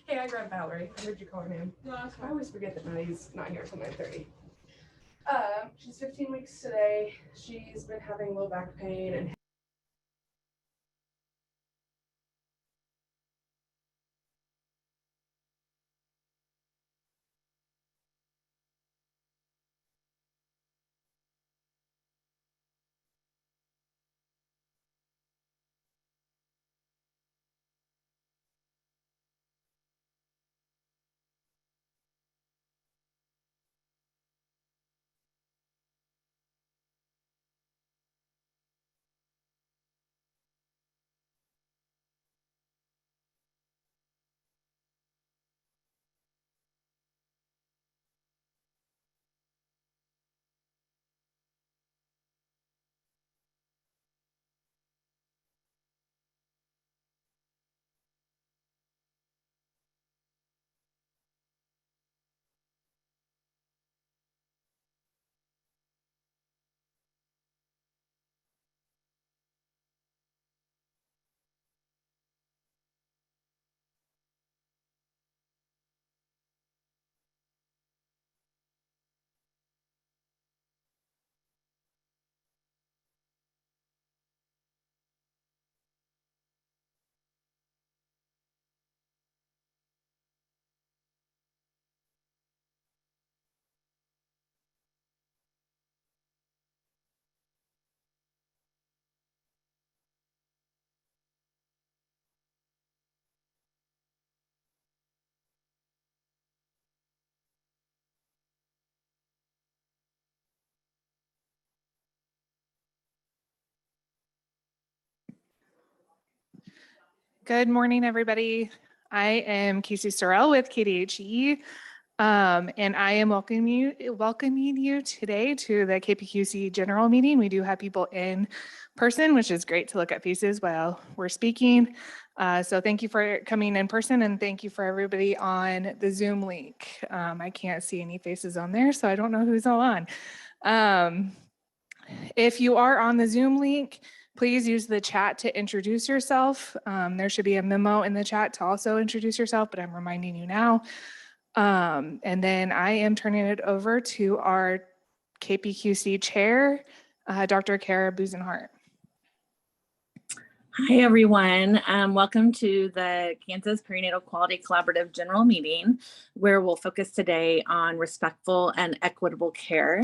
Hey, I grabbed Valerie. I heard you calling him. No, that's fine. I always forget that Maddie's not here until 9:30. She's 15 weeks today. She's been having low back pain and Good morning, everybody. I am Casey Sorrell with KDHE, and I am welcoming you today to the KPQC general meeting. We do have people in person, which is great to look at faces while we're speaking. So thank you for coming in person, and thank you for everybody on the Zoom link. I can't see any faces on there, so I don't know who's all on. If you are on the Zoom link, please use the chat to introduce yourself. There should be a memo in the chat to also introduce yourself, but I'm reminding you now. And then I am turning it over to our KPQC chair, Dr. Kara Busenhart. Hi, everyone. Welcome to the Kansas Perinatal Quality Collaborative General Meeting, where we'll focus today on respectful and equitable care.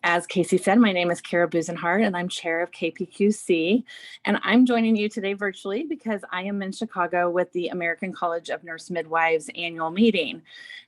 As Casey said, my name is Kara Busenhart, and I'm chair of KPQC. And I'm joining you today virtually because I am in Chicago with the American College of Nurse Midwives annual meeting.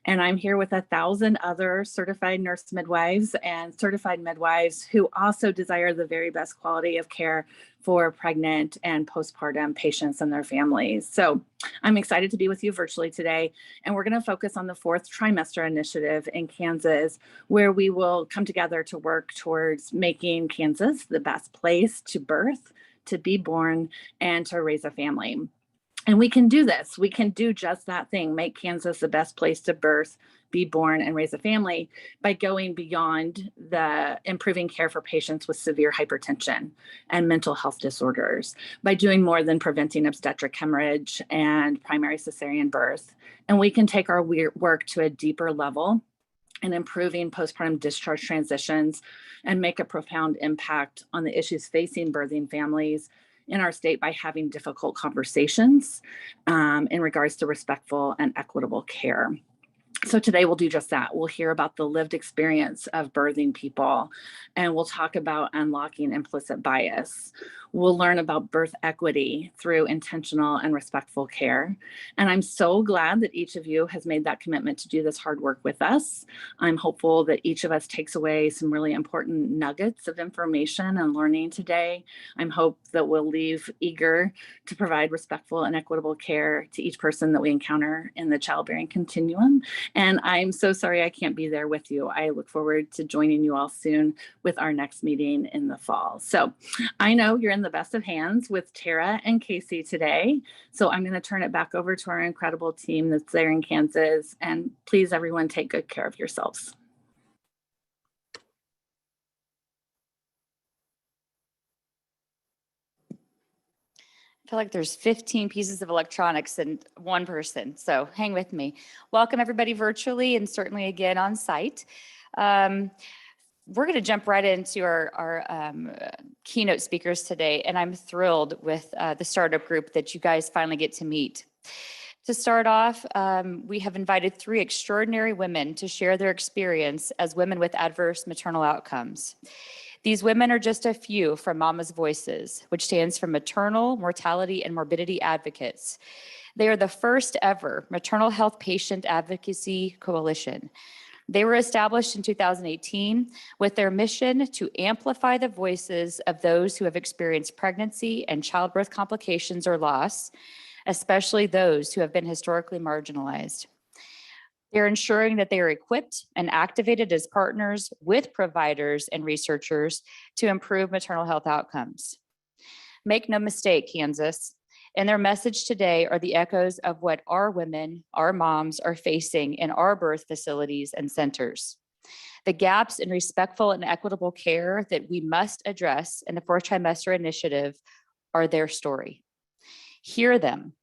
And I'm here with 1,000 other certified nurse midwives and certified midwives who also desire the very best quality of care for pregnant and postpartum patients and their families. So I'm excited to be with you virtually today. And we're going to focus on the 4th trimester initiative in Kansas, where we will come together to work towards making Kansas the best place to birth, to be born, and to raise a family. And we can do this. We can do just that thing, make Kansas the best place to birth, be born, and raise a family by going beyond the improving care for patients with severe hypertension and mental health disorders, by doing more than preventing obstetric hemorrhage and primary cesarean birth. And we can take our work to a deeper level and improving postpartum discharge transitions and make a profound impact on the issues facing birthing families in our state by having difficult conversations in regards to respectful and equitable care. So today we'll do just that. We'll hear about the lived experience of birthing people, and we'll talk about unlocking implicit bias. We'll learn about birth equity through intentional and respectful care. And I'm so glad that each of you has made that commitment to do this hard work with us. I'm hopeful that each of us takes away some really important nuggets of information and learning today. I'm hope that we'll leave eager to provide respectful and equitable care to each person that we encounter in the childbearing continuum. And I'm so sorry I can't be there with you. I look forward to joining you all soon with our next meeting in the fall. So I know you're in the best of hands with Tara and Casey today. So I'm going to turn it back over to our incredible team that's there in Kansas. And please, everyone, take good care of yourselves. I feel like there's 15 pieces of electronics and one person, so hang with me. Welcome everybody virtually and certainly again on site. We're going to jump right into our keynote speakers today, and I'm thrilled with the startup group that you guys finally get to meet. To start off, we have invited 3 extraordinary women to share their experience as women with adverse maternal outcomes. These women are just a few from Mama's Voices, which stands for Maternal Mortality and Morbidity Advocates. They are the first ever maternal health patient advocacy coalition. They were established in 2018 with their mission to amplify the voices of those who have experienced pregnancy and childbirth complications or loss, especially those who have been historically marginalized. They're ensuring that they are equipped and activated as partners with providers and researchers to improve maternal health outcomes. Make no mistake, Kansas, in their message today are the echoes of what our women, our moms are facing in our birth facilities and centers. The gaps in respectful and equitable care that we must address in the 4th Trimester Initiative are their story. Hear them,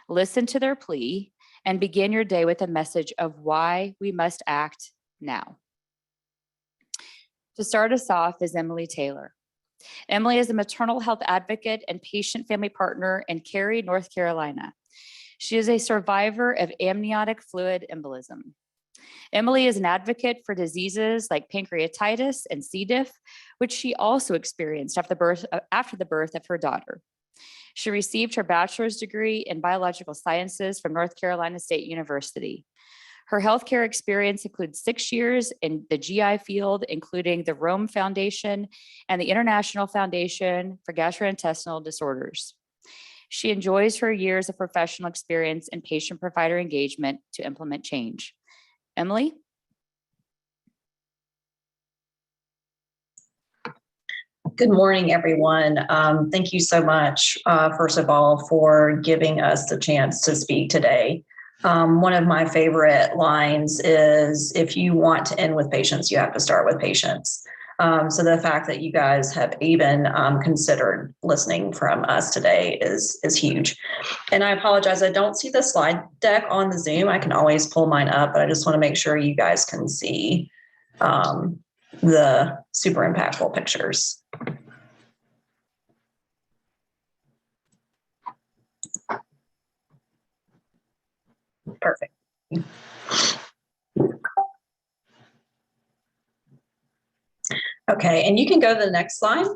listen to their plea, and begin your day with a message of why we must act now. To start us off is Emily Taylor. Emily is a maternal health advocate and patient family partner in Cary, North Carolina. She is a survivor of amniotic fluid embolism. Emily is an advocate for diseases like pancreatitis and C. diff, which she also experienced after the birth of her daughter. She received her bachelor's degree in biological sciences from North Carolina State University. Her healthcare experience includes 6 years in the GI field, including the Rome Foundation and the International Foundation for Gastrointestinal Disorders. She enjoys her years of professional experience in patient-provider engagement to implement change. Emily? Good morning, everyone. Thank you so much, first of all, for giving us the chance to speak today. One of my favorite lines is, if you want to end with patients, you have to start with patients. So the fact that you guys have even considered listening from us today is huge. And I apologize, I don't see the slide deck on the Zoom. I can always pull mine up, but I just want to make sure you guys can see the super impactful pictures. Perfect. Okay, and you can go to the next slide.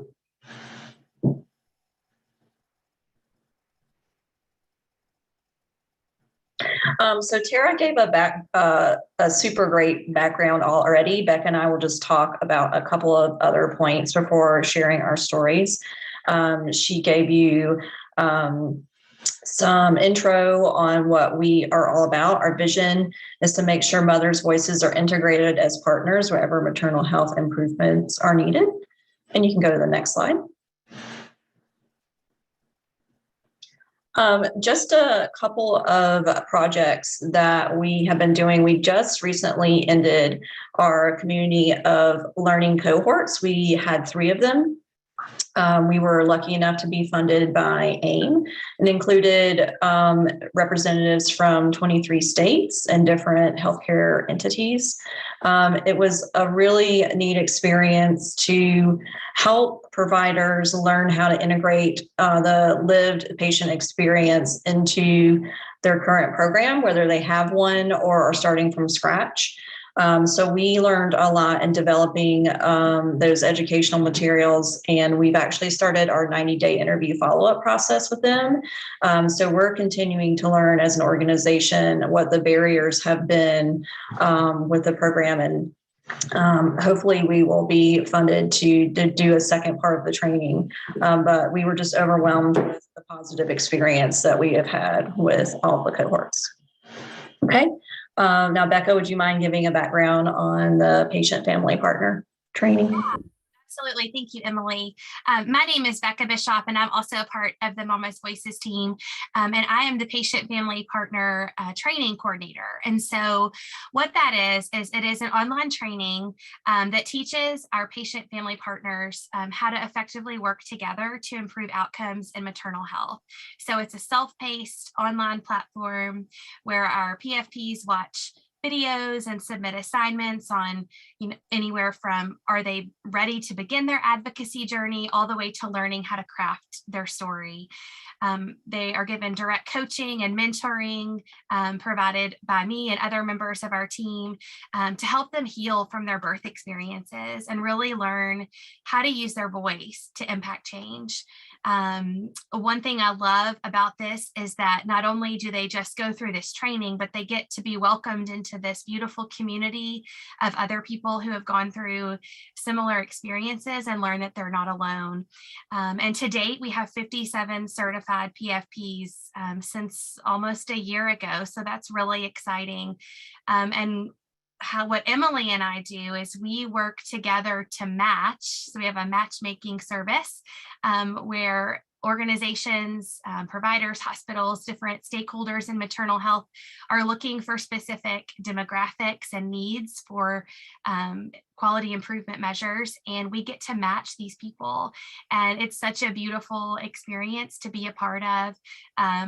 So Tara gave a super great background already. Becca and I will just talk about a couple of other points before sharing our stories. She gave you some intro on what we are all about. Our vision is to make sure mothers' voices are integrated as partners wherever maternal health improvements are needed. And you can go to the next slide. Just a couple of projects that we have been doing. We just recently ended our community of learning cohorts. We had 3 of them. We were lucky enough to be funded by AIM and included representatives from 23 states and different healthcare entities. It was a really neat experience to help providers learn how to integrate the lived patient experience into their current program, whether they have one or are starting from scratch. So we learned a lot in developing those educational materials, and we've actually started our 90-day interview follow-up process with them. So we're continuing to learn as an organization what the barriers have been with the program, and hopefully we will be funded to do a second part of the training. But we were just overwhelmed with the positive experience that we have had with all the cohorts. Okay. Now, Becca, would you mind giving a background on the patient family partner training? Absolutely. Thank you, Emily. My name is Becca Bishop, and I'm also a part of the Mama's Voices team. And I am the Patient Family Partner Training Coordinator. And so what that is it is an online training that teaches our patient family partners how to effectively work together to improve outcomes in maternal health. So it's a self-paced online platform where our PFPs watch videos and submit assignments on anywhere from are they ready to begin their advocacy journey all the way to learning how to craft their story. They are given direct coaching and mentoring provided by me and other members of our team to help them heal from their birth experiences and really learn how to use their voice to impact change. One thing I love about this is that not only do they just go through this training, but they get to be welcomed into this beautiful community of other people who have gone through similar experiences and learn that they're not alone. And to date, we have 57 certified PFPs since almost a year ago. So that's really exciting. And what Emily and I do is we work together to match. So we have a matchmaking service where organizations, providers, hospitals, different stakeholders in maternal health are looking for specific demographics and needs for quality improvement measures, and we get to match these people. And it's such a beautiful experience to be a part of.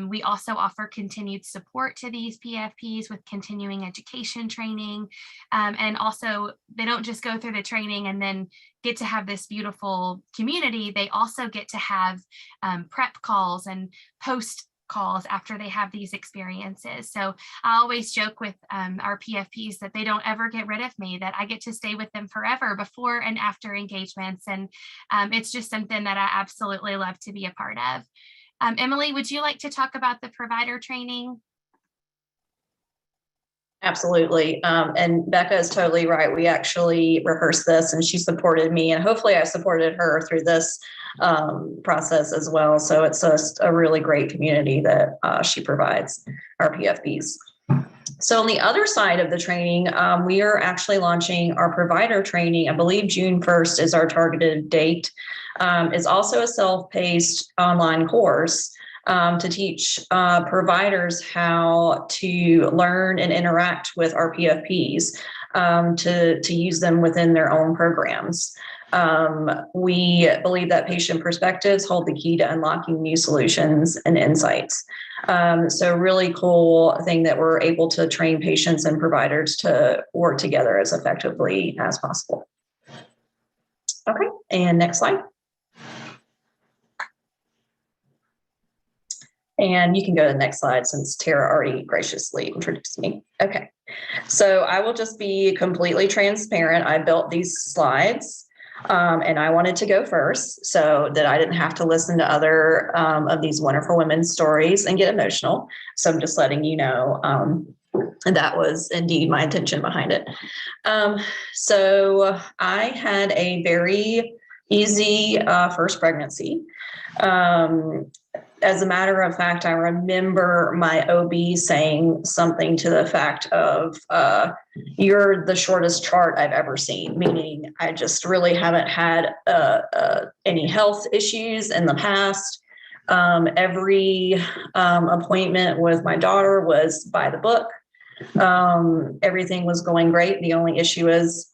We also offer continued support to these PFPs with continuing education training. And also, they don't just go through the training and then get to have this beautiful community. They also get to have prep calls and post calls after they have these experiences. So I always joke with our PFPs that they don't ever get rid of me, that I get to stay with them forever before and after engagements. And it's just something that I absolutely love to be a part of. Emily, would you like to talk about the provider training? Absolutely. And Becca is totally right. We actually rehearsed this and she supported me, and hopefully I supported her through this process as well. So it's just a really great community that she provides our PFPs. So on the other side of the training, we are actually launching our provider training. I believe June 1st is our targeted date. It's also a self-paced online course to teach providers how to learn and interact with our PFPs, to use them within their own programs. We believe that patient perspectives hold the key to unlocking new solutions and insights. So really cool thing that we're able to train patients and providers to work together as effectively as possible. Okay, and next slide. And you can go to the next slide since Tara already graciously introduced me. Okay, so I will just be completely transparent. I built these slides and I wanted to go first so that I didn't have to listen to other of these wonderful women's stories and get emotional. So I'm just letting you know that was indeed my intention behind it. So I had a very easy first pregnancy. As a matter of fact, I remember my OB saying something to the fact of, you're the shortest chart I've ever seen, meaning I just really haven't had any health issues in the past. Every appointment with my daughter was by the book. Everything was going great. The only issue is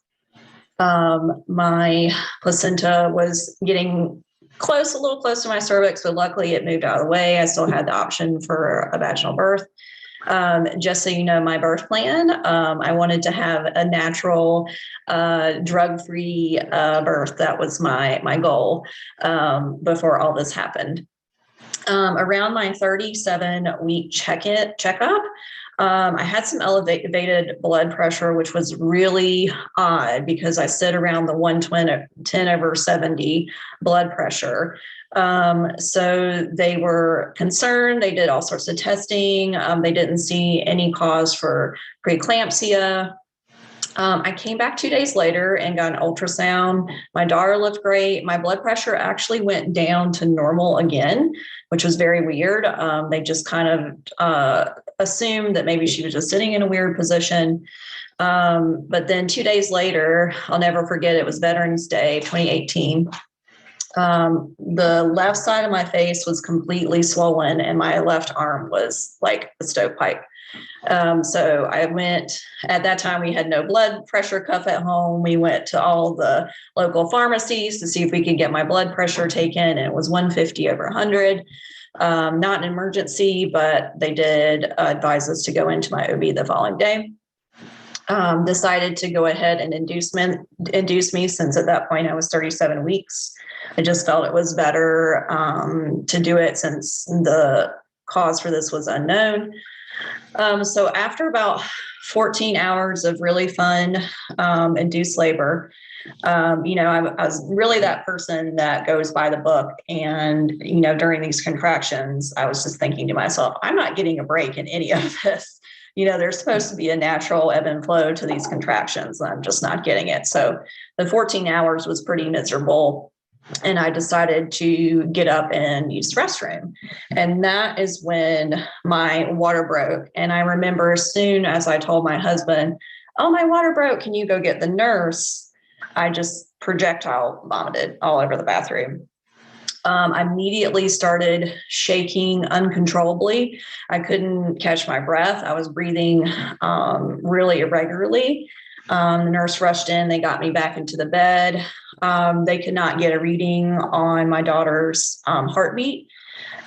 my placenta was getting a little close to my cervix, but luckily it moved out of the way. I still had the option for a vaginal birth. Just so you know, my birth plan, I wanted to have a natural, drug-free birth. That was my goal before all this happened. Around my 37-week checkup, I had some elevated blood pressure, which was really odd because I sit around the 110/70 blood pressure. So they were concerned. They did all sorts of testing. They didn't see any cause for preeclampsia. I came back 2 days later and got an ultrasound. My daughter looked great. My blood pressure actually went down to normal again, which was very weird. They just kind of assumed that maybe she was just sitting in a weird position. But then 2 days later, I'll never forget, it was Veterans Day, 2018. The left side of my face was completely swollen and my left arm was like a stovepipe. So I went, at that time we had no blood pressure cuff at home. We went to all the local pharmacies to see if we could get my blood pressure taken, and it was 150/100. Not an emergency, but they did advise us to go into my OB the following day. Decided to go ahead and induce me, since at that point I was 37 weeks. I just felt it was better to do it since the cause for this was unknown. So after about 14 hours of really fun induced labor, I was really that person that goes by the book. And, during these contractions, I was just thinking to myself, I'm not getting a break in any of this. There's supposed to be a natural ebb and flow to these contractions. I'm just not getting it. So the 14 hours was pretty miserable. And I decided to get up and use the restroom. And that is when my water broke. And I remember as soon as I told my husband, oh, my water broke, can you go get the nurse? I just projectile vomited all over the bathroom. I immediately started shaking uncontrollably. I couldn't catch my breath. I was breathing really irregularly. The nurse rushed in. They got me back into the bed. They could not get a reading on my daughter's heartbeat.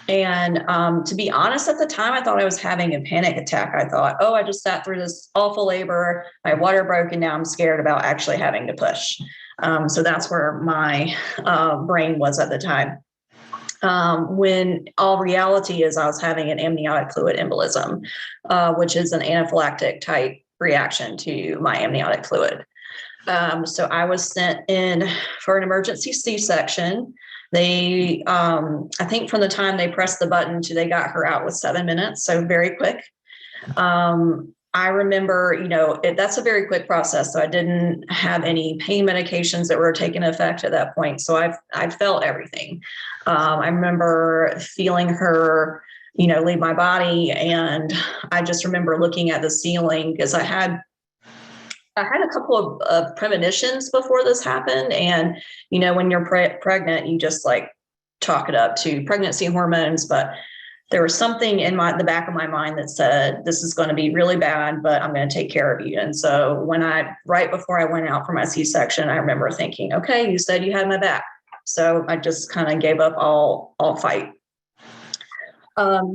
And to be honest, at the time, I thought I was having a panic attack. I thought, oh, I just sat through this awful labor. My water broke, and now I'm scared about actually having to push. So that's where my brain was at the time. When all reality is I was having an amniotic fluid embolism, which is an anaphylactic type reaction to my amniotic fluid. So I was sent in for an emergency C-section. They, I think from the time they pressed the button to they got her out was 7 minutes. So very quick. I remember, that's a very quick process. So I didn't have any pain medications that were taking effect at that point. So I felt everything. I remember feeling her, leave my body. And I just remember looking at the ceiling because I had a couple of premonitions before this happened. And, when you're pregnant, you just like chalk it up to pregnancy hormones. But there was something in the back of my mind that said, this is going to be really bad, but I'm going to take care of you. And so right before I went out for my C-section, I remember thinking, okay, you said you had my back. So I just kind of gave up all fight.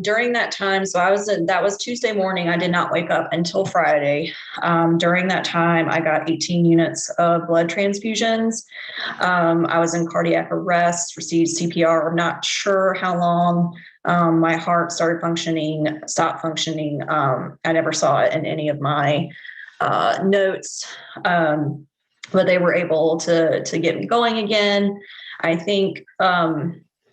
During that time, that was Tuesday morning. I did not wake up until Friday. During that time, I got 18 units of blood transfusions. I was in cardiac arrest, received CPR. I'm not sure how long. My heart stopped functioning. I never saw it in any of my notes, but they were able to get me going again. I think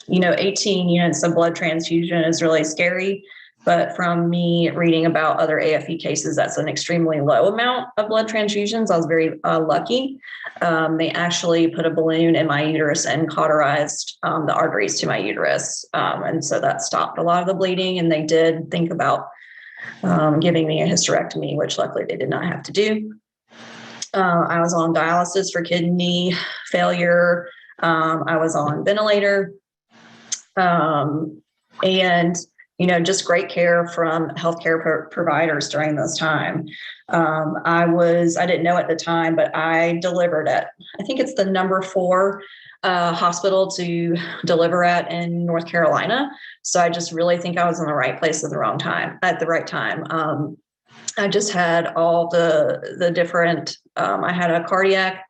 18 units of blood transfusion is really scary, but from me reading about other AFE cases, that's an extremely low amount of blood transfusions. I was very lucky. They actually put a balloon in my uterus and cauterized the arteries to my uterus. And so that stopped a lot of the bleeding, and they did think about giving me a hysterectomy, which luckily they did not have to do. I was on dialysis for kidney failure. I was on ventilator. And, just great care from healthcare providers during this time. I didn't know at the time, but I delivered at, I think it's the number 4 hospital to deliver at in North Carolina. So I just really think I was in the right place at the right time. I just had all the different, I had a cardiac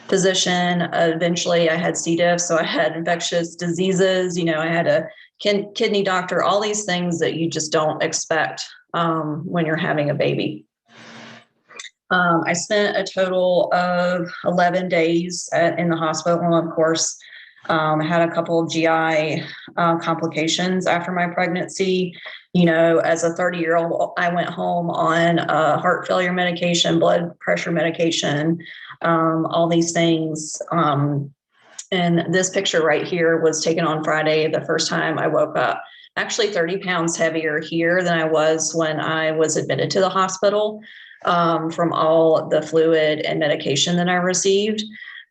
physician. Eventually I had C. diff. So I had infectious diseases, I had a kidney doctor, all these things that you just don't expect when you're having a baby. I spent a total of 11 days in the hospital. Of course, I had a couple of GI complications after my pregnancy. As a 30-year-old, I went home on heart failure medication, blood pressure medication, all these things. And this picture right here was taken on Friday, the first time I woke up actually 30 pounds heavier here than I was when I was admitted to the hospital, from all the fluid and medication that I received.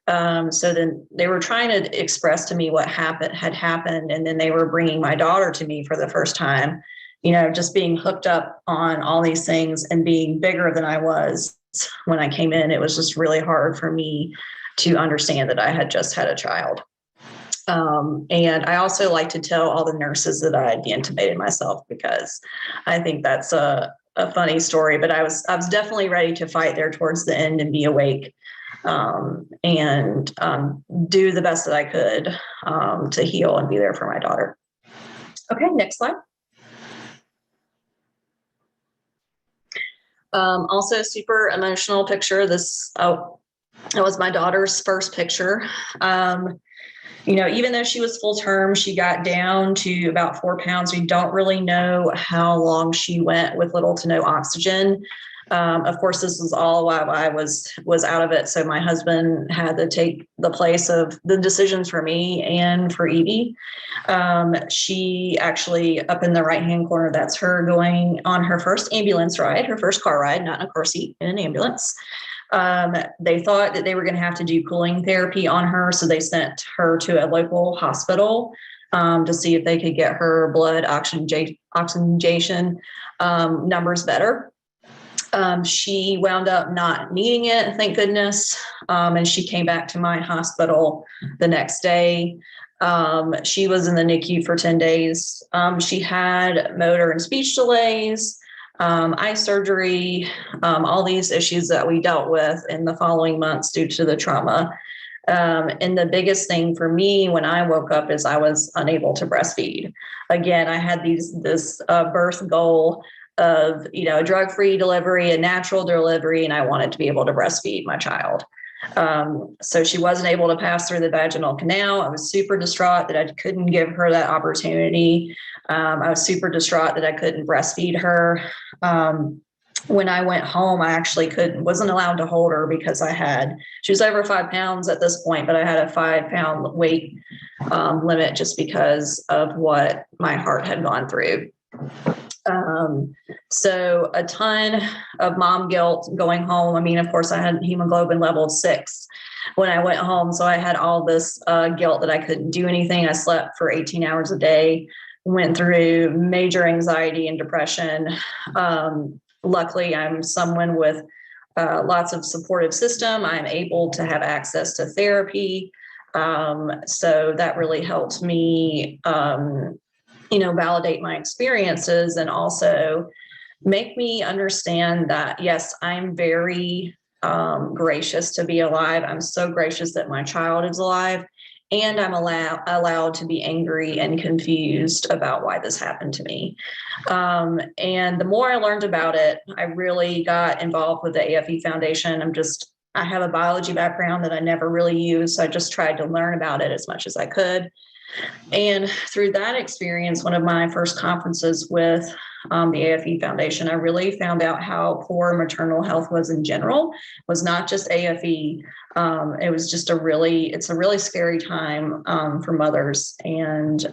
So then they were trying to express to me what had happened. And then they were bringing my daughter to me for the first time, just being hooked up on all these things and being bigger than I was when I came in. It was just really hard for me to understand that I had just had a child. And I also like to tell all the nurses that I had intubated myself, because I think that's a funny story, but I was definitely ready to fight there towards the end and be awake, and do the best that I could, to heal and be there for my daughter. Okay, next slide. Also super emotional picture. That was my daughter's first picture. Even though she was full term, she got down to about 4 pounds. We don't really know how long she went with little to no oxygen. Of course, this was all while I was out of it. So my husband had to take the place of the decisions for me and for Evie. She actually, up in the right-hand corner, that's her going on her first ambulance ride, her first car ride, not in a car seat, in an ambulance. They thought that they were going to have to do cooling therapy on her. So they sent her to a local hospital, to see if they could get her blood oxygenation numbers better. She wound up not needing it, thank goodness. And she came back to my hospital the next day. She was in the NICU for 10 days. She had motor and speech delays, eye surgery, all these issues that we dealt with in the following months due to the trauma. And the biggest thing for me when I woke up is I was unable to breastfeed. Again, I had this birth goal of, a drug-free delivery, a natural delivery, and I wanted to be able to breastfeed my child. So she wasn't able to pass through the vaginal canal. I was super distraught that I couldn't give her that opportunity. I was super distraught that I couldn't breastfeed her. When I went home, I actually wasn't allowed to hold her because she was over 5 pounds at this point, but I had a 5-pound weight limit just because of what my heart had gone through. So a ton of mom guilt going home. I mean, of course, I had hemoglobin level 6 when I went home. So I had all this guilt that I couldn't do anything. I slept for 18 hours a day, went through major anxiety and depression. Luckily, I'm someone with lots of supportive system. I'm able to have access to therapy. So that really helped me, validate my experiences and also make me understand that, yes, I'm very gracious to be alive. I'm so gracious that my child is alive, and I'm allowed to be angry and confused about why this happened to me. And the more I learned about it, I really got involved with the AFE Foundation. I have a biology background that I never really used. So I just tried to learn about it as much as I could. And through that experience, one of my first conferences with the AFE Foundation, I really found out how poor maternal health was in general. It was not just AFE. It was just it's a really scary time for mothers. And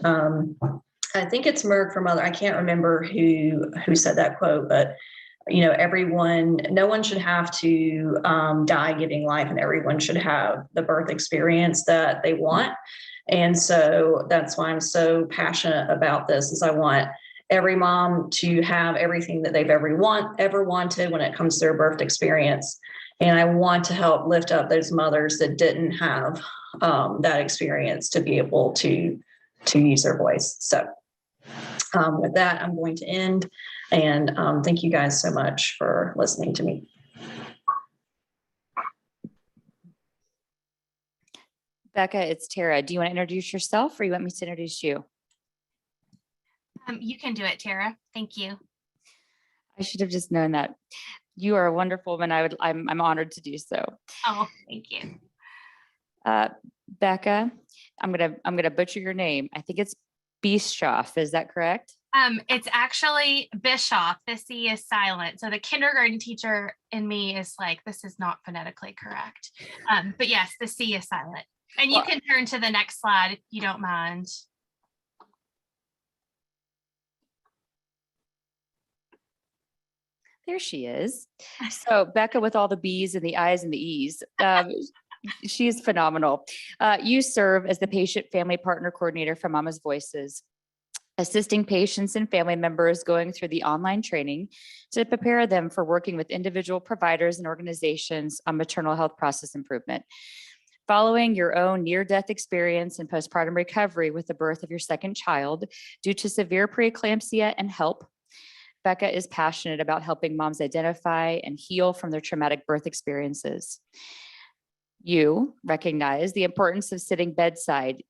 I think it's Merck for Mother. I can't remember who said that quote, but no one should have to die giving life, and everyone should have the birth experience that they want. And so that's why I'm so passionate about this, is I want every mom to have everything that they've ever wanted when it comes to their birth experience. And I want to help lift up those mothers that didn't have that experience to be able to use their voice. So with that, I'm going to end. And thank you guys so much for listening to me. Becca, it's Tara. Do you want to introduce yourself, or you want me to introduce you? You can do it, Tara. Thank you. I should have just known that. You are a wonderful woman. I'm honored to do so. Oh, thank you. Becca, I'm gonna butcher your name. I think it's Bischoff. Is that correct? It's actually Bischoff. The C is silent. So the kindergarten teacher in me is like, this is not phonetically correct. But yes, the C is silent. And you can turn to the next slide if you don't mind. There she is. So Becca with all the B's and the I's and the E's. She's phenomenal. You serve as the patient family partner coordinator for Mama's Voices, assisting patients and family members going through the online training to prepare them for working with individual providers and organizations on maternal health process improvement. Following your own near-death experience and postpartum recovery with the birth of your second child due to severe preeclampsia and HELP, Becca is passionate about helping moms identify and heal from their traumatic birth experiences. You recognize the importance of sitting beside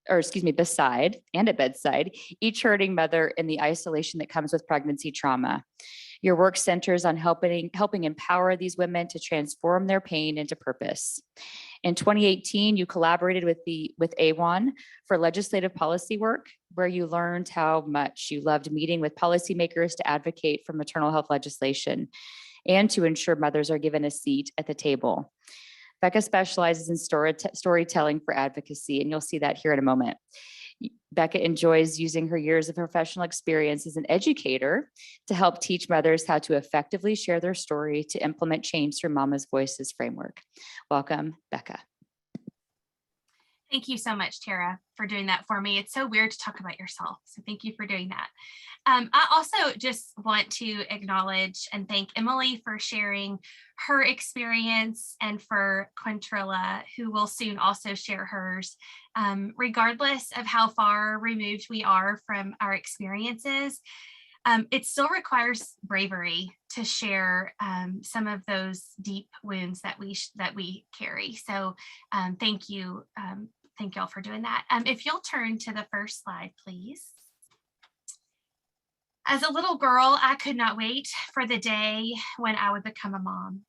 and at bedside, each hurting mother in the isolation that comes with pregnancy trauma. Your work centers on helping empower these women to transform their pain into purpose. In 2018, you collaborated with AWON for legislative policy work, where you learned how much you loved meeting with policymakers to advocate for maternal health legislation and to ensure mothers are given a seat at the table. Becca specializes in storytelling for advocacy, and you'll see that here in a moment. Becca enjoys using her years of professional experience as an educator to help teach mothers how to effectively share their story to implement change through Mama's Voices framework. Welcome, Becca. Thank you so much, Tara, for doing that for me. It's so weird to talk about yourself, so thank you for doing that. I also just want to acknowledge and thank Emily for sharing her experience, and for Quintrilla, who will soon also share hers. Regardless of how far removed we are from our experiences, it still requires bravery to share some of those deep wounds that we carry. So thank you. Thank y'all for doing that. If you'll turn to the first slide, please. As a little girl, I could not wait for the day when I would become a mom.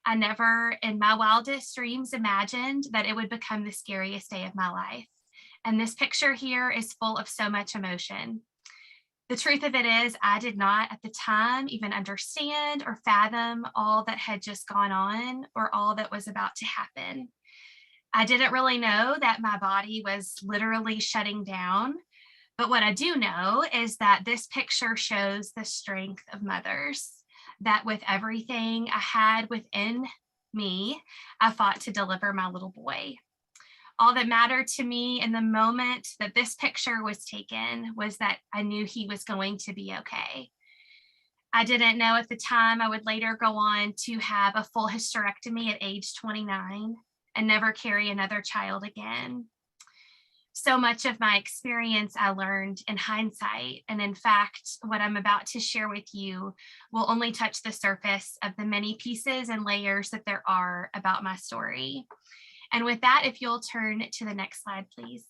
I never in my wildest dreams imagined that it would become the scariest day of my life. And this picture here is full of so much emotion. The truth of it is, I did not at the time even understand or fathom all that had just gone on or all that was about to happen. I didn't really know that my body was literally shutting down. But what I do know is that this picture shows the strength of mothers, that with everything I had within me, I fought to deliver my little boy. All that mattered to me in the moment that this picture was taken was that I knew he was going to be okay. I didn't know at the time I would later go on to have a full hysterectomy at age 29 and never carry another child again. So much of my experience I learned in hindsight. And in fact, what I'm about to share with you will only touch the surface of the many pieces and layers that there are about my story. And with that, if you'll turn to the next slide, please.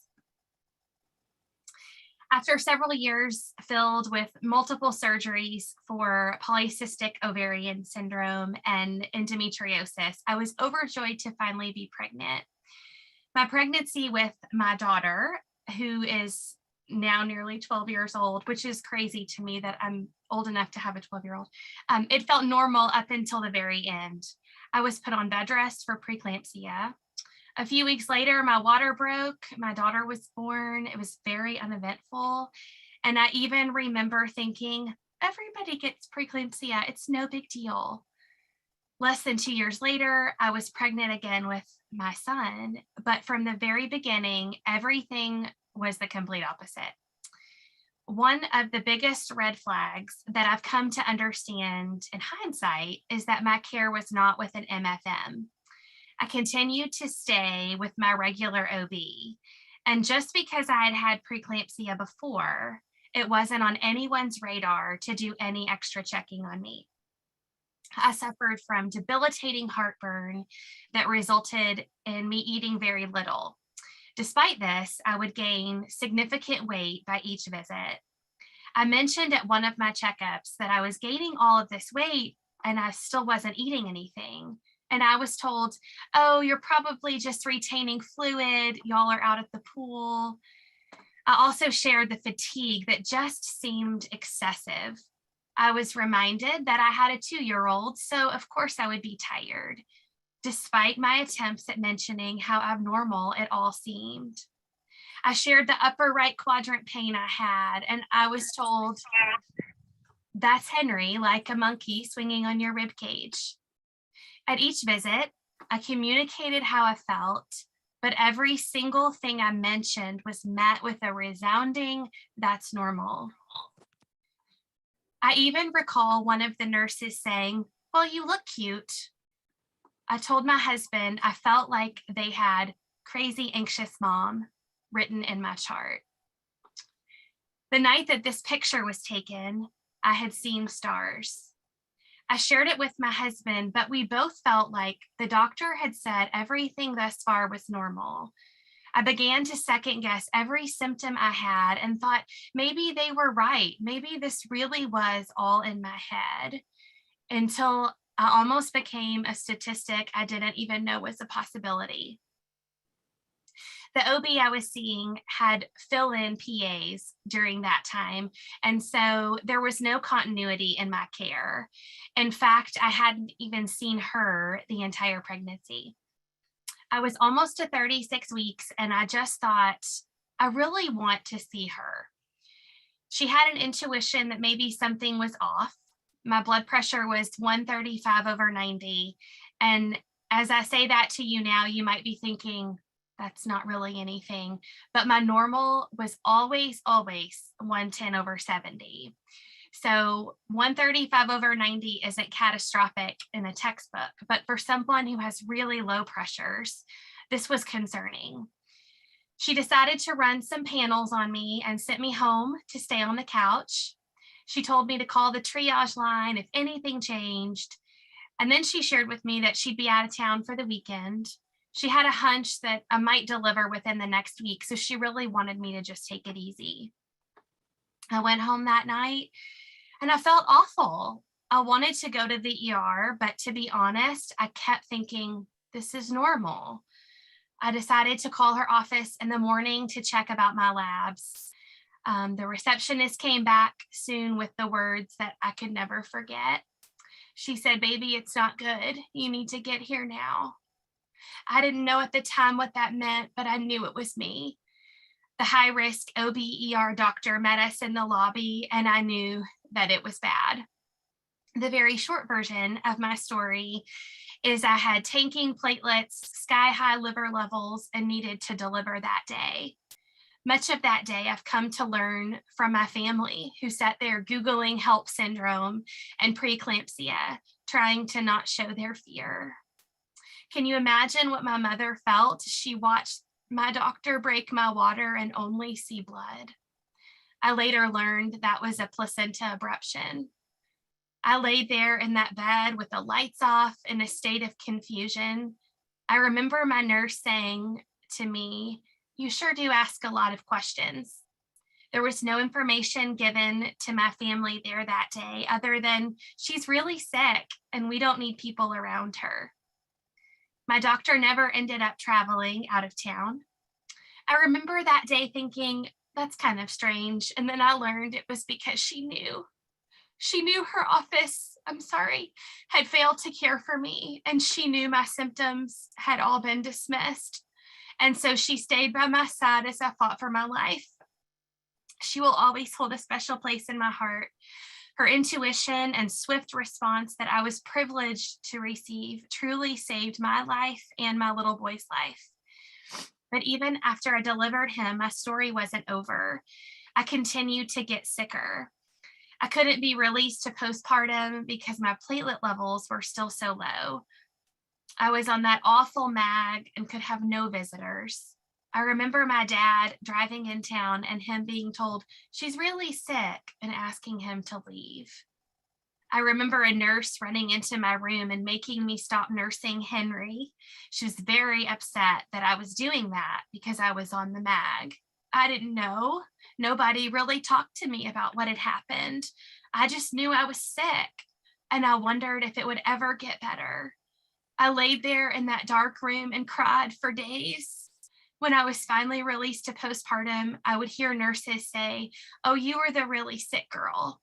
After several years filled with multiple surgeries for polycystic ovarian syndrome and endometriosis, I was overjoyed to finally be pregnant. My pregnancy with my daughter, who is now nearly 12 years old, which is crazy to me that I'm old enough to have a 12-year-old, it felt normal up until the very end. I was put on bed rest for preeclampsia. A few weeks later, my water broke. My daughter was born. It was very uneventful. And I even remember thinking, everybody gets preeclampsia. It's no big deal. Less than 2 years later, I was pregnant again with my son, but from the very beginning, everything was the complete opposite. One of the biggest red flags that I've come to understand in hindsight is that my care was not with an MFM. I continued to stay with my regular OB, and just because I had had preeclampsia before, it wasn't on anyone's radar to do any extra checking on me. I suffered from debilitating heartburn that resulted in me eating very little. Despite this, I would gain significant weight by each visit. I mentioned at one of my checkups that I was gaining all of this weight and I still wasn't eating anything. And I was told, oh, you're probably just retaining fluid. Y'all are out at the pool. I also shared the fatigue that just seemed excessive. I was reminded that I had a 2-year-old, so of course I would be tired, despite my attempts at mentioning how abnormal it all seemed. I shared the upper right quadrant pain I had, and I was told That's Henry, like a monkey swinging on your rib cage. At each visit, I communicated how I felt, but every single thing I mentioned was met with a resounding, that's normal. I even recall one of the nurses saying, well, you look cute. I told my husband I felt like they had crazy anxious mom written in my chart. The night that this picture was taken, I had seen stars. I shared it with my husband, but we both felt like the doctor had said everything thus far was normal. I began to second guess every symptom I had and thought maybe they were right. Maybe this really was all in my head, until I almost became a statistic I didn't even know was a possibility. The OB I was seeing had fill-in PAs during that time, and so there was no continuity in my care. In fact, I hadn't even seen her the entire pregnancy. I was almost to 36 weeks, and I just thought, I really want to see her. She had an intuition that maybe something was off. My blood pressure was 135/90. And as I say that to you now, you might be thinking, that's not really anything. But my normal was always 110/70. So 135/90 isn't catastrophic in a textbook, but for someone who has really low pressures, this was concerning. She decided to run some panels on me and sent me home to stay on the couch. She told me to call the triage line if anything changed. And then she shared with me that she'd be out of town for the weekend. She had a hunch that I might deliver within the next week, so she really wanted me to just take it easy. I went home that night and I felt awful. I wanted to go to the ER, but to be honest, I kept thinking, this is normal. I decided to call her office in the morning to check about my labs. The receptionist came back soon with the words that I could never forget. She said, baby, it's not good. You need to get here now. I didn't know at the time what that meant, but I knew it was me. The high-risk OB/ER doctor met us in the lobby, and I knew that it was bad. The very short version of my story is I had tanking platelets, sky-high liver levels, and needed to deliver that day. Much of that day I've come to learn from my family, who sat there Googling HELP syndrome and preeclampsia, trying to not show their fear. Can you imagine what my mother felt? She watched my doctor break my water and only see blood. I later learned that was a placenta abruption. I laid there in that bed with the lights off in a state of confusion. I remember my nurse saying to me, you sure do ask a lot of questions. There was no information given to my family there that day other than she's really sick and we don't need people around her. My doctor never ended up traveling out of town. I remember that day thinking, that's kind of strange. And then I learned it was because she knew. She knew her office, had failed to care for me. And she knew my symptoms had all been dismissed. And so she stayed by my side as I fought for my life. She will always hold a special place in my heart. Her intuition and swift response that I was privileged to receive truly saved my life and my little boy's life. But even after I delivered him, my story wasn't over. I continued to get sicker. I couldn't be released to postpartum because my platelet levels were still so low. I was on that awful MAG and could have no visitors. I remember my dad driving in town and him being told, she's really sick, and asking him to leave. I remember a nurse running into my room and making me stop nursing Henry. She was very upset that I was doing that because I was on the MAG. I didn't know. Nobody really talked to me about what had happened. I just knew I was sick, and I wondered if it would ever get better. I laid there in that dark room and cried for days. When I was finally released to postpartum, I would hear nurses say, oh, you were the really sick girl.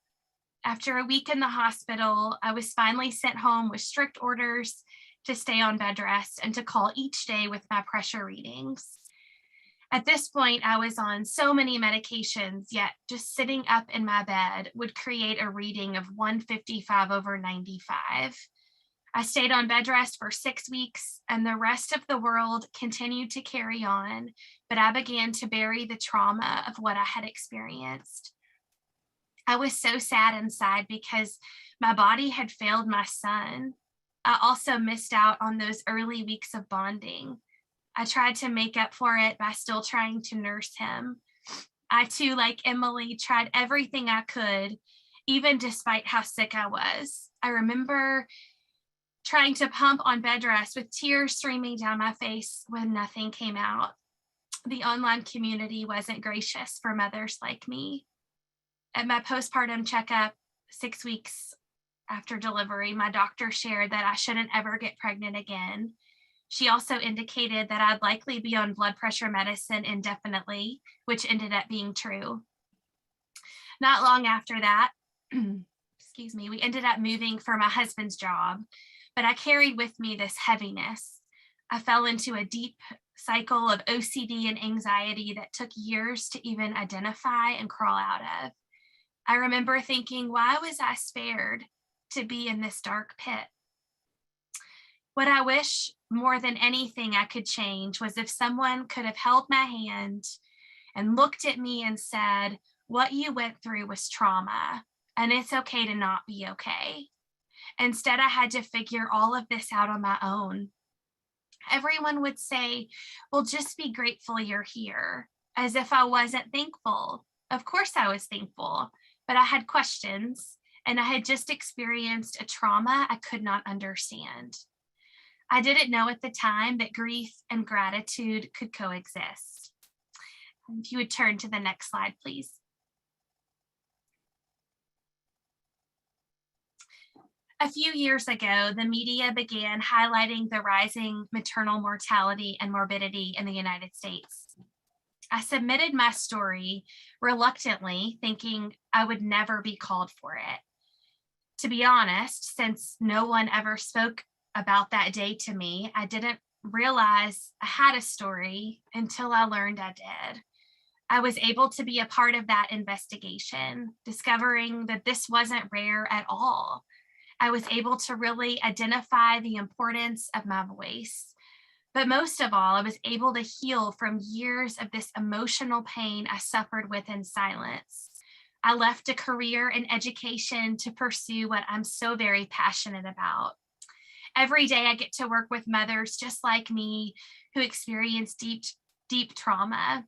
After a week in the hospital, I was finally sent home with strict orders to stay on bed rest and to call each day with my pressure readings. At this point, I was on so many medications, yet just sitting up in my bed would create a reading of 155/95. I stayed on bed rest for 6 weeks, and the rest of the world continued to carry on, but I began to bury the trauma of what I had experienced. I was so sad inside because my body had failed my son. I also missed out on those early weeks of bonding. I tried to make up for it by still trying to nurse him. I too, like Emily, tried everything I could, even despite how sick I was. I remember trying to pump on bed rest with tears streaming down my face when nothing came out. The online community wasn't gracious for mothers like me. At my postpartum checkup, 6 weeks after delivery, my doctor shared that I shouldn't ever get pregnant again. She also indicated that I'd likely be on blood pressure medicine indefinitely, which ended up being true. Not long after that, excuse me, we ended up moving for my husband's job, but I carried with me this heaviness. I fell into a deep cycle of OCD and anxiety that took years to even identify and crawl out of. I remember thinking, why was I spared to be in this dark pit? What I wish more than anything I could change was if someone could have held my hand and looked at me and said, what you went through was trauma, and it's okay to not be okay. Instead, I had to figure all of this out on my own. Everyone would say, well, just be grateful you're here, as if I wasn't thankful. Of course I was thankful, but I had questions, and I had just experienced a trauma I could not understand. I didn't know at the time that grief and gratitude could coexist. If you would turn to the next slide, please. A few years ago, the media began highlighting the rising maternal mortality and morbidity in the United States. I submitted my story reluctantly, thinking I would never be called for it. To be honest, since no one ever spoke about that day to me, I didn't realize I had a story until I learned I did. I was able to be a part of that investigation, discovering that this wasn't rare at all. I was able to really identify the importance of my voice. But most of all, I was able to heal from years of this emotional pain I suffered with in silence. I left a career in education to pursue what I'm so very passionate about. Every day I get to work with mothers just like me who experience deep trauma.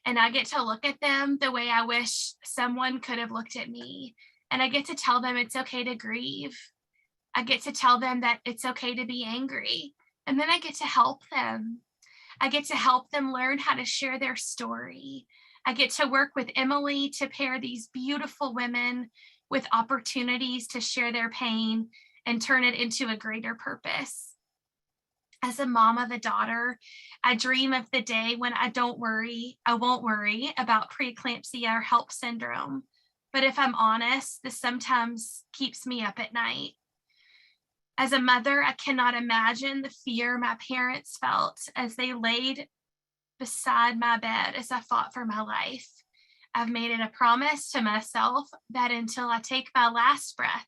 And I get to look at them the way I wish someone could have looked at me. And I get to tell them it's okay to grieve. I get to tell them that it's okay to be angry. And then I get to help them. I get to help them learn how to share their story. I get to work with Emily to pair these beautiful women with opportunities to share their pain and turn it into a greater purpose. As a mom of a daughter, I dream of the day when I won't worry about preeclampsia or HELP syndrome. But if I'm honest, this sometimes keeps me up at night. As a mother, I cannot imagine the fear my parents felt as they laid beside my bed as I fought for my life. I've made it a promise to myself that until I take my last breath,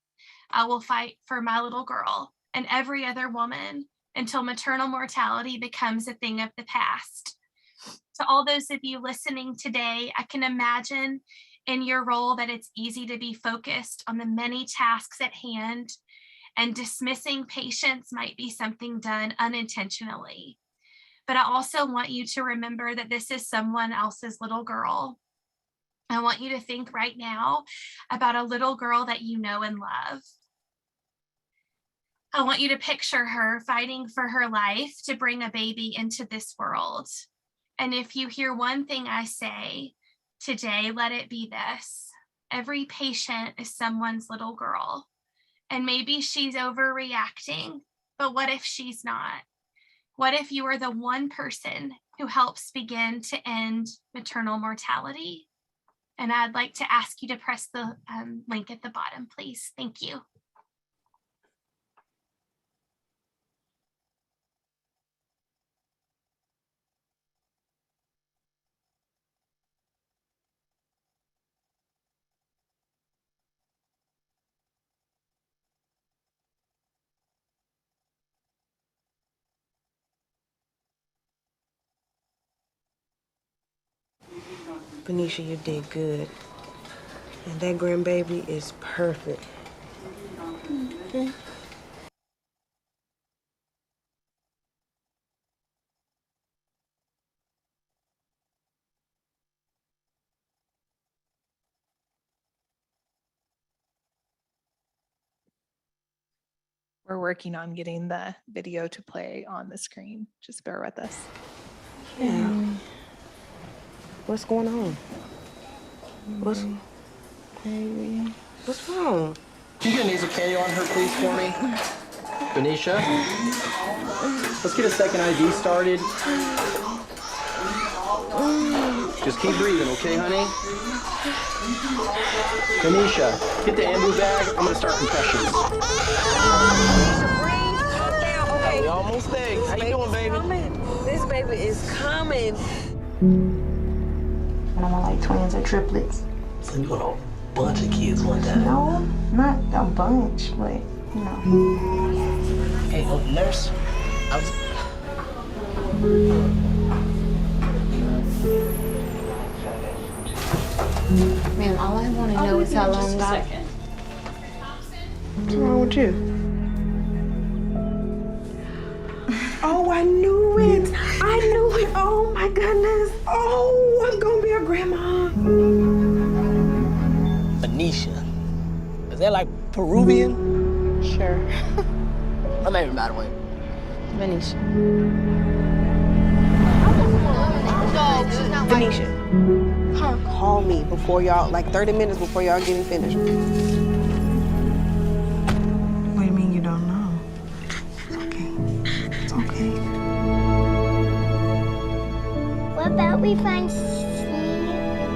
I will fight for my little girl and every other woman until maternal mortality becomes a thing of the past. To all those of you listening today, I can imagine in your role that it's easy to be focused on the many tasks at hand, and dismissing patients might be something done unintentionally. But I also want you to remember that this is someone else's little girl. I want you to think right now about a little girl that you know and love. I want you to picture her fighting for her life to bring a baby into this world. And if you hear one thing I say today, let it be this: every patient is someone's little girl. And maybe she's overreacting, but what if she's not? What if you are the one person who helps begin to end maternal mortality? And I'd like to ask you to press the link at the bottom, please. Thank you. Benicia, you did good. And that grandbaby is perfect. Okay. We're working on getting the video to play on the screen. Just bear with us. Yeah. What's going on? What's wrong? Can you get a nasal candy on her, please, for me? Benicia? Let's get a second IV started. Just keep breathing, okay, honey? Benicia, get the ambu bag. I'm gonna start compressions. Okay. We almost there. How you doing, baby? This baby is coming. And I'm like twins or triplets. So you want a bunch of kids one time? No, not a bunch, but you know. Hey, oh, nurse. Man, all I want to know is how long God. What's wrong with you? Oh, I knew it. I knew it. Oh my goodness. Oh, I'm gonna be a grandma. Benicia. Is that like Peruvian? Sure. Her name, by the way. Benicia. Benicia, call me before y'all, like 30 minutes before y'all getting finished. What do you mean you don't know? It's okay. It's okay. What about we find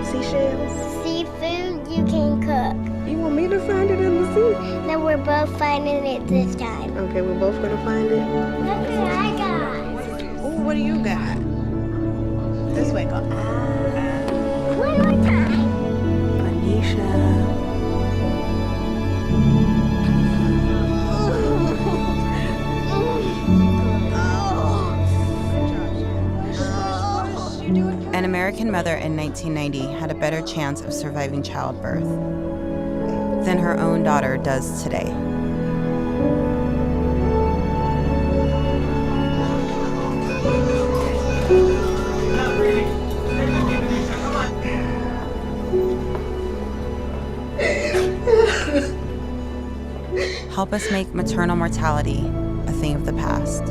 Seashells? seafood you can cook? You want me to find it in the sea? Then we're both finding it this time. Okay, we're both gonna find it. Look what I got. Oh, what do you got? This way, go. One more time. Benicia. An American mother in 1990 had a better chance of surviving childbirth than her own daughter does today. Help us make maternal mortality a thing of the past.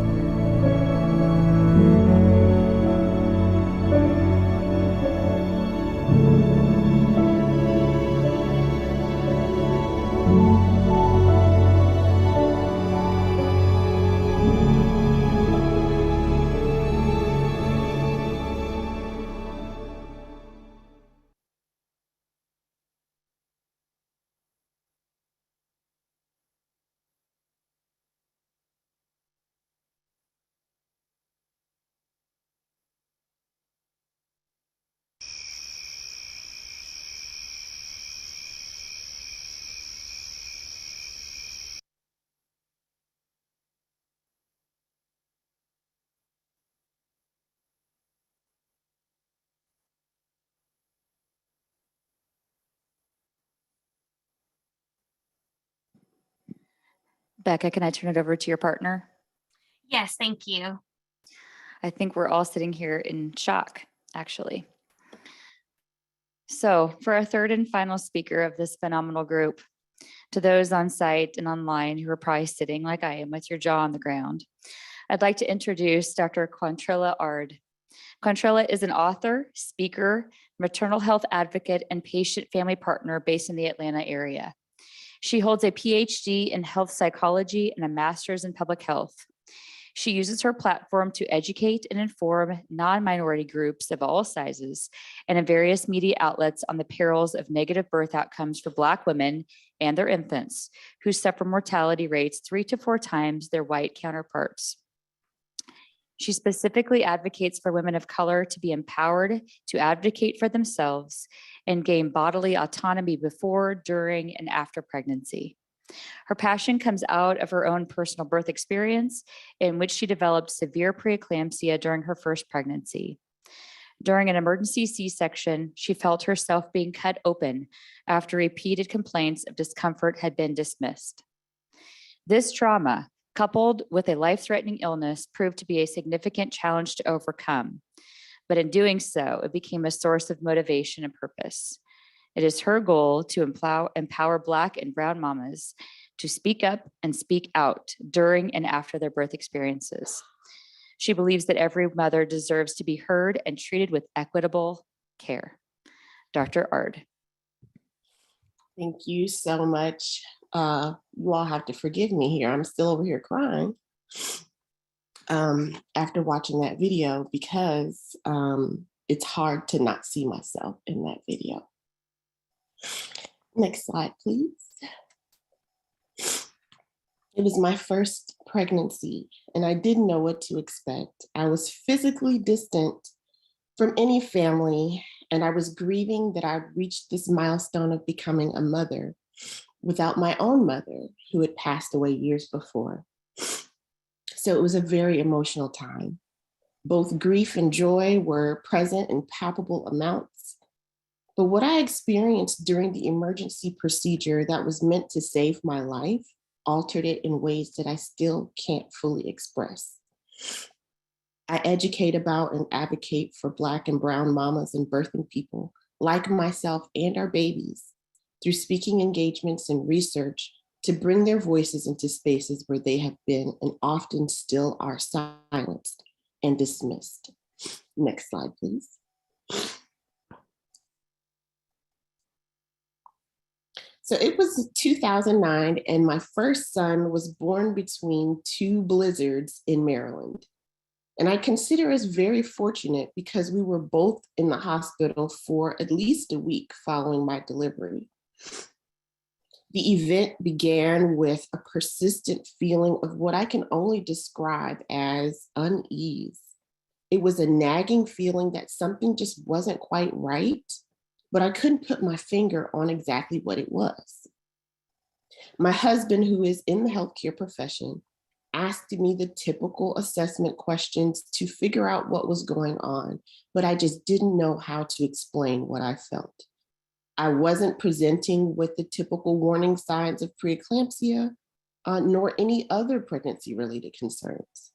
Becca, can I turn it over to your partner? Yes, thank you. I think we're all sitting here in shock, actually. So for our third and final speaker of this phenomenal group, to those on site and online who are probably sitting like I am with your jaw on the ground, I'd like to introduce Dr. Quantrella Ard. Quantrella is an author, speaker, maternal health advocate, and patient family partner based in the Atlanta area. She holds a PhD in health psychology and a master's in public health. She uses her platform to educate and inform non-minority groups of all sizes and in various media outlets on the perils of negative birth outcomes for Black women and their infants, who suffer mortality rates 3 to 4 times their white counterparts. She specifically advocates for women of color to be empowered to advocate for themselves and gain bodily autonomy before, during, and after pregnancy. Her passion comes out of her own personal birth experience, in which she developed severe preeclampsia during her first pregnancy. During an emergency C-section, she felt herself being cut open after repeated complaints of discomfort had been dismissed. This trauma, coupled with a life-threatening illness, proved to be a significant challenge to overcome. But in doing so, it became a source of motivation and purpose. It is her goal to empower Black and Brown mamas to speak up and speak out during and after their birth experiences. She believes that every mother deserves to be heard and treated with equitable care. Dr. Ard. Thank you so much. You all have to forgive me here. I'm still over here crying after watching that video because it's hard to not see myself in that video. Next slide, please. It was my first pregnancy and I didn't know what to expect. I was physically distant from any family and I was grieving that I'd reached this milestone of becoming a mother without my own mother who had passed away years before. So it was a very emotional time. Both grief and joy were present in palpable amounts. But what I experienced during the emergency procedure that was meant to save my life altered it in ways that I still can't fully express. I educate about and advocate for Black and Brown mamas and birthing people like myself and our babies through speaking engagements and research to bring their voices into spaces where they have been and often still are silenced and dismissed. Next slide, please. So it was 2009 and my first son was born between two blizzards in Maryland. And I consider us very fortunate because we were both in the hospital for at least a week following my delivery. The event began with a persistent feeling of what I can only describe as unease. It was a nagging feeling that something just wasn't quite right, but I couldn't put my finger on exactly what it was. My husband, who is in the healthcare profession, asked me the typical assessment questions to figure out what was going on, but I just didn't know how to explain what I felt. I wasn't presenting with the typical warning signs of preeclampsia, nor any other pregnancy-related concerns.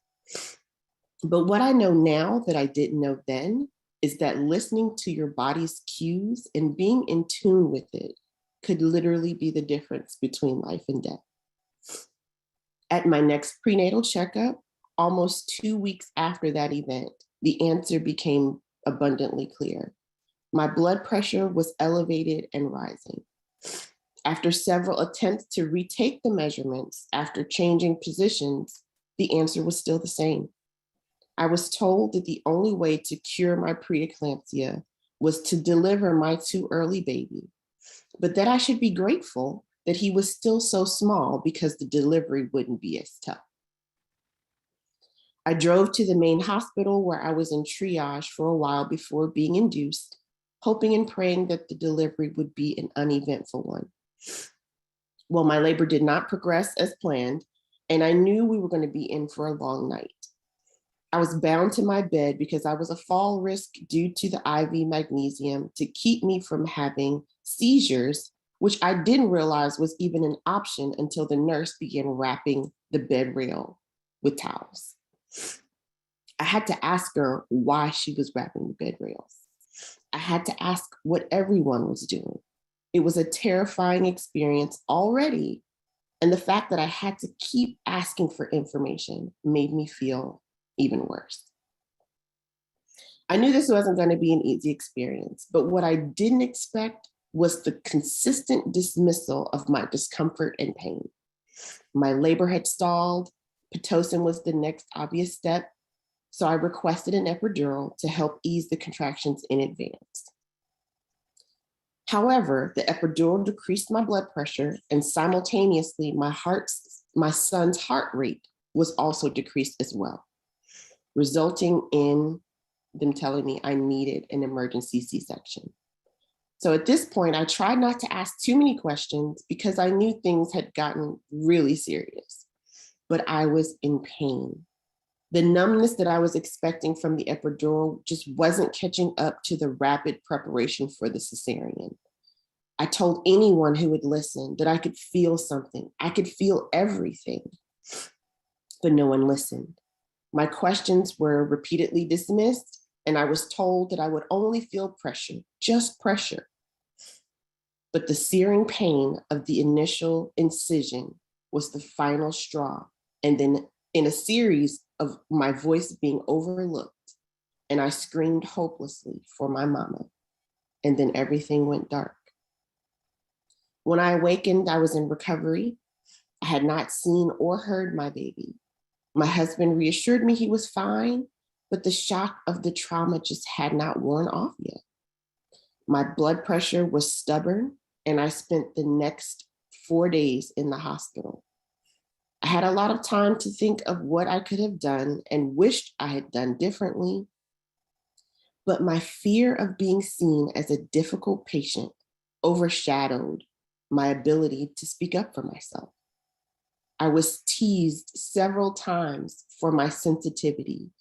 But what I know now that I didn't know then is that listening to your body's cues and being in tune with it could literally be the difference between life and death. At my next prenatal checkup, almost 2 weeks after that event, the answer became abundantly clear. My blood pressure was elevated and rising. After several attempts to retake the measurements after changing positions, the answer was still the same. I was told that the only way to cure my preeclampsia was to deliver my too early baby, but that I should be grateful that he was still so small because the delivery wouldn't be as tough. I drove to the main hospital where I was in triage for a while before being induced, hoping and praying that the delivery would be an uneventful one. Well, my labor did not progress as planned, and I knew we were going to be in for a long night. I was bound to my bed because I was a fall risk due to the IV magnesium to keep me from having seizures, which I didn't realize was even an option until the nurse began wrapping the bed rail with towels. I had to ask her why she was wrapping the bed rails. I had to ask what everyone was doing. It was a terrifying experience already, and the fact that I had to keep asking for information made me feel even worse. I knew this wasn't going to be an easy experience, but what I didn't expect was the consistent dismissal of my discomfort and pain. My labor had stalled. Pitocin was the next obvious step, so I requested an epidural to help ease the contractions in advance. However, the epidural decreased my blood pressure, and simultaneously my son's heart rate was also decreased as well, resulting in them telling me I needed an emergency C-section. So at this point, I tried not to ask too many questions because I knew things had gotten really serious, but I was in pain. The numbness that I was expecting from the epidural just wasn't catching up to the rapid preparation for the cesarean. I told anyone who would listen that I could feel something. I could feel everything, but no one listened. My questions were repeatedly dismissed, and I was told that I would only feel pressure, just pressure. But the searing pain of the initial incision was the final straw. And then in a series of my voice being overlooked, and I screamed hopelessly for my mama. And then everything went dark. When I awakened, I was in recovery. I had not seen or heard my baby. My husband reassured me he was fine, but the shock of the trauma just had not worn off yet. My blood pressure was stubborn, and I spent the next 4 days in the hospital. I had a lot of time to think of what I could have done and wished I had done differently. But my fear of being seen as a difficult patient overshadowed my ability to speak up for myself. I was teased several times for my sensitivity,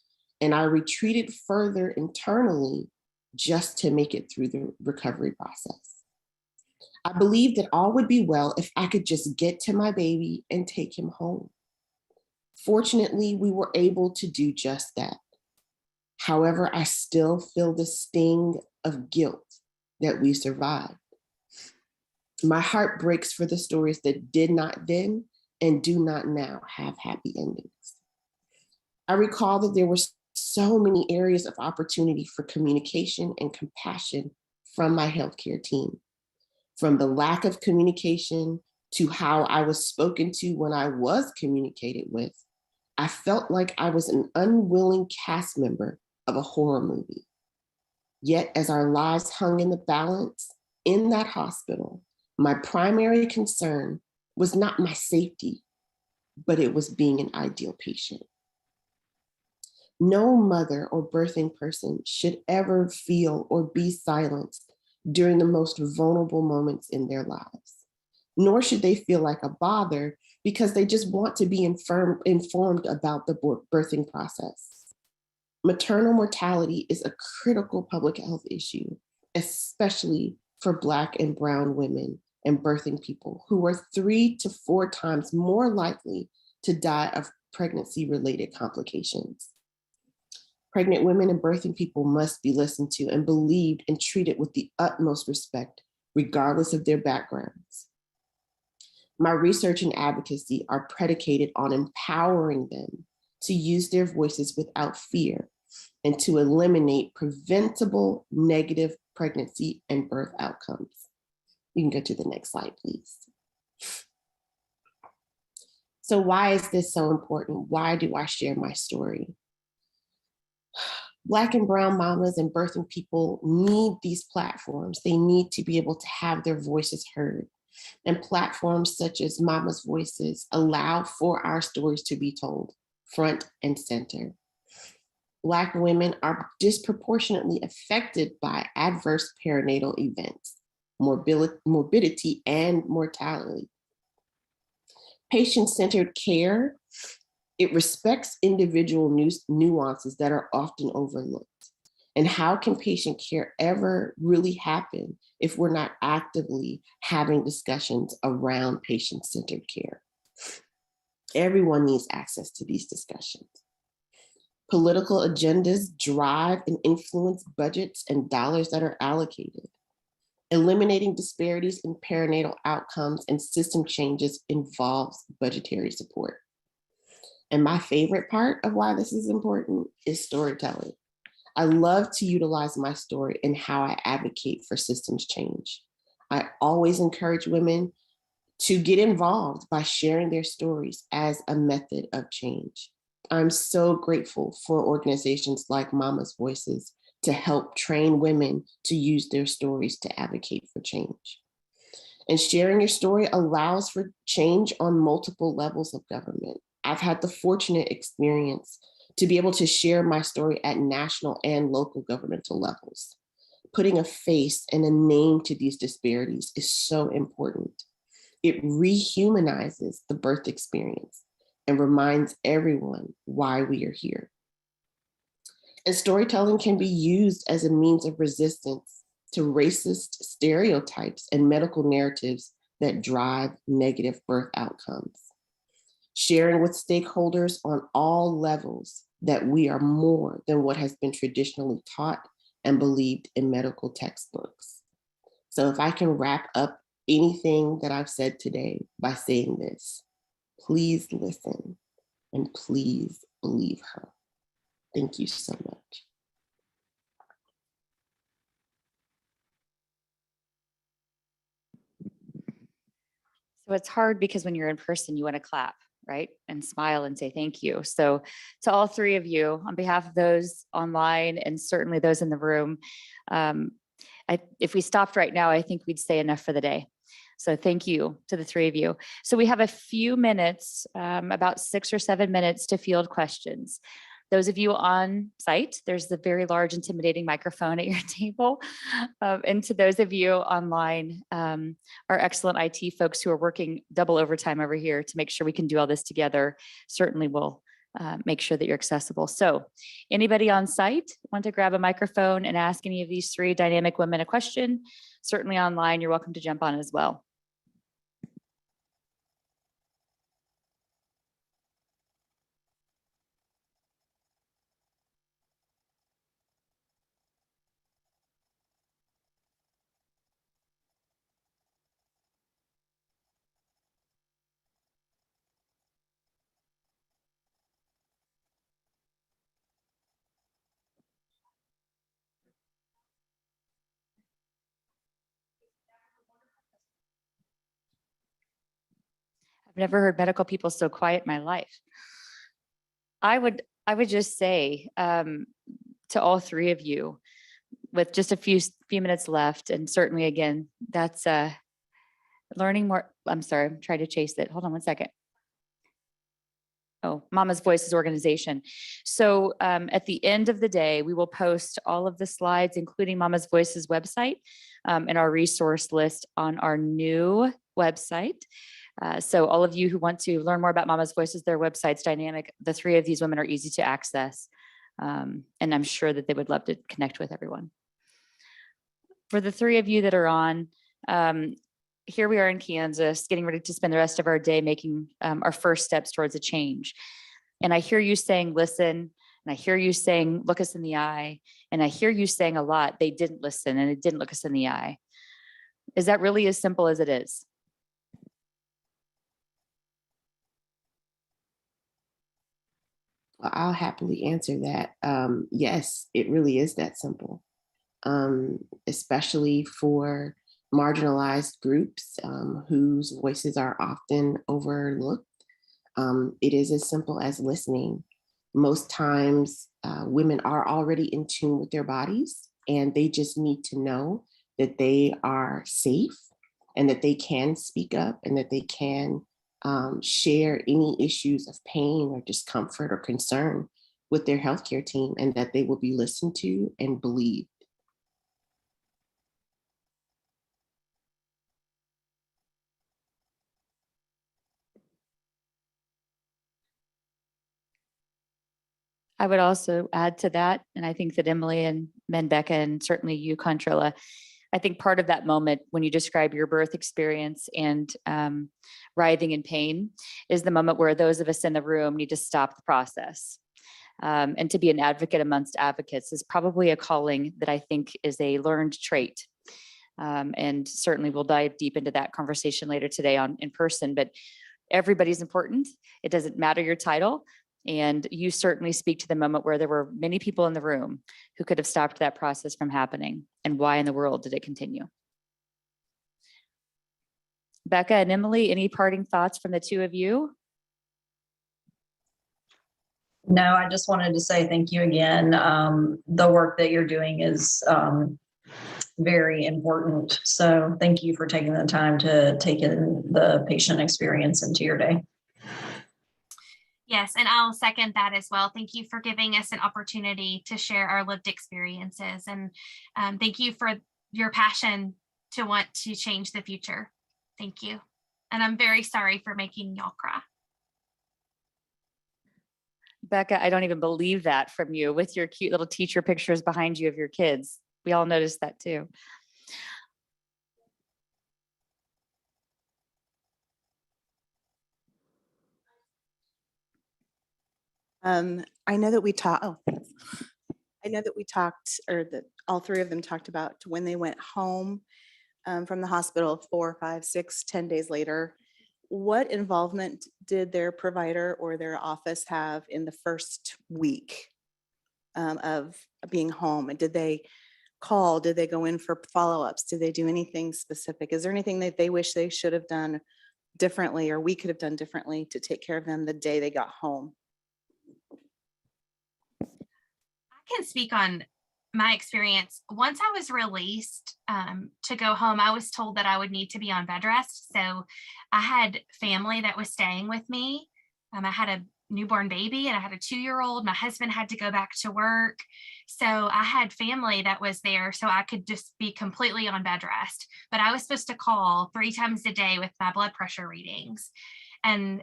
and I retreated further internally just to make it through the recovery process. I believed that all would be well if I could just get to my baby and take him home. Fortunately, we were able to do just that. However, I still feel the sting of guilt that we survived. My heart breaks for the stories that did not then and do not now have happy endings. I recall that there were so many areas of opportunity for communication and compassion from my healthcare team. From the lack of communication to how I was spoken to when I was communicated with, I felt like I was an unwilling cast member of a horror movie. Yet as our lives hung in the balance in that hospital, my primary concern was not my safety, but it was being an ideal patient. No mother or birthing person should ever feel or be silenced during the most vulnerable moments in their lives, nor should they feel like a bother because they just want to be informed about the birthing process. Maternal mortality is a critical public health issue, especially for Black and Brown women and birthing people who are 3 to 4 times more likely to die of pregnancy-related complications. Pregnant women and birthing people must be listened to and believed and treated with the utmost respect, regardless of their backgrounds. My research and advocacy are predicated on empowering them to use their voices without fear and to eliminate preventable negative pregnancy and birth outcomes. You can go to the next slide, please. So why is this so important? Why do I share my story? Black and Brown mamas and birthing people need these platforms. They need to be able to have their voices heard. And platforms such as Mama's Voices allow for our stories to be told front and center. Black women are disproportionately affected by adverse perinatal events, morbidity, and mortality. Patient-centered care, it respects individual nuances that are often overlooked. And how can patient care ever really happen if we're not actively having discussions around patient-centered care? Everyone needs access to these discussions. Political agendas drive and influence budgets and dollars that are allocated. Eliminating disparities in perinatal outcomes and system changes involves budgetary support. And my favorite part of why this is important is storytelling. I love to utilize my story in how I advocate for systems change. I always encourage women to get involved by sharing their stories as a method of change. I'm so grateful for organizations like Mama's Voices to help train women to use their stories to advocate for change. And sharing your story allows for change on multiple levels of government. I've had the fortunate experience to be able to share my story at national and local governmental levels. Putting a face and a name to these disparities is so important. It rehumanizes the birth experience and reminds everyone why we are here. And storytelling can be used as a means of resistance to racist stereotypes and medical narratives that drive negative birth outcomes. Sharing with stakeholders on all levels that we are more than what has been traditionally taught and believed in medical textbooks. So if I can wrap up anything that I've said today by saying this, please listen and please believe her. Thank you so much. So it's hard because when you're in person, you want to clap, right? And smile and say thank you. So to all three of you, on behalf of those online and certainly those in the room, if we stopped right now, I think we'd say enough for the day. So thank you to the three of you. So we have a few minutes, about 6 or 7 minutes to field questions. Those of you on site, there's the very large, intimidating microphone at your table. And to those of you online, our excellent IT folks who are working double overtime over here to make sure we can do all this together, certainly will make sure that you're accessible. So anybody on site want to grab a microphone and ask any of these three dynamic women a question? Certainly online, you're welcome to jump on as well. I've never heard medical people so quiet in my life. I would just say to all three of you, with just a few minutes left, and certainly again, that's learning more. I'm sorry, I'm trying to chase it. Hold on one second. Oh, Mama's Voices organization. So at the end of the day, we will post all of the slides, including Mama's Voices website and our resource list on our new website. So all of you who want to learn more about Mama's Voices, their website's dynamic. The three of these women are easy to access. And I'm sure that they would love to connect with everyone. For the three of you that are on, here we are in Kansas, getting ready to spend the rest of our day making our first steps towards a change. And I hear you saying, listen, and I hear you saying, look us in the eye. And I hear you saying a lot, they didn't listen and it didn't look us in the eye. Is that really as simple as it is? I'll happily answer that. Yes, it really is that simple, especially for marginalized groups whose voices are often overlooked. It is as simple as listening. Most times, women are already in tune with their bodies, and they just need to know that they are safe and that they can speak up and that they can share any issues of pain or discomfort or concern with their healthcare team, and that they will be listened to and believed. I would also add to that, and I think that Emily and Becca, and certainly you, Contrilla, I think part of that moment when you describe your birth experience and writhing in pain is the moment where those of us in the room need to stop the process. And to be an advocate amongst advocates is probably a calling that I think is a learned trait. And certainly we'll dive deep into that conversation later today in person, but everybody's important. It doesn't matter your title. And you certainly speak to the moment where there were many people in the room who could have stopped that process from happening. And why in the world did it continue? Becca and Emily, any parting thoughts from the two of you? No, I just wanted to say thank you again. The work that you're doing is very important. So thank you for taking the time to take in the patient experience into your day. Yes, and I'll second that as well. Thank you for giving us an opportunity to share our lived experiences. And thank you for your passion to want to change the future. Thank you. And I'm very sorry for making y'all cry. Becca, I don't even believe that from you with your cute little teacher pictures behind you of your kids. We all noticed that too. I know that we talked, I know that we talked, or that all three of them talked about when they went home from the hospital 4, 5, 6, 10 days later. What involvement did their provider or their office have in the first week of being home? And did they call? Did they go in for follow-ups? Did they do anything specific? Is there anything that they wish they should have done differently, or we could have done differently to take care of them the day they got home? I can speak on my experience. Once I was released to go home, I was told that I would need to be on bed rest. So I had family that was staying with me. I had a newborn baby and I had a 2-year-old. My husband had to go back to work. So I had family that was there so I could just be completely on bed rest. But I was supposed to call 3 times a day with my blood pressure readings. And,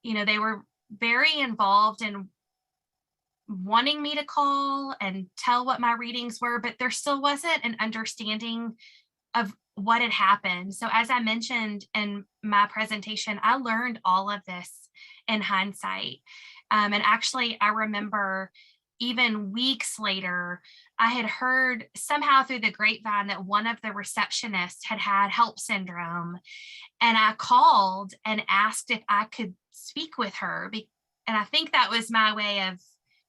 they were very involved in wanting me to call and tell what my readings were, but there still wasn't an understanding of what had happened. So as I mentioned in my presentation, I learned all of this in hindsight. And actually, I remember even weeks later, I had heard somehow through the grapevine that one of the receptionists had had HELP syndrome. And I called and asked if I could speak with her. And I think that was my way of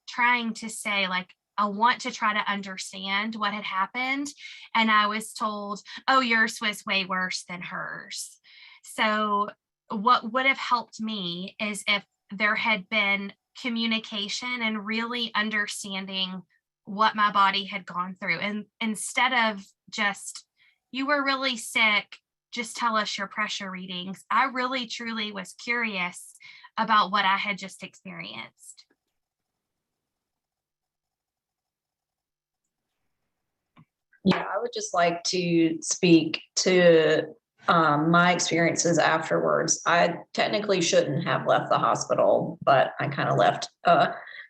trying to say, like, I want to try to understand what had happened. And I was told, oh, yours was way worse than hers. So what would have helped me is if there had been communication and really understanding what my body had gone through. And instead of just, you were really sick, just tell us your pressure readings. I really, truly was curious about what I had just experienced. Yeah, I would just like to speak to my experiences afterwards. I technically shouldn't have left the hospital, but I kind of left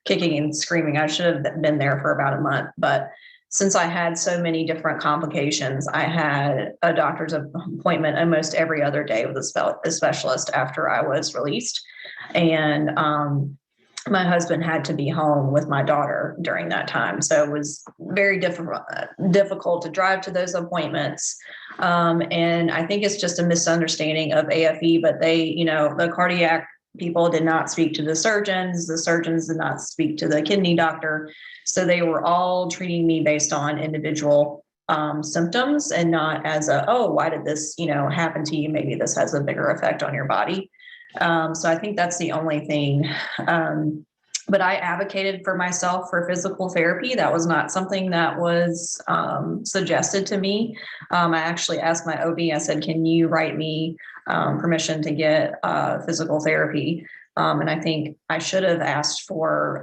kicking and screaming. I should have been there for about a month. But since I had so many different complications, I had a doctor's appointment almost every other day with a specialist after I was released. And my husband had to be home with my daughter during that time. So it was very difficult to drive to those appointments. And I think it's just a misunderstanding of AFE, but they, the cardiac people did not speak to the surgeons did not speak to the kidney doctor. So they were all treating me based on individual symptoms and not as why did this, happen to you? Maybe this has a bigger effect on your body. So I think that's the only thing. But I advocated for myself for physical therapy. That was not something that was suggested to me. I actually asked my OB, I said, can you write me permission to get physical therapy? And I think I should have asked for,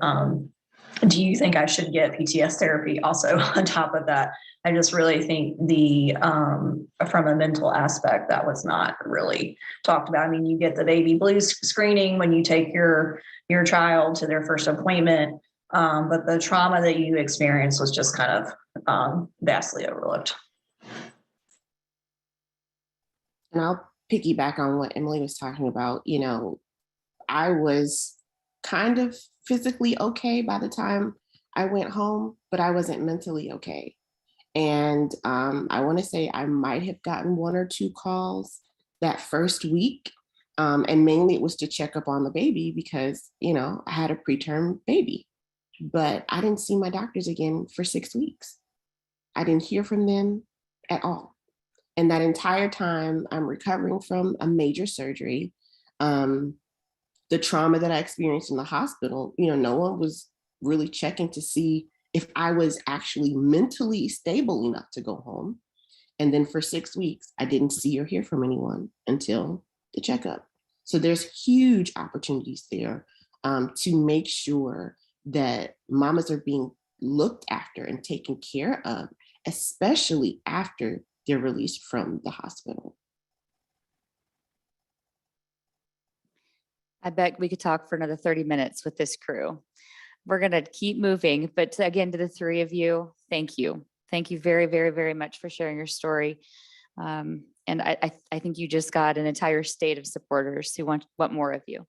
do you think I should get PTS therapy also on top of that? I just really think from a mental aspect, that was not really talked about. I mean, you get the baby blues screening when you take your child to their first appointment, but the trauma that you experience was just kind of vastly overlooked. And I'll piggyback on what Emily was talking about. I was kind of physically okay by the time I went home, but I wasn't mentally okay. And I want to say I might have gotten 1 or 2 calls that first week. And mainly it was to check up on the baby because, I had a preterm baby, but I didn't see my doctors again for 6 weeks. I didn't hear from them at all. And that entire time I'm recovering from a major surgery. The trauma that I experienced in the hospital, no one was really checking to see if I was actually mentally stable enough to go home. And then for 6 weeks, I didn't see or hear from anyone until the checkup. So there's huge opportunities there to make sure that mamas are being looked after and taken care of, especially after they're released from the hospital. I bet we could talk for another 30 minutes with this crew. we're going to keep moving. But again, to the three of you, thank you. Thank you very, very, very much for sharing your story. And I think you just got an entire state of supporters who want more of you.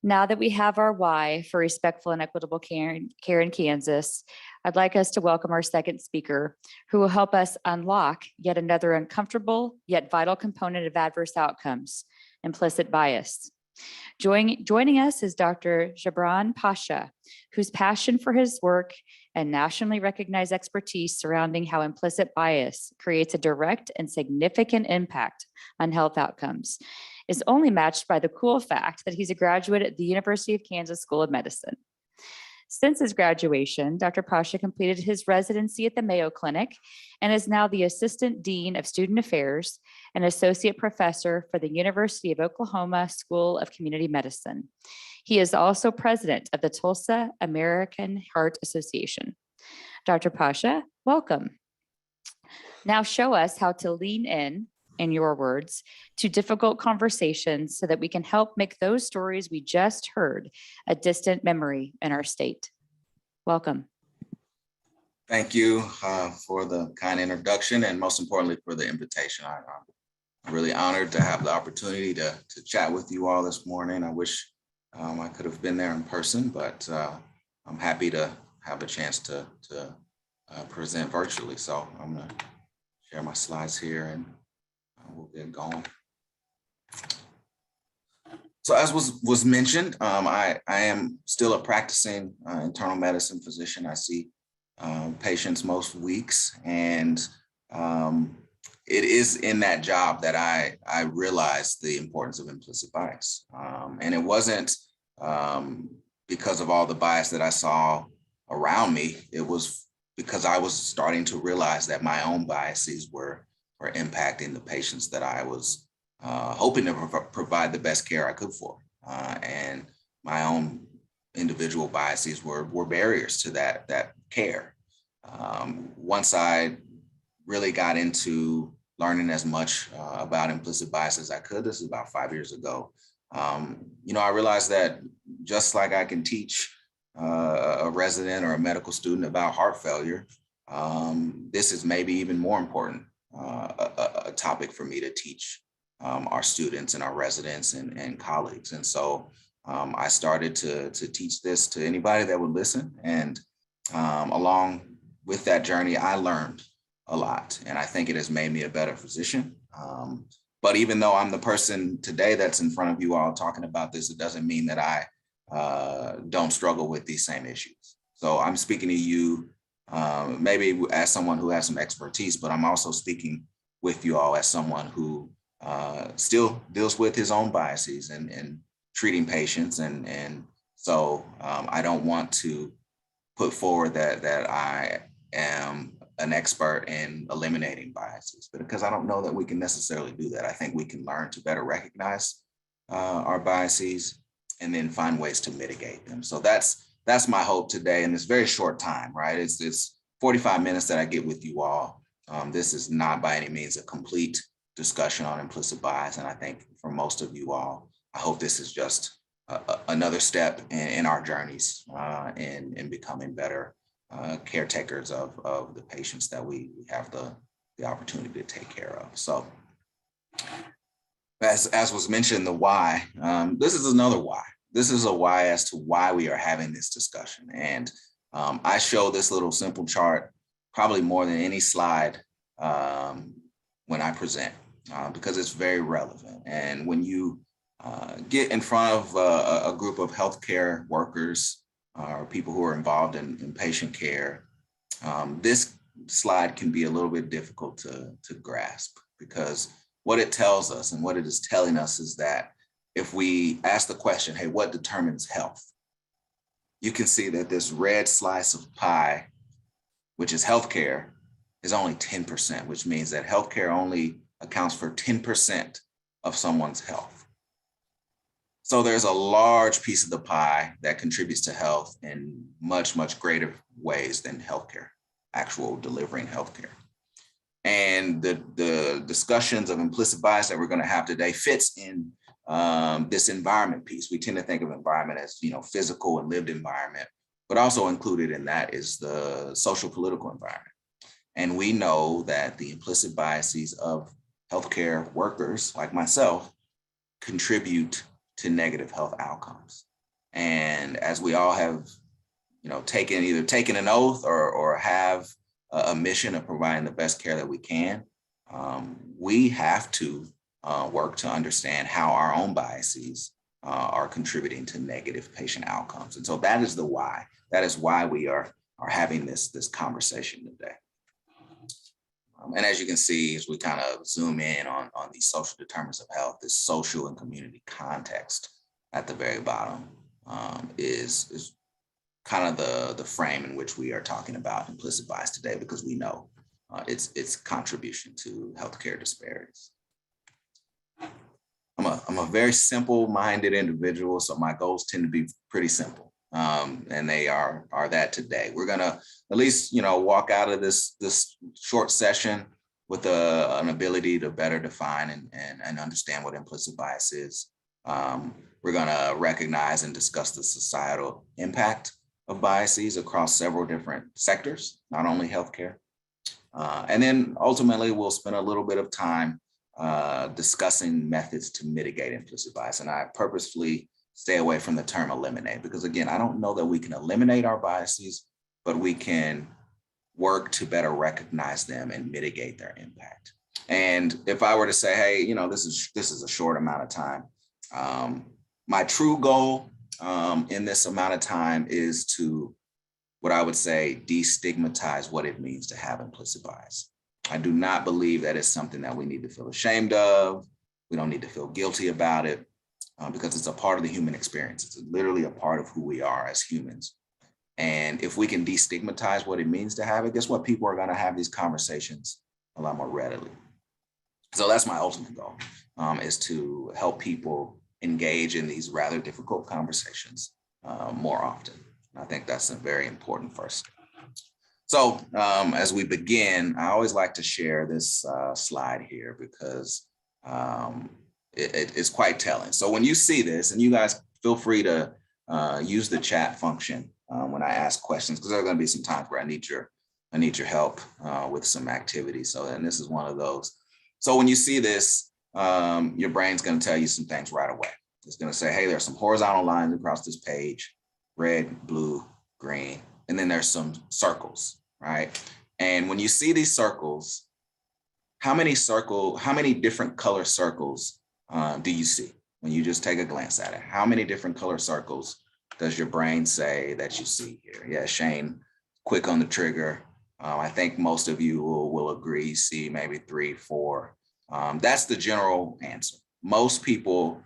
Now that we have our why for respectful and equitable care in Kansas, I'd like us to welcome our second speaker, who will help us unlock yet another uncomfortable yet vital component of adverse outcomes, implicit bias. Joining us is Dr. Jabran Pasha, whose passion for his work and nationally recognized expertise surrounding how implicit bias creates a direct and significant impact on health outcomes is only matched by the cool fact that he's a graduate at the University of Kansas School of Medicine. Since his graduation, Dr. Pasha completed his residency at the Mayo Clinic and is now the Assistant Dean of Student Affairs and Associate Professor for the University of Oklahoma School of Community Medicine. He is also President of the Tulsa American Heart Association. Dr. Pasha, welcome. Now show us how to lean in your words, to difficult conversations so that we can help make those stories we just heard a distant memory in our state. Welcome. Thank you for the kind introduction and most importantly for the invitation. I'm really honored to have the opportunity to chat with you all this morning. I wish I could have been there in person, but I'm happy to have a chance to present virtually. So I'm gonna share my slides here and we'll get going. So as was mentioned, I am still a practicing internal medicine physician. I see patients most weeks, and it is in that job that I realized the importance of implicit bias. And it wasn't because of all the bias that I saw around me. It was because I was starting to realize that my own biases were impacting the patients that I was hoping to provide the best care I could for. And my own individual biases were barriers to that care. Once I really got into learning as much about implicit bias as I could, this is about 5 years ago, I realized that just like I can teach a resident or a medical student about heart failure, this is maybe even more important a topic for me to teach our students and our residents and colleagues. And so I started to teach this to anybody that would listen. And along with that journey, I learned a lot. And I think it has made me a better physician. But even though I'm the person today that's in front of you all talking about this, it doesn't mean that I don't struggle with these same issues. So I'm speaking to you maybe as someone who has some expertise, but I'm also speaking with you all as someone who still deals with his own biases and treating patients. And so I don't want to put forward that I am an expert in eliminating biases, but because I don't know that we can necessarily do that. I think we can learn to better recognize our biases and then find ways to mitigate them. So that's my hope today in this very short time, right? It's 45 minutes that I get with you all. This is not by any means a complete discussion on implicit bias. And I think for most of you all, I hope this is just another step in our journeys in becoming better caretakers of the patients that we have the opportunity to take care of. So as was mentioned, the why, this is another why. This is a why as to why we are having this discussion. And I show this little simple chart probably more than any slide when I present because it's very relevant. And when you get in front of a group of healthcare workers or people who are involved in patient care, this slide can be a little bit difficult to grasp because what it tells us and what it is telling us is that if we ask the question, hey, what determines health? You can see that this red slice of pie, which is healthcare, is only 10%, which means that healthcare only accounts for 10% of someone's health. So there's a large piece of the pie that contributes to health in much, much greater ways than healthcare, actual delivering healthcare. And the discussions of implicit bias that we're going to have today fits in this environment piece. We tend to think of environment as, physical and lived environment, but also included in that is the social political environment. And we know that the implicit biases of healthcare workers like myself contribute to negative health outcomes. And as we all have, taken an oath or have a mission of providing the best care that we can, we have to work to understand how our own biases are contributing to negative patient outcomes. And so that is the why. That is why we are having this conversation today. And as you can see, as we kind of zoom in on these social determinants of health, this social and community context at the very bottom is kind of the frame in which we are talking about implicit bias today, because we know its contribution to healthcare disparities. I'm a very simple-minded individual, so my goals tend to be pretty simple, and they are that today. We're gonna at least walk out of this short session with an ability to better define and understand what implicit bias is. We're gonna recognize and discuss the societal impact of biases across several different sectors, not only healthcare. And then ultimately, we'll spend a little bit of time discussing methods to mitigate implicit bias. And I purposefully stay away from the term eliminate, because again, I don't know that we can eliminate our biases, but we can work to better recognize them and mitigate their impact. And if I were to say, hey, this is a short amount of time, my true goal in this amount of time is to, what I would say, destigmatize what it means to have implicit bias. I do not believe that it's something that we need to feel ashamed of. We don't need to feel guilty about it because it's a part of the human experience. It's literally a part of who we are as humans. And if we can destigmatize what it means to have it, guess what? People are going to have these conversations a lot more readily. So that's my ultimate goal, is to help people engage in these rather difficult conversations more often. I think that's a very important first step. So as we begin, I always like to share this slide here because it's quite telling. So when you see this, and you guys feel free to use the chat function when I ask questions, because there are going to be some times where I need your help with some activities. So, and this is one of those. So when you see this, your brain's going to tell you some things right away. It's going to say, hey, there's some horizontal lines across this page, red, blue, green, and then there's some circles, right? And when you see these circles, how many different color circles do you see when you just take a glance at it? How many different color circles does your brain say that you see here? Yeah, Shane, quick on the trigger. I think most of you will agree, see maybe 3, 4. That's the general answer. Most people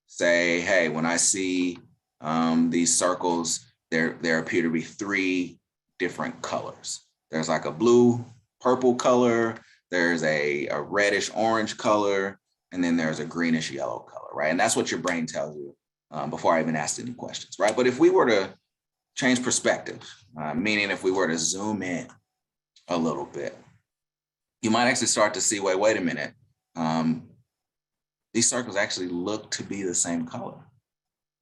say, hey, when I see these circles, there appear to be 3 different colors. There's like a blue, purple color, there's a reddish orange color, and then there's a greenish yellow color, right? And that's what your brain tells you before I even asked any questions, right? But if we were to change perspective, meaning if we were to zoom in a little bit, you might actually start to see, wait a minute. These circles actually look to be the same color,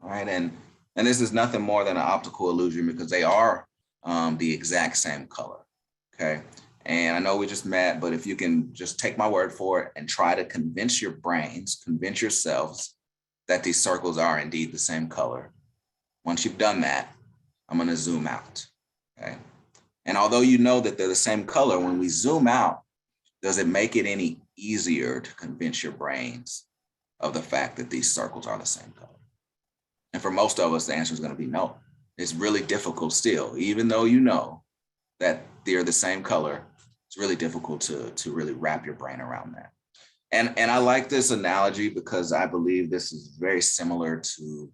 right? And this is nothing more than an optical illusion because they are the exact same color, okay? And I know we just met, but if you can just take my word for it and try to convince your brains, convince yourselves that these circles are indeed the same color. Once you've done that, I'm gonna zoom out, okay? And although you know that they're the same color, when we zoom out, does it make it any easier to convince your brains of the fact that these circles are the same color? And for most of us, the answer is going to be no. It's really difficult still, even though you know that they're the same color, it's really difficult to really wrap your brain around that. And I like this analogy because I believe this is very similar to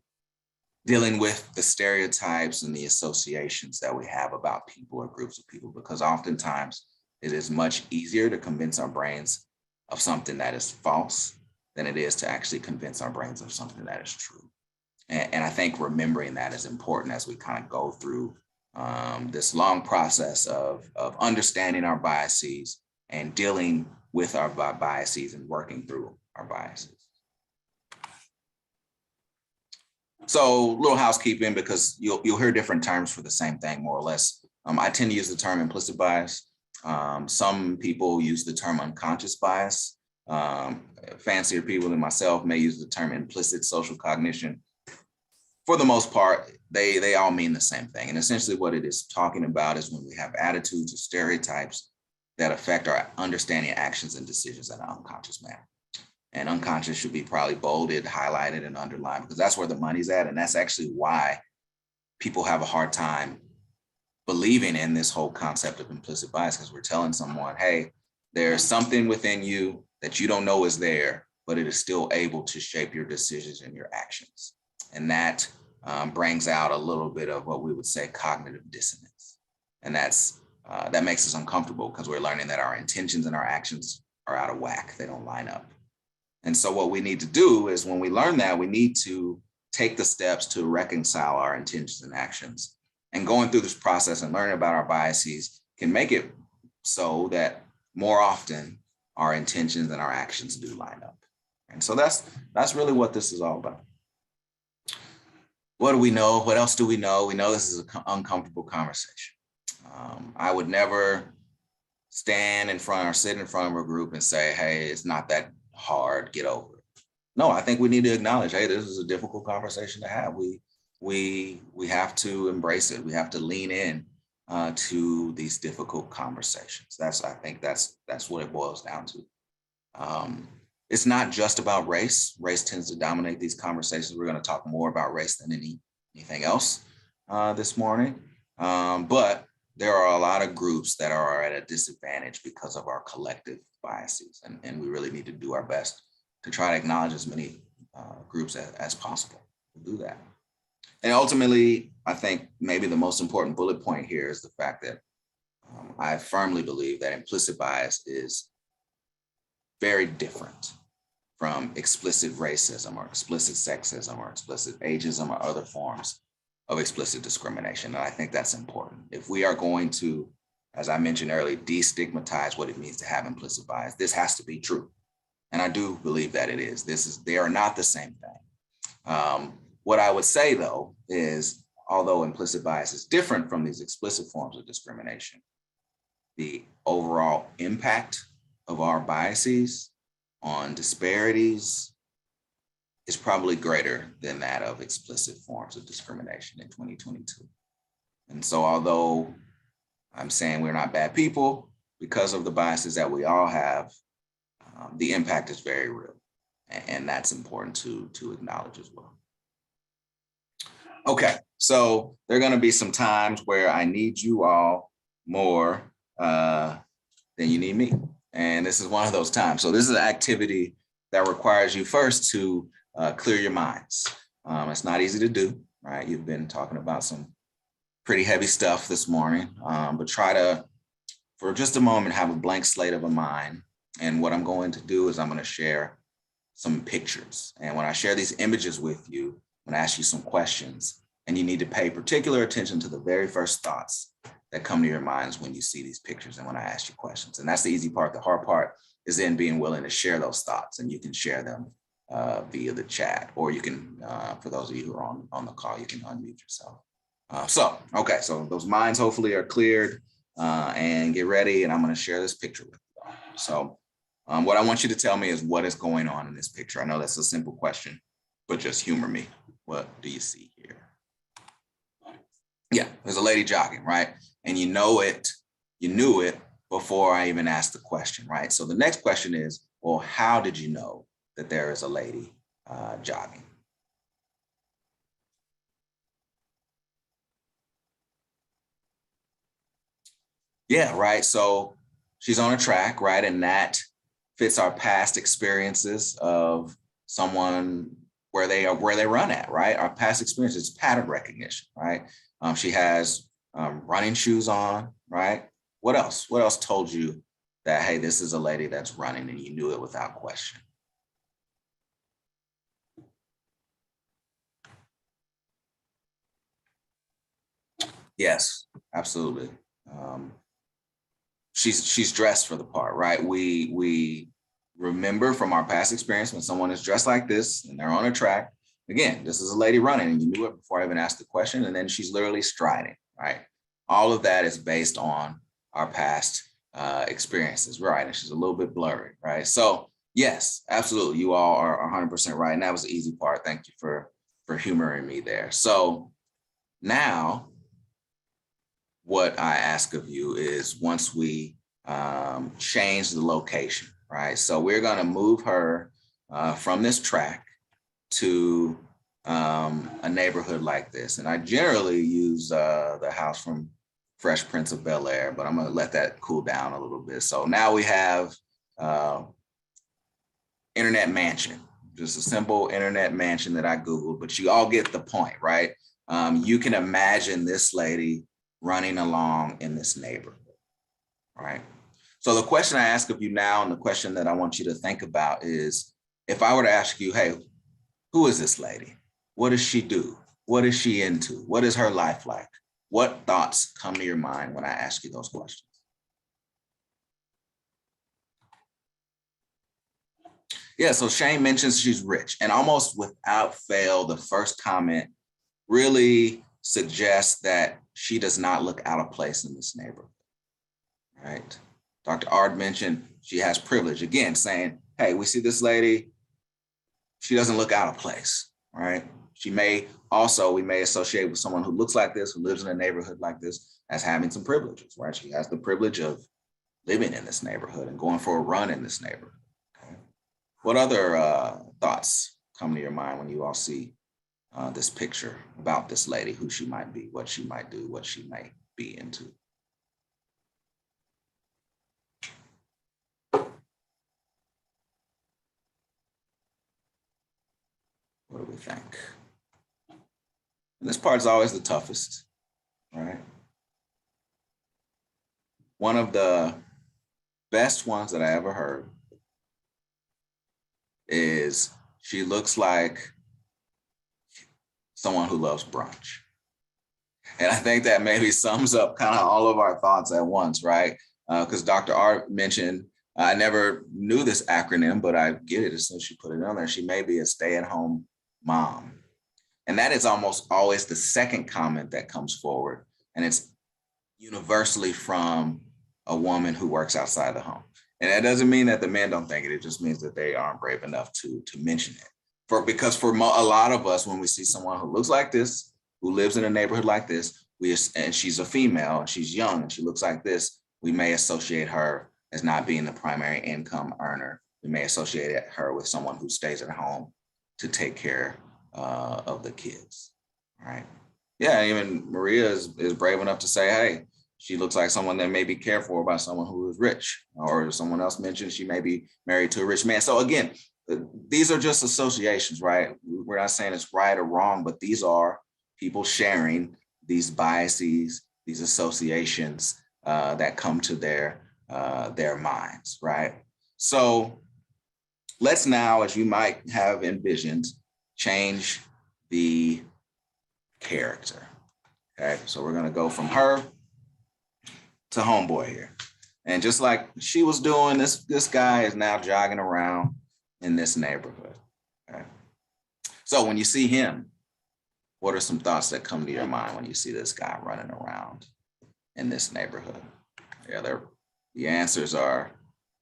dealing with the stereotypes and the associations that we have about people or groups of people, because oftentimes it is much easier to convince our brains of something that is false than it is to actually convince our brains of something that is true. And I think remembering that is important as we kind of go through this long process of understanding our biases and dealing with our biases and working through our biases. So little housekeeping, because you'll hear different terms for the same thing, more or less. I tend to use the term implicit bias. Some people use the term unconscious bias. Fancier people than myself may use the term implicit social cognition. For the most part, they all mean the same thing. And essentially what it is talking about is when we have attitudes or stereotypes that affect our understanding, actions, and decisions in an unconscious manner. And unconscious should be probably bolded, highlighted, and underlined, because that's where the money's at. And that's actually why people have a hard time believing in this whole concept of implicit bias, because we're telling someone, hey, there's something within you that you don't know is there, but it is still able to shape your decisions and your actions. And that brings out a little bit of what we would say cognitive dissonance. And that makes us uncomfortable because we're learning that our intentions and our actions are out of whack. They don't line up. And so what we need to do is when we learn that, we need to take the steps to reconcile our intentions and actions. And going through this process and learning about our biases can make it so that more often our intentions and our actions do line up. And so that's really what this is all about. What do we know? What else do we know? We know this is an uncomfortable conversation. I would never stand in front or sit in front of a group and say, hey, it's not that hard, get over it. No, I think we need to acknowledge, hey, this is a difficult conversation to have. We have to embrace it. We have to lean in to these difficult conversations. I think that's what it boils down to. It's not just about race. Race tends to dominate these conversations. We're going to talk more about race than anything else this morning. But there are a lot of groups that are at a disadvantage because of our collective biases. And we really need to do our best to try to acknowledge as many groups as possible to do that. And ultimately, I think maybe the most important bullet point here is the fact that I firmly believe that implicit bias is very different from explicit racism or explicit sexism or explicit ageism or other forms of explicit discrimination. And I think that's important. If we are going to, as I mentioned earlier, destigmatize what it means to have implicit bias, this has to be true. And I do believe that it is. They are not the same thing. What I would say, though, is although implicit bias is different from these explicit forms of discrimination, the overall impact of our biases on disparities is probably greater than that of explicit forms of discrimination in 2022. And so although I'm saying we're not bad people because of the biases that we all have, the impact is very real. And that's important to acknowledge as well. Okay, so there are going to be some times where I need you all more than you need me. And this is one of those times. So this is an activity that requires you first to clear your minds. It's not easy to do, right? You've been talking about some pretty heavy stuff this morning, but try to, for just a moment, have a blank slate of a mind. And what I'm going to do is I'm going to share some pictures. And when I share these images with you, I'm going to ask you some questions, and you need to pay particular attention to the very first thoughts that come to your minds when you see these pictures and when I ask you questions. And that's the easy part. The hard part is then being willing to share those thoughts, and you can share them via the chat, or you can, for those of you who are on the call, you can unmute yourself. Okay, so those minds hopefully are cleared, and get ready, and I'm going to share this picture with you. So what I want you to tell me is what is going on in this picture. I know that's a simple question, but just humor me. What do you see here? Yeah, there's a lady jogging, right? And you knew it before I even asked the question, right? So the next question is, well, how did you know that there is a lady jogging? Yeah, right. So she's on a track, right? And that fits our past experiences of someone where they run at, right? Our past experiences, pattern recognition, right? She has running shoes on, right? What else? What else told you that, hey, this is a lady that's running, and you knew it without question? Yes, absolutely. She's dressed for the part, right? We remember from our past experience when someone is dressed like this and they're on a track, Again, this is a lady running, and you knew it before I even asked the question, and then she's literally striding, right? All of that is based on our past experiences, right? And she's a little bit blurry, right? So yes, absolutely, you all are 100% right, and that was the easy part. Thank you for humoring me there. So now, what I ask of you is once we change the location, right? So we're gonna move her from this track to a neighborhood like this. And I generally use the house from Fresh Prince of Bel-Air, but I'm gonna let that cool down a little bit. So now we have internet mansion, just a simple internet mansion that I Googled, but you all get the point, right? You can imagine this lady running along in this neighborhood, right? So the question I ask of you now, and the question that I want you to think about is, if I were to ask you, hey, who is this lady? What does she do? What is she into? What is her life like? What thoughts come to your mind when I ask you those questions? Yeah, so Shane mentions she's rich, and almost without fail, the first comment really suggests that she does not look out of place in this neighborhood, right? Dr. Ard mentioned she has privilege, again, saying, hey, we see this lady, she doesn't look out of place, right? We may associate with someone who looks like this, who lives in a neighborhood like this, as having some privileges, right? She has the privilege of living in this neighborhood and going for a run in this neighborhood. Okay? What other thoughts come to your mind when you all see this picture about this lady, who she might be, what she might do, what she might be into? What do we think? And this part is always the toughest, right? One of the best ones that I ever heard is, she looks like someone who loves brunch. And I think that maybe sums up kind of all of our thoughts at once, right? Because Dr. Art mentioned, I never knew this acronym, but I get it as soon as she put it on there. She may be a stay-at-home mom. And that is almost always the second comment that comes forward. And it's universally from a woman who works outside the home. And that doesn't mean that the men don't think it. It just means that they aren't brave enough to mention it. Because for a lot of us, when we see someone who looks like this, who lives in a neighborhood like this, and she's a female, and she's young, and she looks like this, we may associate her as not being the primary income earner. We may associate her with someone who stays at home to take care of the kids, right? Yeah, even Maria is brave enough to say, hey, she looks like someone that may be cared for by someone who is rich, or someone else mentioned she may be married to a rich man. So again, these are just associations, right? We're not saying it's right or wrong, but these are people sharing these biases, these associations that come to their minds, right? So let's now, as you might have envisioned, change the character. Okay, so we're gonna go from her to homeboy here. And just like she was doing, this guy is now jogging around in this neighborhood. Okay. So when you see him, what are some thoughts that come to your mind when you see this guy running around in this neighborhood? Yeah, the answers are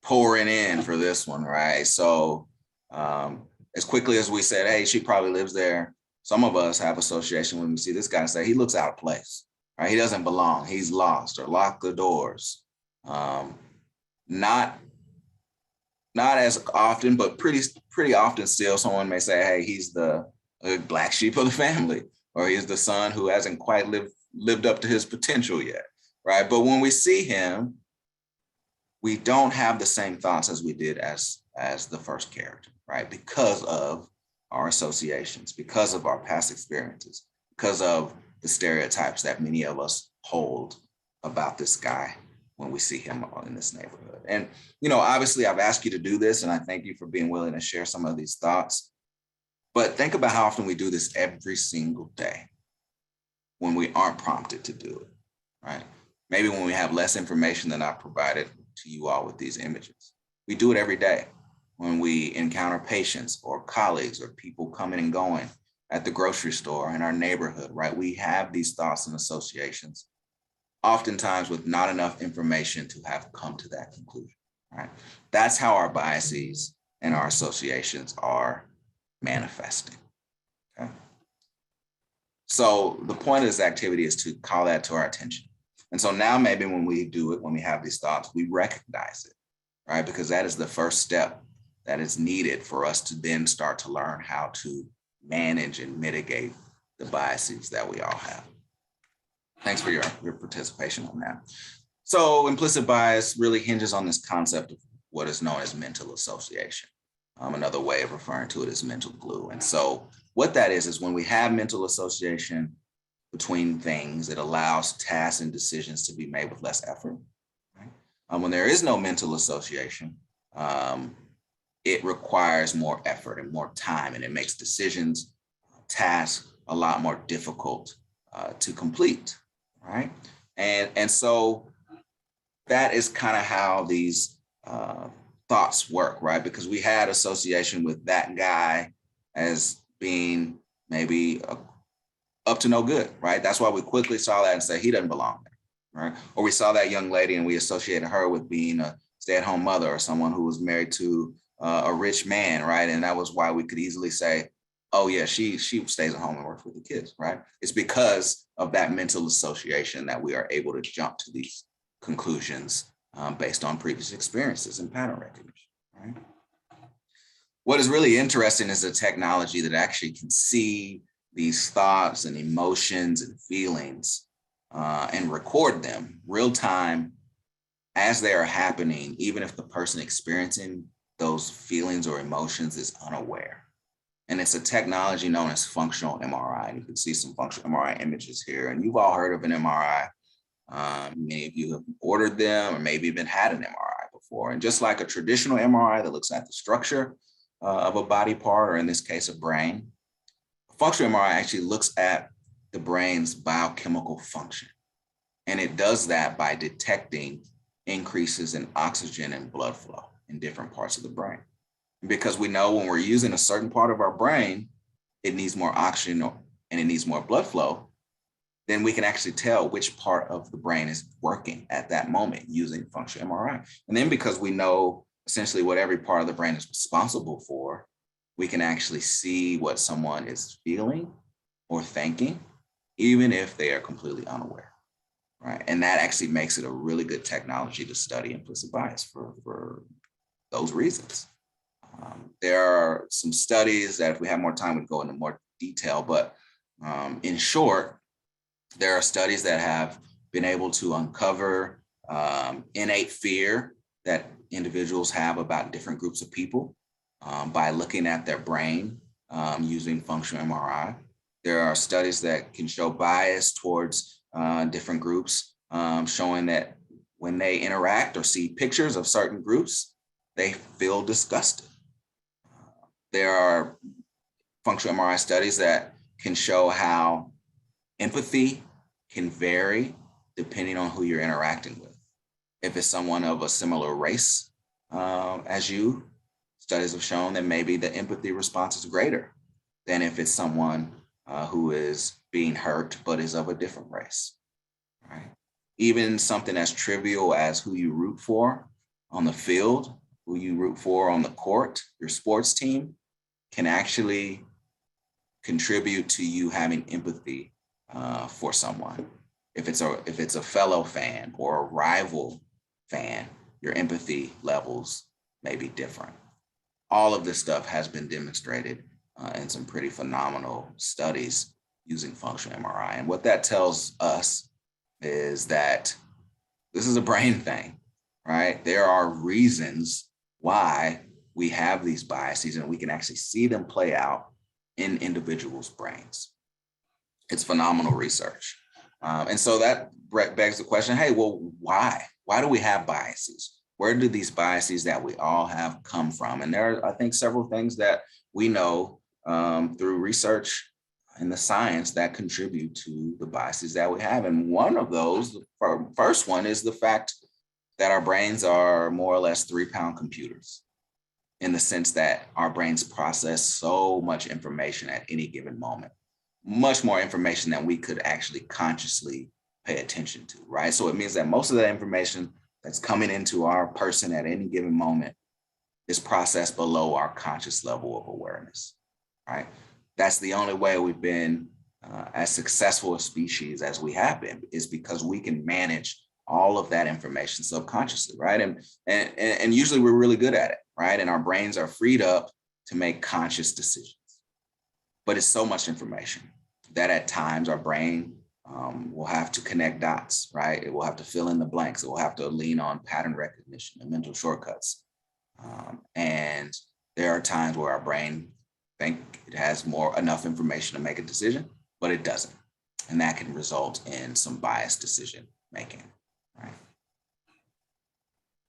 pouring in for this one, right? So as quickly as we said, hey, she probably lives there, some of us have association when we see this guy and say, he looks out of place, right? He doesn't belong, he's lost, or lock the doors. Not as often, but pretty often still, someone may say, hey, he's the black sheep of the family, or he's the son who hasn't quite lived up to his potential yet, right? But when we see him, we don't have the same thoughts as we did as the first character, right? Because of our associations, because of our past experiences, because of the stereotypes that many of us hold about this guy when we see him in this neighborhood. And, obviously I've asked you to do this, and I thank you for being willing to share some of these thoughts. But think about how often we do this every single day when we aren't prompted to do it, right? Maybe when we have less information than I've provided to you all with these images. We do it every day when we encounter patients or colleagues or people coming and going at the grocery store, in our neighborhood, right? We have these thoughts and associations, oftentimes with not enough information to have come to that conclusion, right? That's how our biases and our associations are manifesting, okay? So the point of this activity is to call that to our attention. And so now maybe when we do it, when we have these thoughts, we recognize it, right? Because that is the first step that is needed for us to then start to learn how to manage and mitigate the biases that we all have. Thanks for your participation on that. So implicit bias really hinges on this concept of what is known as mental association. Another way of referring to it is mental glue. And so what that is when we have mental association between things, it allows tasks and decisions to be made with less effort. Right? When there is no mental association, it requires more effort and more time, and it makes decisions, tasks a lot more difficult to complete, right? And so that is kind of how these thoughts work, right? Because we had association with that guy as being maybe up to no good, right? That's why we quickly saw that and said he doesn't belong there, right? Or we saw that young lady and we associated her with being a stay-at-home mother or someone who was married to a rich man, right? And that was why we could easily say, oh yeah, she stays at home and works with the kids, right? It's because of that mental association that we are able to jump to these conclusions based on previous experiences and pattern recognition, right? What is really interesting is the technology that actually can see these thoughts and emotions and feelings and record them real time as they are happening, even if the person experiencing those feelings or emotions is unaware. And it's a technology known as functional MRI. And you can see some functional MRI images here. And you've all heard of an MRI. Many of you have ordered them or maybe even had an MRI before. And just like a traditional MRI that looks at the structure of a body part, or in this case, a brain, functional MRI actually looks at the brain's biochemical function. And it does that by detecting increases in oxygen and blood flow in different parts of the brain. Because we know when we're using a certain part of our brain, it needs more oxygen and it needs more blood flow, then we can actually tell which part of the brain is working at that moment using functional MRI. And then because we know essentially what every part of the brain is responsible for, we can actually see what someone is feeling or thinking, even if they are completely unaware, right? And that actually makes it a really good technology to study implicit bias for those reasons. There are some studies that if we have more time, we'd go into more detail, but in short, there are studies that have been able to uncover innate fear that individuals have about different groups of people by looking at their brain using functional MRI. There are studies that can show bias towards different groups, showing that when they interact or see pictures of certain groups, they feel disgusted. There are functional MRI studies that can show how empathy can vary depending on who you're interacting with. If it's someone of a similar race as you, studies have shown that maybe the empathy response is greater than if it's someone who is being hurt but is of a different race, right? Even something as trivial as who you root for on the field, who you root for on the court, your sports team, can actually contribute to you having empathy for someone. If it's a fellow fan or a rival fan, your empathy levels may be different. All of this stuff has been demonstrated in some pretty phenomenal studies using functional MRI. And what that tells us is that this is a brain thing, right? There are reasons why we have these biases and we can actually see them play out in individuals' brains. It's phenomenal research. And so that begs the question, hey, well, why? Why do we have biases? Where do these biases that we all have come from? And there are, I think, several things that we know through research and the science that contribute to the biases that we have. And one of those, the first one, is the fact that our brains are more or less 3-pound computers. in the sense that our brains process so much information at any given moment, much more information than we could actually consciously pay attention to, right? So it means that most of that information that's coming into our person at any given moment is processed below our conscious level of awareness, right? That's the only way we've been as successful a species as we have been, is because we can manage all of that information subconsciously, right? And usually we're really good at it, right? And our brains are freed up to make conscious decisions. But it's so much information that at times our brain will have to connect dots, right? It will have to fill in the blanks. It will have to lean on pattern recognition and mental shortcuts. And there are times where our brain think it has enough information to make a decision, but it doesn't. And that can result in some biased decision making, right?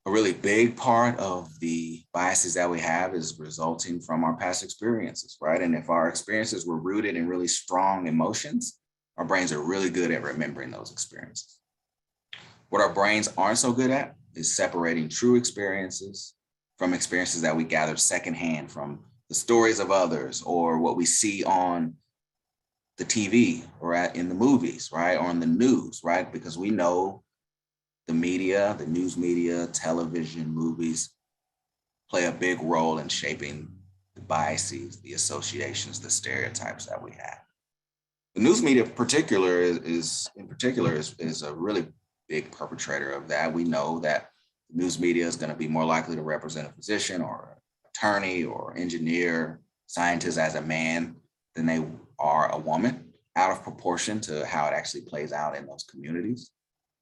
A really big part of the biases that we have is resulting from our past experiences, right? And if our experiences were rooted in really strong emotions, our brains are really good at remembering those experiences. What our brains aren't so good at is separating true experiences from experiences that we gathered secondhand from the stories of others or what we see on the TV or in the movies, right? Or in the news, right? Because we know the media, the news media, television, movies play a big role in shaping the biases, the associations, the stereotypes that we have. The news media in particular is a really big perpetrator of that. We know that the news media is going to be more likely to represent a physician or attorney or engineer, scientist as a man than they are a woman, out of proportion to how it actually plays out in those communities.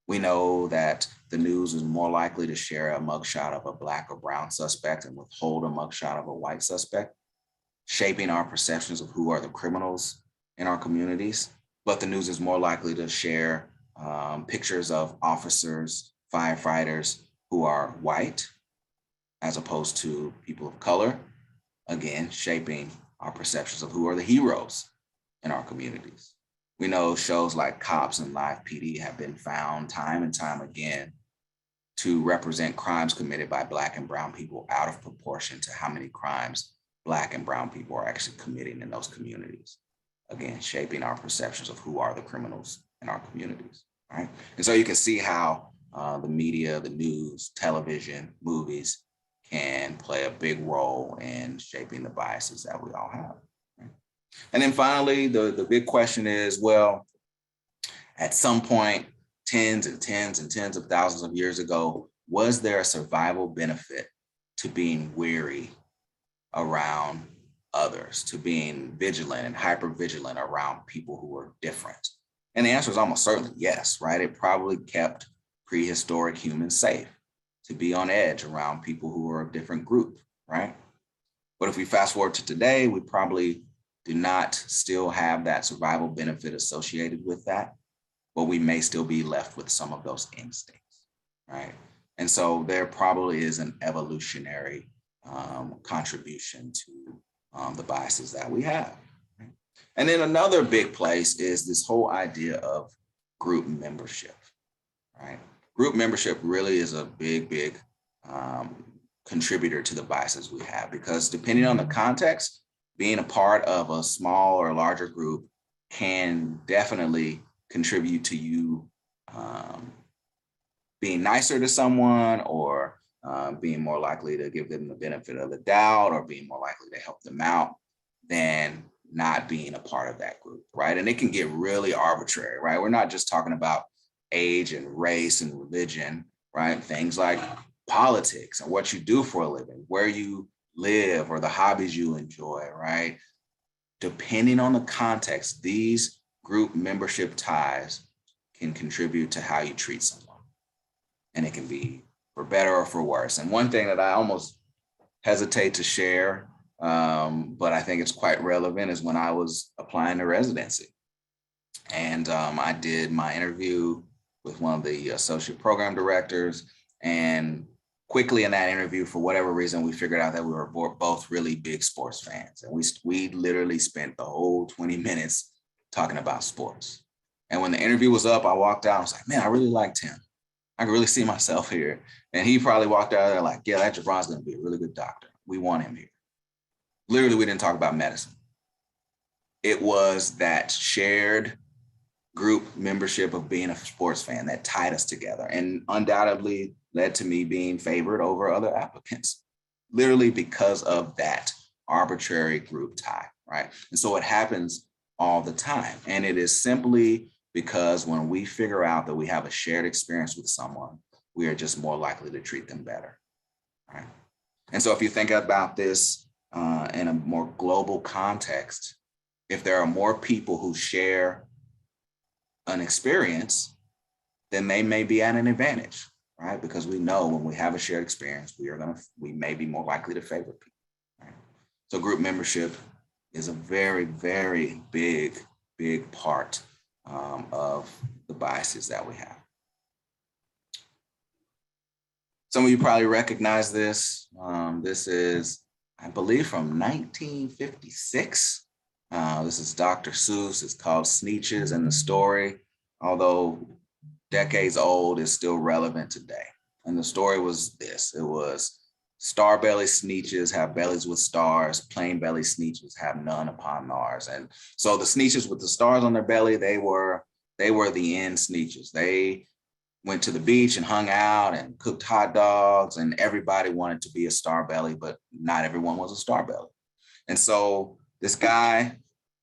We know that the news is more likely to share a mugshot of a Black or brown suspect and withhold a mugshot of a white suspect, shaping our perceptions of who are the criminals in our communities. But the news is more likely to share pictures of officers, firefighters who are white, as opposed to people of color, again, shaping our perceptions of who are the heroes in our communities. We know shows like Cops and Live PD have been found time and time again to represent crimes committed by Black and brown people out of proportion to how many crimes Black and brown people are actually committing in those communities. Again, shaping our perceptions of who are the criminals in our communities, right? And so you can see how the media, the news, television, movies can play a big role in shaping the biases that we all have. Right? And then finally, the big question is, well, at some point, tens and tens and tens of thousands of years ago, was there a survival benefit to being wary around others, to being vigilant and hyper-vigilant around people who were different? And the answer is almost certainly yes, right? It probably kept prehistoric humans safe, to be on edge around people who are a different group, right? But if we fast forward to today, we probably do not still have that survival benefit associated with that, but we may still be left with some of those instincts, right? And so there probably is an evolutionary contribution to the biases that we have. Right? And then another big place is this whole idea of group membership, right? Group membership really is a big contributor to the biases we have, because depending on the context, being a part of a small or larger group can definitely contribute to you being nicer to someone, or being more likely to give them the benefit of the doubt, or being more likely to help them out than not being a part of that group, right? And it can get really arbitrary, right? We're not just talking about age and race and religion, right? Things like politics and what you do for a living, where you live, or the hobbies you enjoy, right? Depending on the context, these group membership ties can contribute to how you treat someone. And it can be for better or for worse. And one thing that I almost hesitate to share, but I think it's quite relevant, is when I was applying to residency. And I did my interview with one of the associate program directors. And quickly in that interview, for whatever reason, we figured out that we were both really big sports fans. And we literally spent the whole 20 minutes talking about sports. And when the interview was up, I walked out, I was like, man, I really liked him. I can really see myself here. And he probably walked out there like, yeah, that Javron's gonna be a really good doctor. we want him here. Literally, we didn't talk about medicine. It was that shared group membership of being a sports fan that tied us together and undoubtedly led to me being favored over other applicants, literally because of that arbitrary group tie, right? And so it happens all the time. And it is simply because when we figure out that we have a shared experience with someone, we are just more likely to treat them better, right? And so if you think about this in a more global context, if there are more people who share an experience, then they may be at an advantage, right? Because we know when we have a shared experience, we may be more likely to favor people, right? So group membership is a very, very big part of the biases that we have. Some of you probably recognize this. This is, I believe, from 1956. This is Dr. Seuss. It's called Sneetches, and the story, although decades old, is still relevant today. And the story was this. It was star belly Sneetches have bellies with stars, plain belly Sneetches have none upon theirs. And so the Sneetches with the stars on their belly, they were the end Sneetches. They went to the beach and hung out and cooked hot dogs, and everybody wanted to be a star belly, but not everyone was a star belly. And so this guy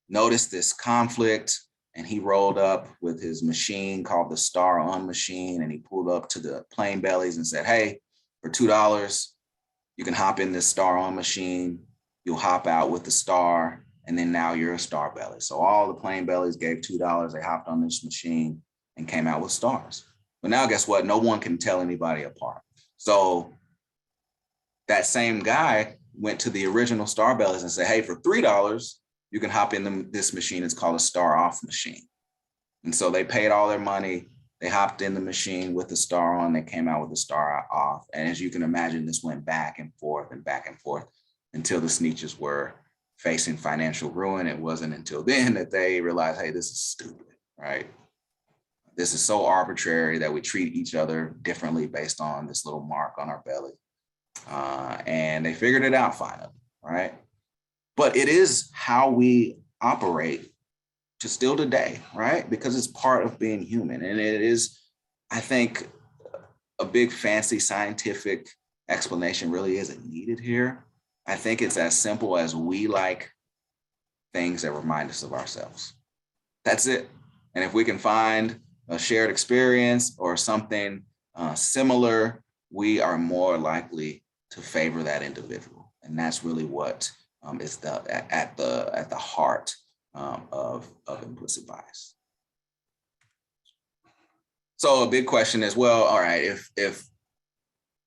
noticed this conflict, and he rolled up with his machine called the Star On machine, and he pulled up to the plain bellies and said, hey, for $2, you can hop in this Star On machine, you'll hop out with the star, and then now you're a star belly. So all the plain bellies gave $2, they hopped on this machine and came out with stars. But now guess what? No one can tell anybody apart. So that same guy went to the original star bellies and said, hey, for $3, you can hop in this machine. It's called a Star Off machine. And so they paid all their money. They hopped in the machine with the star on. They came out with the star off. And as you can imagine, this went back and forth until the Sneetches were facing financial ruin. It wasn't until then that they realized, hey, this is stupid, right? This is so arbitrary that we treat each other differently based on this little mark on our belly. And they figured it out finally, right? But it is how we operate to still today, right? Because it's part of being human. And it is, I think, a big fancy scientific explanation really isn't needed here. I think it's as simple as we like things that remind us of ourselves. That's it. And if we can find a shared experience or something similar, we are more likely to favor that individual. And that's really what is at the heart of implicit bias. So a big question is, well, all right, if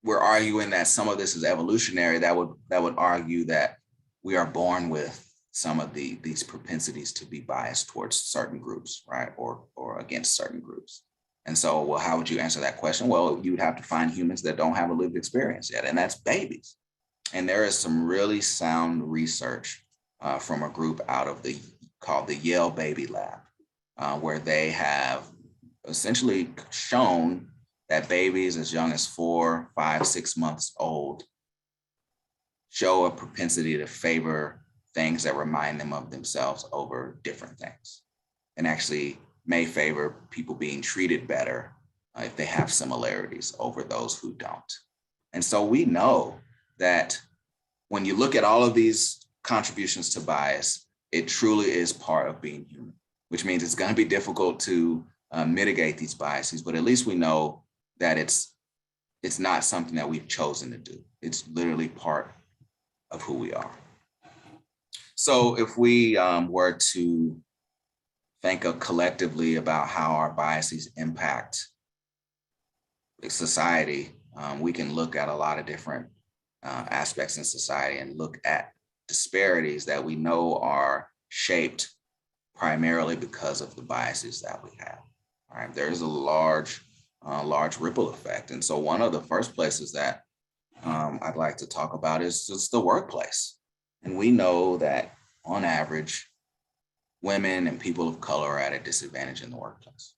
we're arguing that some of this is evolutionary, that would argue that we are born with some of these propensities to be biased towards certain groups, right, or against certain groups. And so, well, how would you answer that question? Well, you would have to find humans that don't have a lived experience yet, and that's babies. And there is some really sound research from a group called the Yale Baby Lab, where they have essentially shown that babies as young as 4, 5, 6 months old show a propensity to favor things that remind them of themselves over different things, and actually may favor people being treated better if they have similarities over those who don't. And so we know that when you look at all of these contributions to bias, it truly is part of being human, which means it's going to be difficult to mitigate these biases, but at least we know that it's not something that we've chosen to do. It's literally part of who we are. So if we were to think collectively about how our biases impact society, we can look at a lot of different aspects in society and look at disparities that we know are shaped primarily because of the biases that we have. All right, there's a large ripple effect. And so one of the first places that I'd like to talk about is just the workplace. And we know that on average, women and people of color are at a disadvantage in the workplace.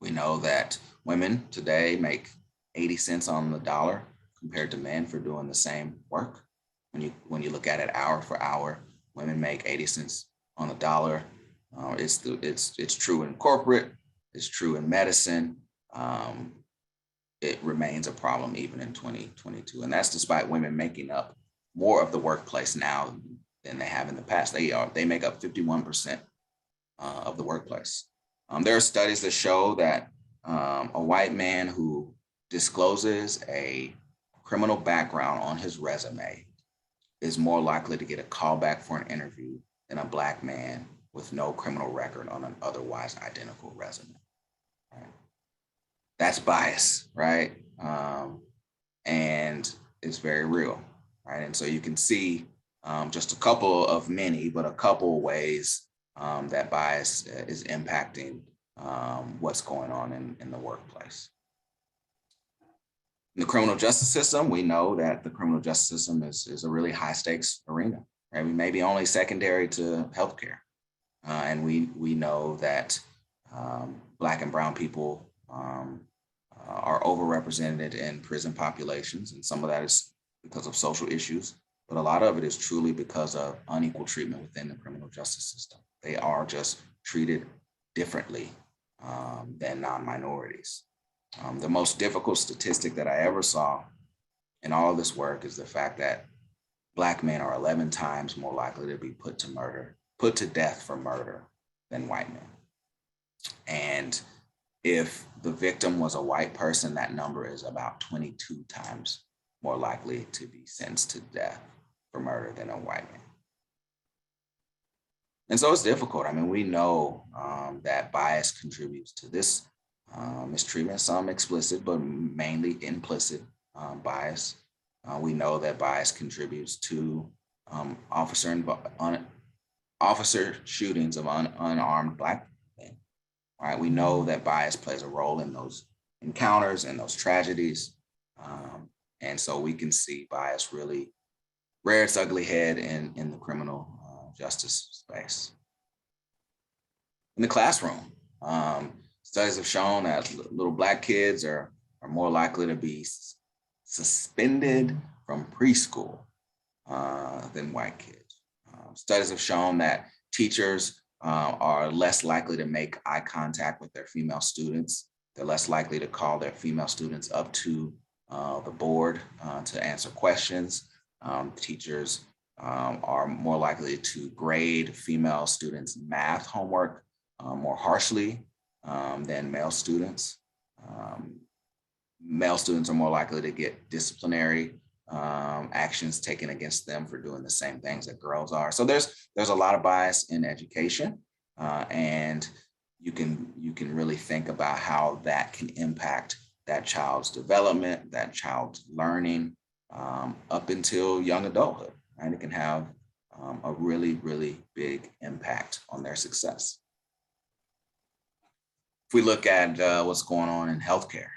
We know that women today make 80 cents on the dollar compared to men for doing the same work. when you look at it hour for hour, women make 80 cents on the dollar. It's true in corporate, it's true in medicine. It remains a problem even in 2022. And that's despite women making up more of the workplace now than they have in the past. They make up 51% of the workplace. There are studies that show that a white man who discloses a criminal background on his resume is more likely to get a call back for an interview than a Black man with no criminal record on an otherwise identical resume. Right? That's bias, right? And it's very real, right? And so you can see just a couple of many, but a couple ways that bias is impacting what's going on in the workplace. In the criminal justice system, we know that the criminal justice system is a really high stakes arena, right? We may be only secondary to healthcare. And we know that Black and brown people are overrepresented in prison populations. And some of that is because of social issues, but a lot of it is truly because of unequal treatment within the criminal justice system. They are just treated differently than non-minorities. The most difficult statistic that I ever saw in all of this work is the fact that Black men are 11 times more likely to be put to death for murder than white men. And if the victim was a white person, that number is about 22 times more likely to be sentenced to death for murder than a white man. And so it's difficult. I mean, we know that bias contributes to this mistreatment, some explicit, but mainly implicit bias. We know that bias contributes to officer shootings of unarmed Black men. All right, we know that bias plays a role in those encounters and those tragedies. And so we can see bias really rear its ugly head in the criminal justice space. In the classroom, studies have shown that little Black kids are more likely to be suspended from preschool than white kids. Studies have shown that teachers are less likely to make eye contact with their female students. They're less likely to call their female students up to the board to answer questions. Teachers are more likely to grade female students' math homework more harshly than male students. Male students are more likely to get disciplinary actions taken against them for doing the same things that girls are. So there's a lot of bias in education, and you can really think about how that can impact that child's development, that child's learning up until young adulthood. And it can have a really, really big impact on their success. If we look at what's going on in healthcare,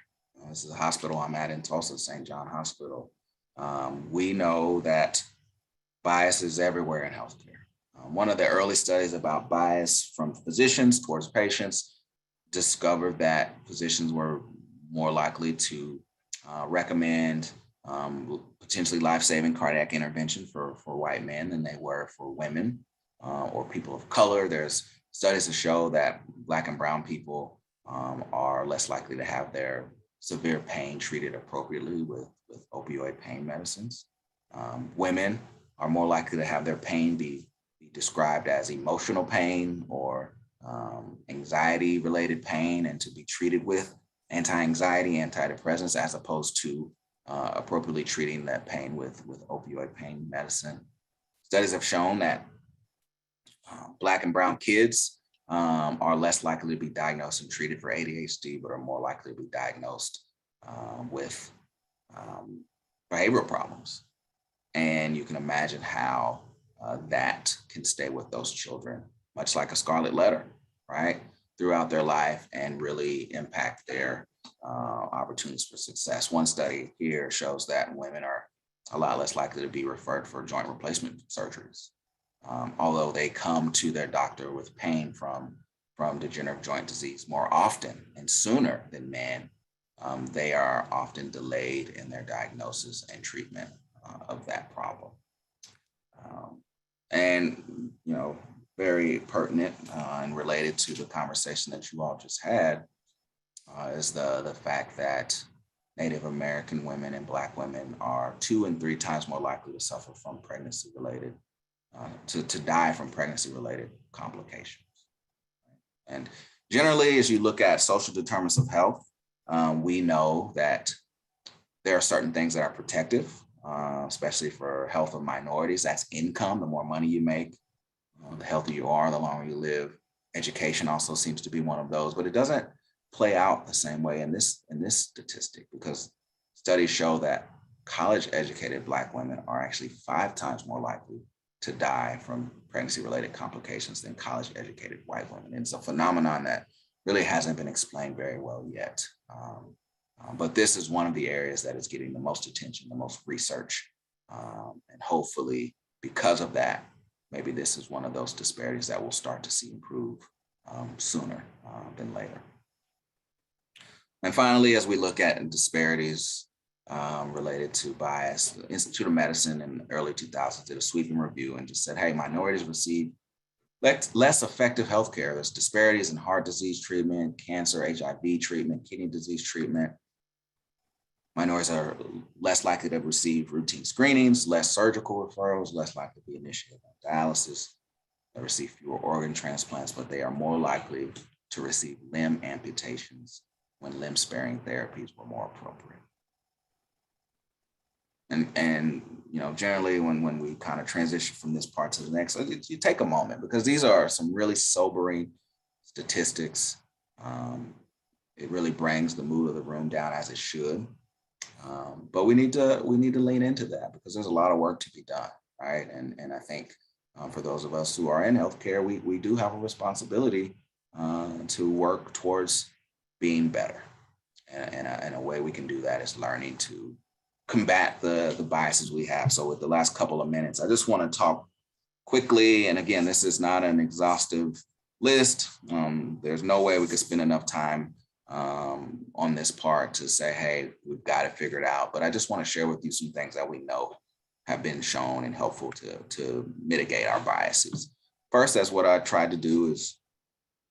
this is a hospital I'm at in Tulsa, St. John Hospital. We know that bias is everywhere in healthcare. One of the early studies about bias from physicians towards patients discovered that physicians were more likely to recommend potentially life-saving cardiac intervention for white men than they were for women or people of color. There's studies to show that Black and brown people are less likely to have their severe pain treated appropriately with opioid pain medicines. Women are more likely to have their pain be described as emotional pain or anxiety-related pain and to be treated with anti-anxiety, antidepressants, as opposed to appropriately treating that pain with opioid pain medicine. Studies have shown that Black and brown kids are less likely to be diagnosed and treated for ADHD, but are more likely to be diagnosed with behavioral problems. And you can imagine how that can stay with those children, much like a scarlet letter, right, throughout their life and really impact their opportunities for success. One study here shows that women are a lot less likely to be referred for joint replacement surgeries. Although they come to their doctor with pain from degenerative joint disease more often and sooner than men, they are often delayed in their diagnosis and treatment of that problem. And, you know, very pertinent and related to the conversation that you all just had is the fact that Native American women and Black women are 2 and 3 times more likely to suffer from pregnancy-related, to die from pregnancy-related complications. And generally, as you look at social determinants of health, we know that there are certain things that are protective, especially for health of minorities. That's income. The more money you make, the healthier you are, the longer you live. Education also seems to be one of those, but it doesn't play out the same way in this statistic, because studies show that college-educated Black women are actually 5 times more likely to die from pregnancy-related complications than college-educated white women. And it's a phenomenon that really hasn't been explained very well yet. But this is one of the areas that is getting the most attention, the most research. And hopefully, because of that, maybe this is one of those disparities that we'll start to see improve sooner than later. And finally, as we look at disparities related to bias, the Institute of Medicine in the early 2000s did a sweeping review and just said, hey, minorities receive less effective healthcare. There's disparities in heart disease treatment, cancer, HIV treatment, kidney disease treatment. Minorities are less likely to receive routine screenings, less surgical referrals, less likely to be initiated on dialysis. They receive fewer organ transplants, but they are more likely to receive limb amputations when limb-sparing therapies were more appropriate. And you know, generally when we kind of transition from this part to the next, you take a moment, because these are some really sobering statistics. It really brings the mood of the room down, as it should. But we need to lean into that, because there's a lot of work to be done, right? And I think for those of us who are in healthcare, we do have a responsibility to work towards being better. And a way we can do that is learning to combat the biases we have. So with the last couple of minutes, I just want to talk quickly. And again, this is not an exhaustive list. There's no way we could spend enough time on this part to say, hey, we've got it figured out. But I just want to share with you some things that we know have been shown and helpful to mitigate our biases. First, that's what I tried to do is,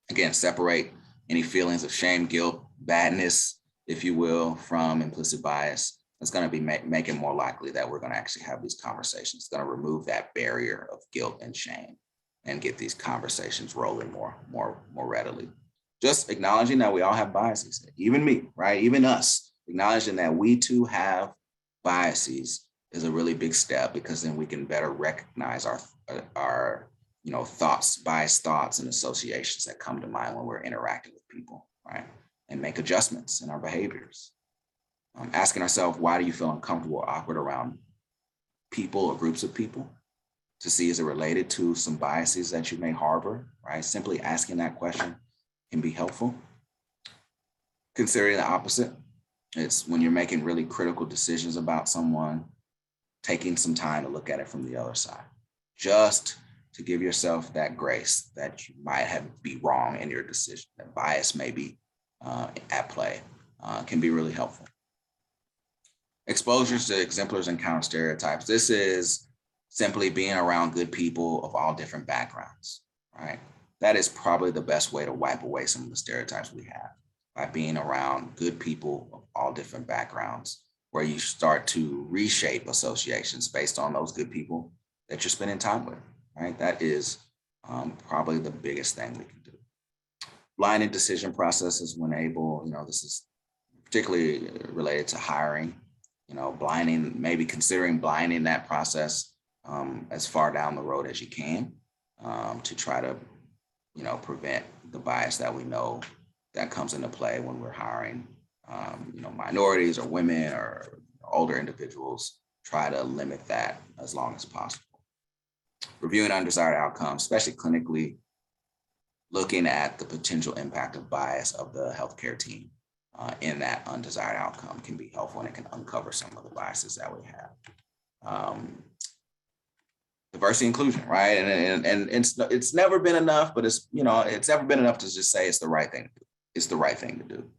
again, separate any feelings of shame, guilt, badness, if you will, from implicit bias. It's going to be make it more likely that we're going to actually have these conversations. It's going to remove that barrier of guilt and shame and get these conversations rolling more readily. Just acknowledging that we all have biases, even me, right? Even us, acknowledging that we too have biases is a really big step, because then we can better recognize our thoughts, biased thoughts and associations that come to mind when we're interacting with people, right? And make adjustments in our behaviors. Asking ourselves, why do you feel uncomfortable or awkward around people or groups of people? To see, is it related to some biases that you may harbor, right? Simply asking that question can be helpful. Considering the opposite. It's when you're making really critical decisions about someone, taking some time to look at it from the other side, just to give yourself that grace that you might be wrong in your decision, that bias may be at play, can be really helpful. Exposures to exemplars and counter stereotypes. This is simply being around good people of all different backgrounds, right? That is probably the best way to wipe away some of the stereotypes we have, by being around good people of all different backgrounds, where you start to reshape associations based on those good people that you're spending time with, right? That is probably the biggest thing we can do. Blinded decision processes when able, this is particularly related to hiring, maybe considering blinding that process as far down the road as you can to try to, prevent the bias that we know that comes into play when we're hiring, minorities or women or older individuals. Try to limit that as long as possible. Reviewing undesired outcomes, especially clinically, looking at the potential impact of bias of the healthcare team in that undesired outcome can be helpful, and it can uncover some of the biases that we have. Diversity inclusion, right? And it's never been enough, but it's never been enough to just say it's the right thing to do. It's the right thing to do.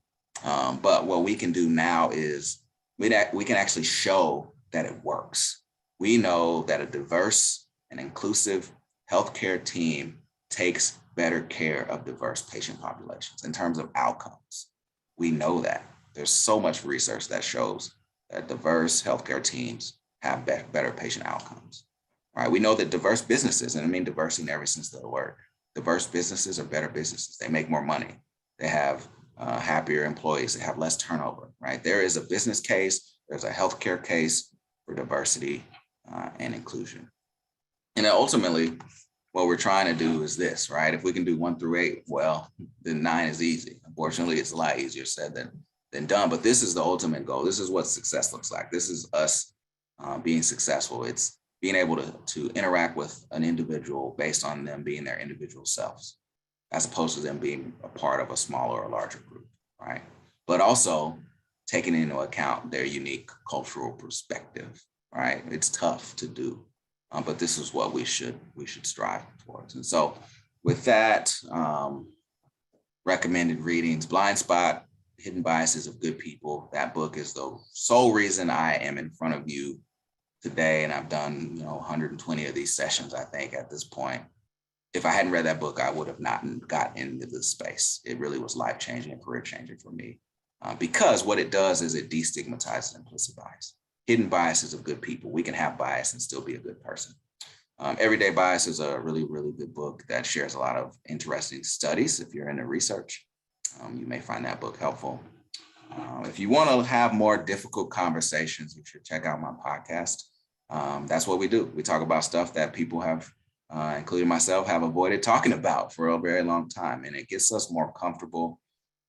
But what we can do now is we can actually show that it works. We know that a diverse an inclusive healthcare team takes better care of diverse patient populations in terms of outcomes. We know that. There's so much research that shows that diverse healthcare teams have better patient outcomes. All right, we know that diverse businesses, and I mean diversity in every sense of the word, diverse businesses are better businesses. They make more money. They have happier employees. They have less turnover, right? There is a business case. There's a healthcare case for diversity and inclusion. And ultimately, what we're trying to do is this, right? If we can do 1 through 8, well, then 9 is easy. Unfortunately, it's a lot easier said than done, but this is the ultimate goal. This is what success looks like. This is us being successful. It's being able to interact with an individual based on them being their individual selves, as opposed to them being a part of a smaller or larger group, right? But also taking into account their unique cultural perspective, right? It's tough to do, but this is what we should strive towards. And so with that, recommended readings, Blind Spot, Hidden Biases of Good People. That book is the sole reason I am in front of you today. And I've done, 120 of these sessions, I think, at this point. If I hadn't read that book, I would have not got into this space. It really was life-changing and career-changing for me. Because what it does is it destigmatizes implicit bias. Hidden Biases of Good People. We can have bias and still be a good person. Everyday Bias is a really, really good book that shares a lot of interesting studies. If you're into research, you may find that book helpful. If you want to have more difficult conversations, you should check out my podcast. That's what we do. We talk about stuff that people have, including myself, have avoided talking about for a very long time. And it gets us more comfortable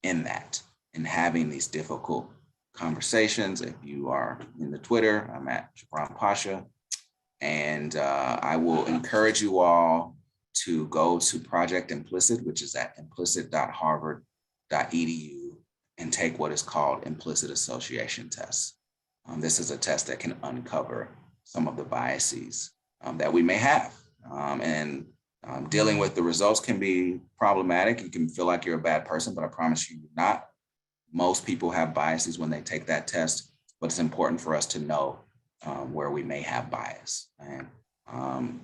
in that, in having these difficult conversations. If you are in the Twitter, I'm at Jabron Pasha. And I will encourage you all to go to Project Implicit, which is at implicit.harvard.edu, and take what is called implicit association tests. This is a test that can uncover some of the biases that we may have. Dealing with the results can be problematic. You can feel like you're a bad person, but I promise you, you're not. Most people have biases when they take that test, but it's important for us to know where we may have bias. And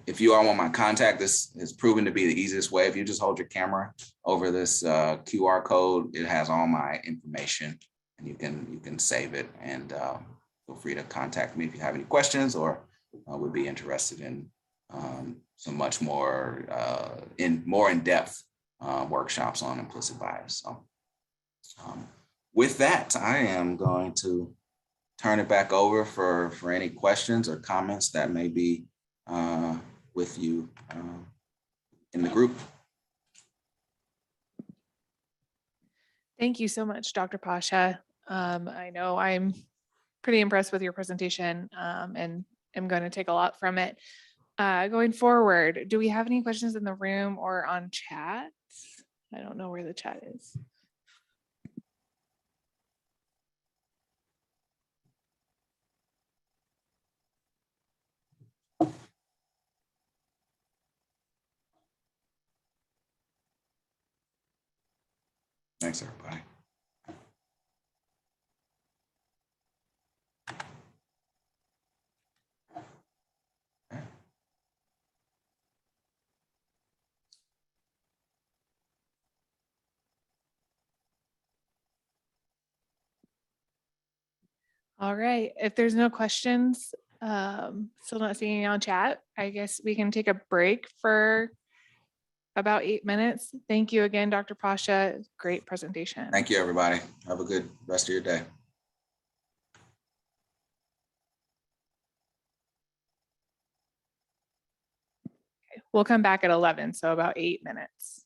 if you all want my contact, this has proven to be the easiest way. If you just hold your camera over this QR code, it has all my information, and you can save it. And feel free to contact me if you have any questions or would be interested in some much more in-depth workshops on implicit bias. So with that, I am going to turn it back over for any questions or comments that may be with you in the group. Thank you so much, Dr. Pasha. I know I'm pretty impressed with your presentation and am going to take a lot from it. Going forward, do we have any questions in the room or on chat? I don't know where the chat is. Thanks, everybody. All right, if there's no questions, still not seeing any on chat, I guess we can take a break for about 8 minutes. Thank you again, Dr. Pasha. Great presentation. Thank you, everybody. Have a good rest of your day. Okay, we'll come back at 11, so about 8 minutes.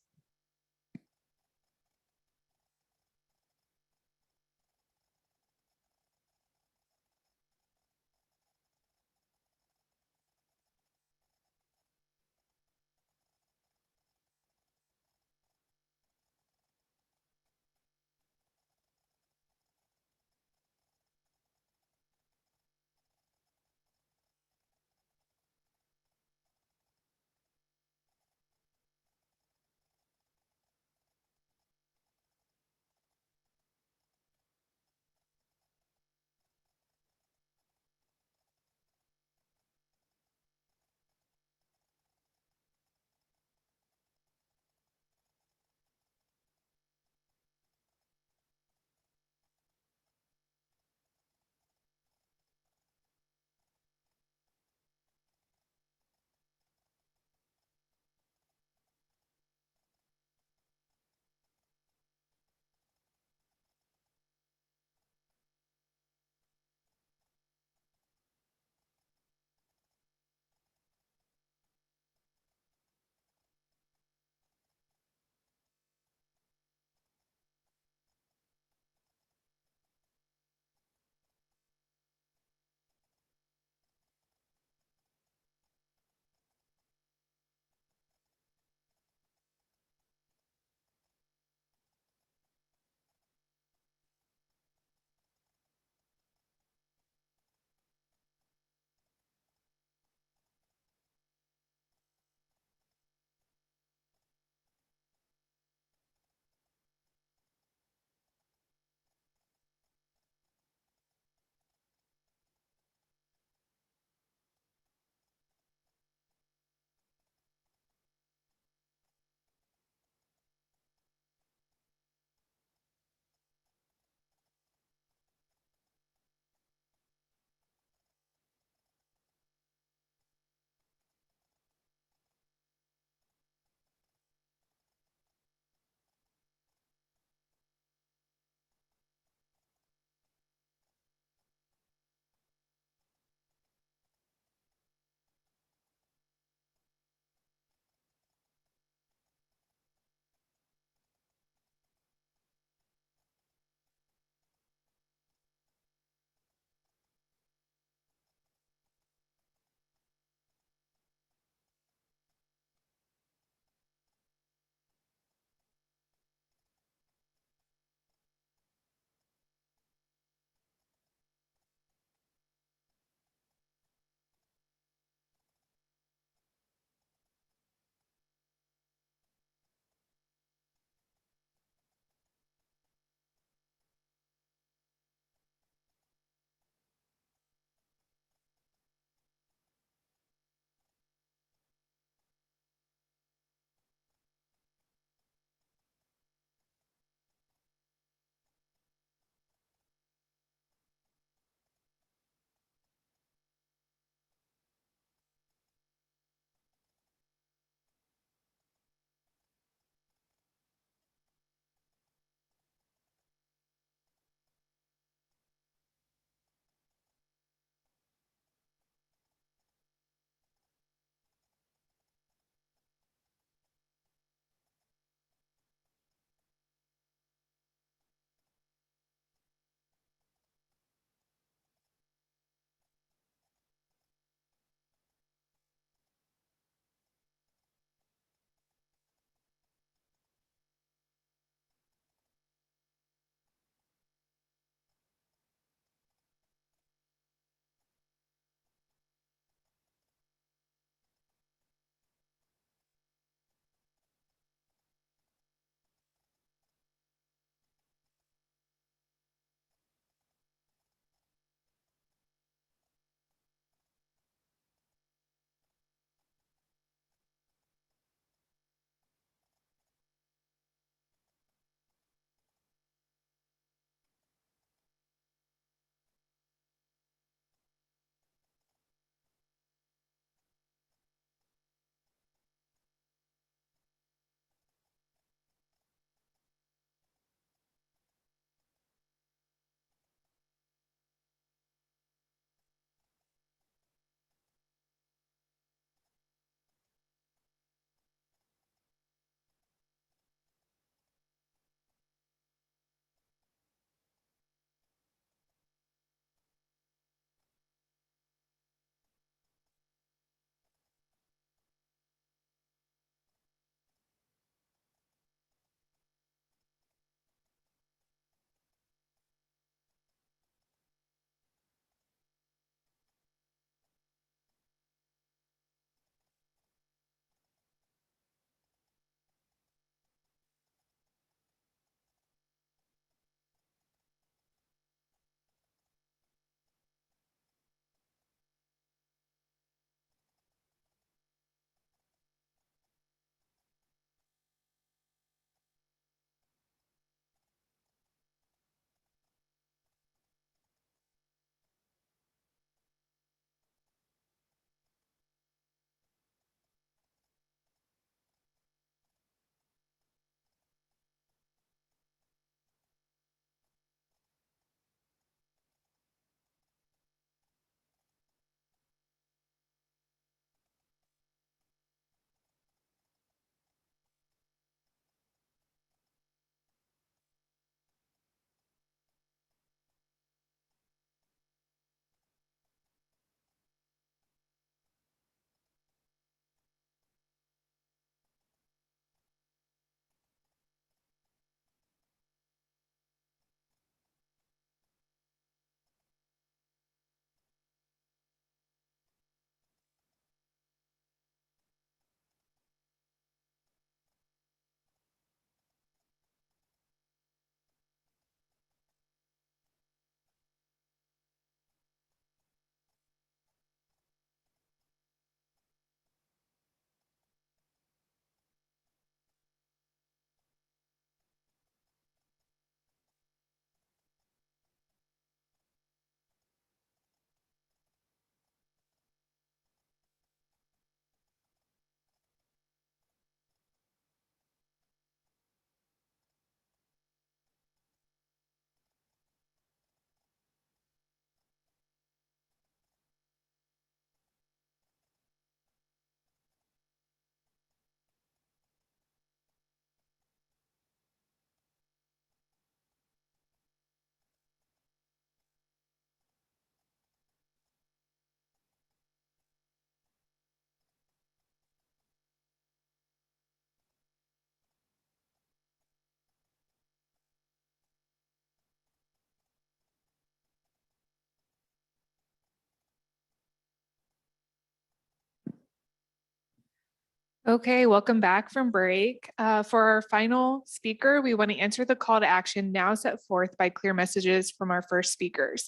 Okay, welcome back from break. For our final speaker, we want to answer the call to action now set forth by clear messages from our first speakers.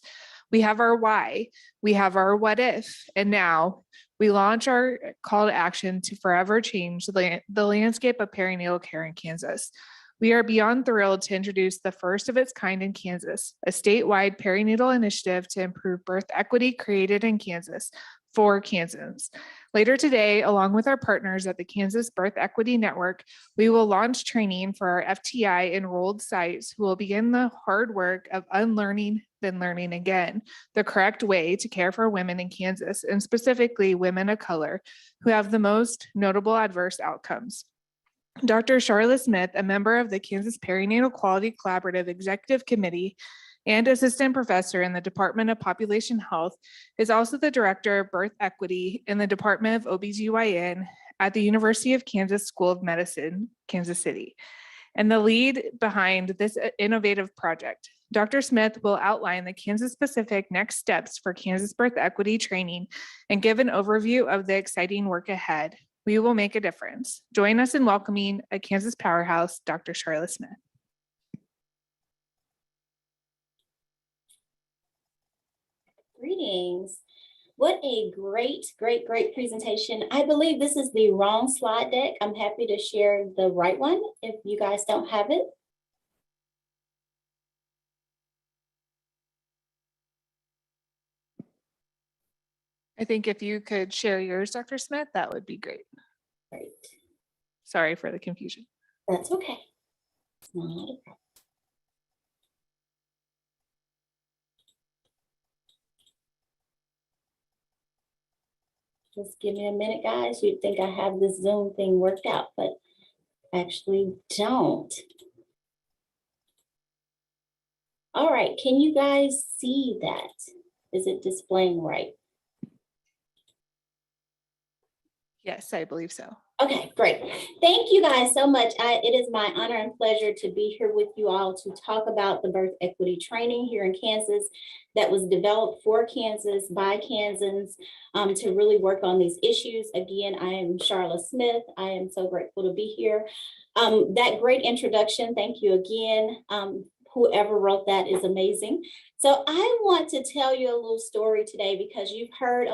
We have our why, we have our what if, and now we launch our call to action to forever change the landscape of perinatal care in Kansas. We are beyond thrilled to introduce the first of its kind in Kansas, a statewide perinatal initiative to improve birth equity created in Kansas for Kansans. Later today, along with our partners at the Kansas Birth Equity Network, we will launch training for our FTI enrolled sites who will begin the hard work of unlearning, then learning again, the correct way to care for women in Kansas, and specifically women of color who have the most notable adverse outcomes. Dr. Charlotte Smith, a member of the Kansas Perinatal Quality Collaborative Executive Committee and assistant professor in the Department of Population Health, is also the director of birth equity in the Department of OBGYN at the University of Kansas School of Medicine, Kansas City, and the lead behind this innovative project. Dr. Smith will outline the Kansas-specific next steps for Kansas birth equity training and give an overview of the exciting work ahead. We will make a difference. Join us in welcoming a Kansas powerhouse, Dr. Charlotte Smith. Greetings. What a great presentation. I believe this is the wrong slide deck. I'm happy to share the right one if you guys don't have it. I think if you could share yours, Dr. Smith, that would be great. Great. Sorry for the confusion. That's okay. It's not a problem. Just give me a minute, guys. You'd think I have this Zoom thing worked out, but actually don't. All right, can you guys see that? Is it displaying right? Yes, I believe so. Okay, great. Thank you guys so much. It is my honor and pleasure to be here with you all to talk about the birth equity training here in Kansas that was developed for Kansas by Kansans to really work on these issues. Again, I am Charlotte Smith. I am so grateful to be here. That great introduction, thank you again. Whoever wrote that is amazing. So I want to tell you a little story today because you've heard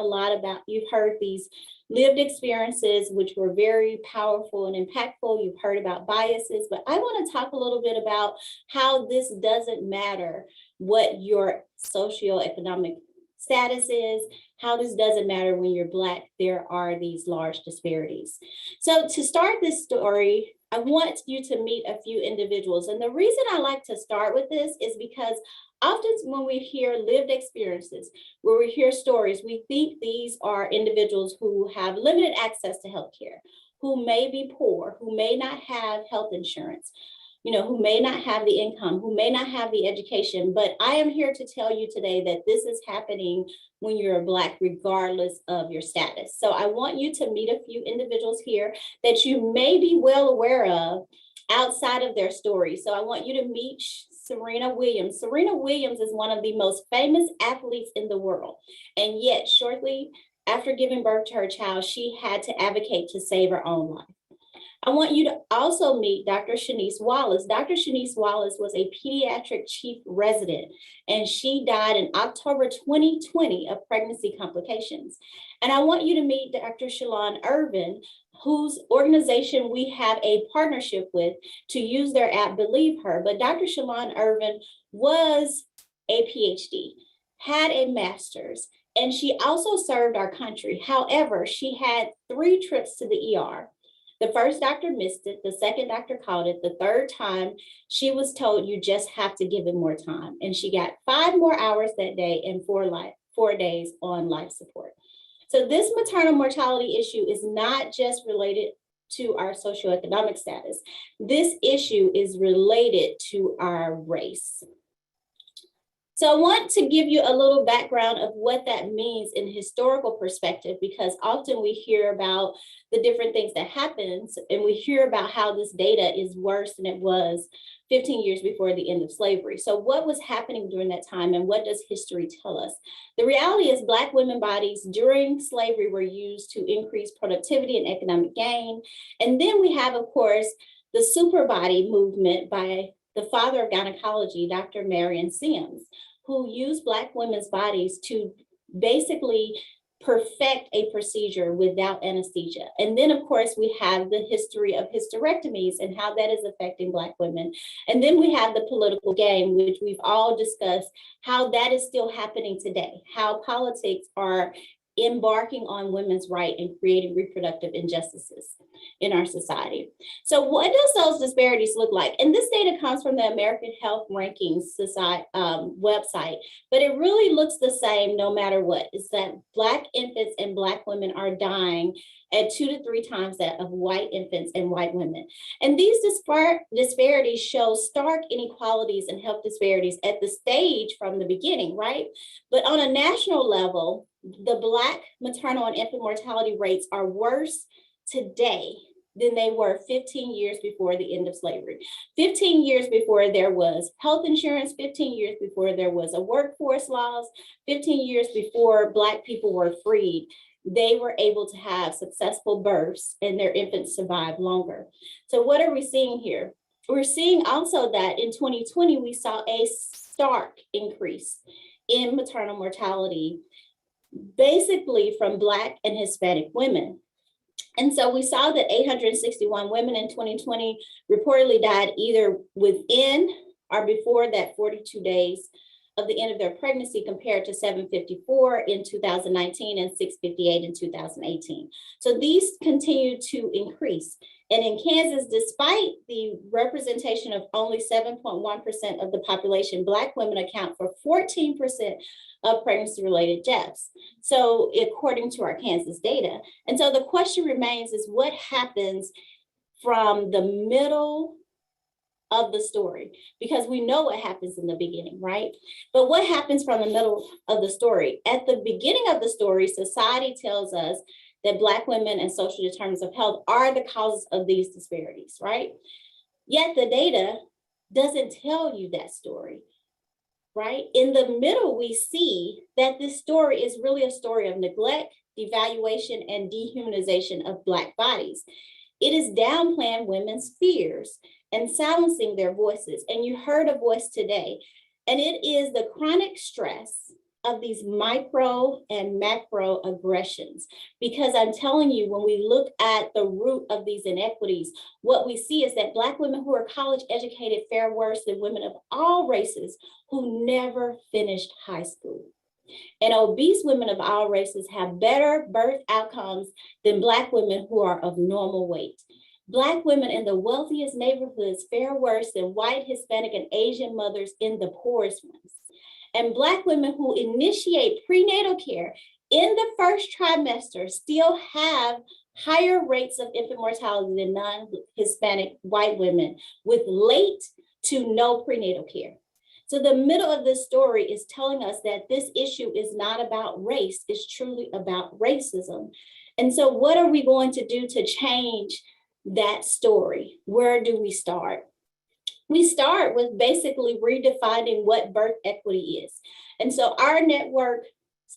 these lived experiences, which were very powerful and impactful. You've heard about biases, but I want to talk a little bit about how this doesn't matter what your socioeconomic status is, how this doesn't matter when you're Black, there are these large disparities. So to start this story, I want you to meet a few individuals. And the reason I like to start with this is because often when we hear lived experiences, where we hear stories, we think these are individuals who have limited access to healthcare, who may be poor, who may not have health insurance, who may not have the income, who may not have the education. But I am here to tell you today that this is happening when you're Black, regardless of your status. So I want you to meet a few individuals here that you may be well aware of outside of their story. So I want you to meet Serena Williams. Serena Williams is one of the most famous athletes in the world. And yet shortly after giving birth to her child, she had to advocate to save her own life. I want you to also meet Dr. Shanice Wallace. Dr. Shanice Wallace was a pediatric chief resident, and she died in October 2020 of pregnancy complications. And I want you to meet Dr. Shalon Irvin, whose organization we have a partnership with to use their app, Believe Her. But Dr. Shalon Irvin was a PhD, had a master's, and she also served our country. However, she had 3 trips to the ER. The first doctor missed it. The second doctor called it. The third time, she was told, you just have to give him more time. And she got 5 more hours that day and 4 days on life support. So this maternal mortality issue is not just related to our socioeconomic status. This issue is related to our race. So I want to give you a little background of what that means in historical perspective, because often we hear about the different things that happens and we hear about how this data is worse than it was 15 years before the end of slavery. So what was happening during that time and what does history tell us? The reality is Black women bodies during slavery were used to increase productivity and economic gain. And then we have, of course, the super body movement by the father of gynecology, Dr. Marion Sims, who used Black women's bodies to basically perfect a procedure without anesthesia. And then, of course, we have the history of hysterectomies and how that is affecting Black women. And then we have the political game, which we've all discussed, how that is still happening today, how politics are embarking on women's right and creating reproductive injustices in our society. So what does those disparities look like? And this data comes from the American Health Rankings Society website, but it really looks the same no matter what. It's that Black infants and Black women are dying at 2 to 3 times that of white infants and white women. And these disparities show stark inequalities and health disparities at the stage from the beginning, right? But on a national level, the Black maternal and infant mortality rates are worse today than they were 15 years before the end of slavery. 15 years before there was health insurance, 15 years before there was a workforce laws, 15 years before Black people were freed, they were able to have successful births and their infants survived longer. So what are we seeing here? We're seeing also that in 2020, we saw a stark increase in maternal mortality, basically from Black and Hispanic women. And so we saw that 861 women in 2020 reportedly died either within or before that 42 days of the end of their pregnancy, compared to 754 in 2019 and 658 in 2018. So these continue to increase. And in Kansas, despite the representation of only 7.1% of the population, Black women account for 14% of pregnancy-related deaths. So according to our Kansas data. And so the question remains is what happens from the middle of the story, because we know what happens in the beginning, right? But what happens from the middle of the story? At the beginning of the story, society tells us that Black women and social determinants of health are the causes of these disparities, right? Yet the data doesn't tell you that story, right? In the middle, we see that this story is really a story of neglect, devaluation, and dehumanization of Black bodies. It is downplaying women's fears and silencing their voices. And you heard a voice today, and it is the chronic stress of these micro and macro aggressions. Because I'm telling you, when we look at the root of these inequities, what we see is that Black women who are college educated fare worse than women of all races who never finished high school. And obese women of all races have better birth outcomes than Black women who are of normal weight. Black women in the wealthiest neighborhoods fare worse than white, Hispanic, and Asian mothers in the poorest ones. And Black women who initiate prenatal care in the first trimester still have higher rates of infant mortality than non-Hispanic white women with late to no prenatal care. So the middle of this story is telling us that this issue is not about race, it's truly about racism. And so what are we going to do to change that story? Where do we start? We start with basically redefining what birth equity is. And so our network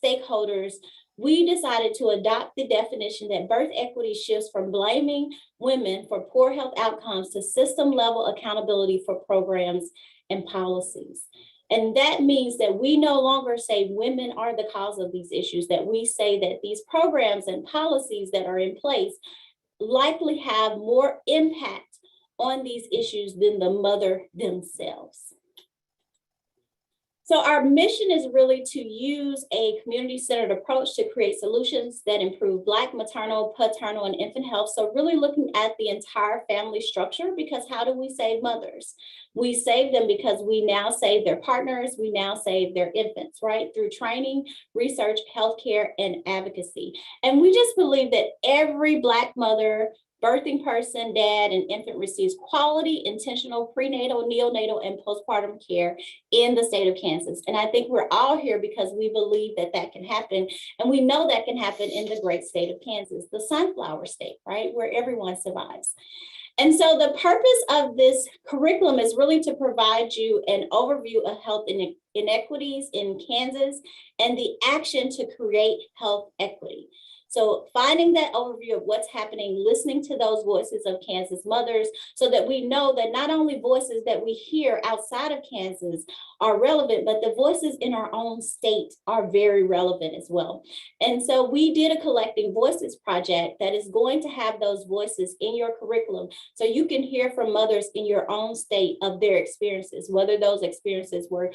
stakeholders, we decided to adopt the definition that birth equity shifts from blaming women for poor health outcomes to system level accountability for programs and policies. And that means that we no longer say women are the cause of these issues, that we say that these programs and policies that are in place likely have more impact on these issues than the mother themselves. So our mission is really to use a community-centered approach to create solutions that improve Black maternal, paternal, and infant health. So really looking at the entire family structure, because how do we save mothers? We save them because we now save their partners, we now save their infants, right? Through training, research, healthcare, and advocacy. And we just believe that every Black mother birthing person, dad, and infant receives quality, intentional prenatal, neonatal, and postpartum care in the state of Kansas. And I think we're all here because we believe that that can happen. And we know that can happen in the great state of Kansas, the sunflower state, right? Where everyone survives. And so the purpose of this curriculum is really to provide you an overview of health inequities in Kansas and the action to create health equity. So finding that overview of what's happening, listening to those voices of Kansas mothers so that we know that not only voices that we hear outside of Kansas are relevant, but the voices in our own state are very relevant as well. And so we did a Collecting Voices project that is going to have those voices in your curriculum so you can hear from mothers in your own state of their experiences, whether those experiences were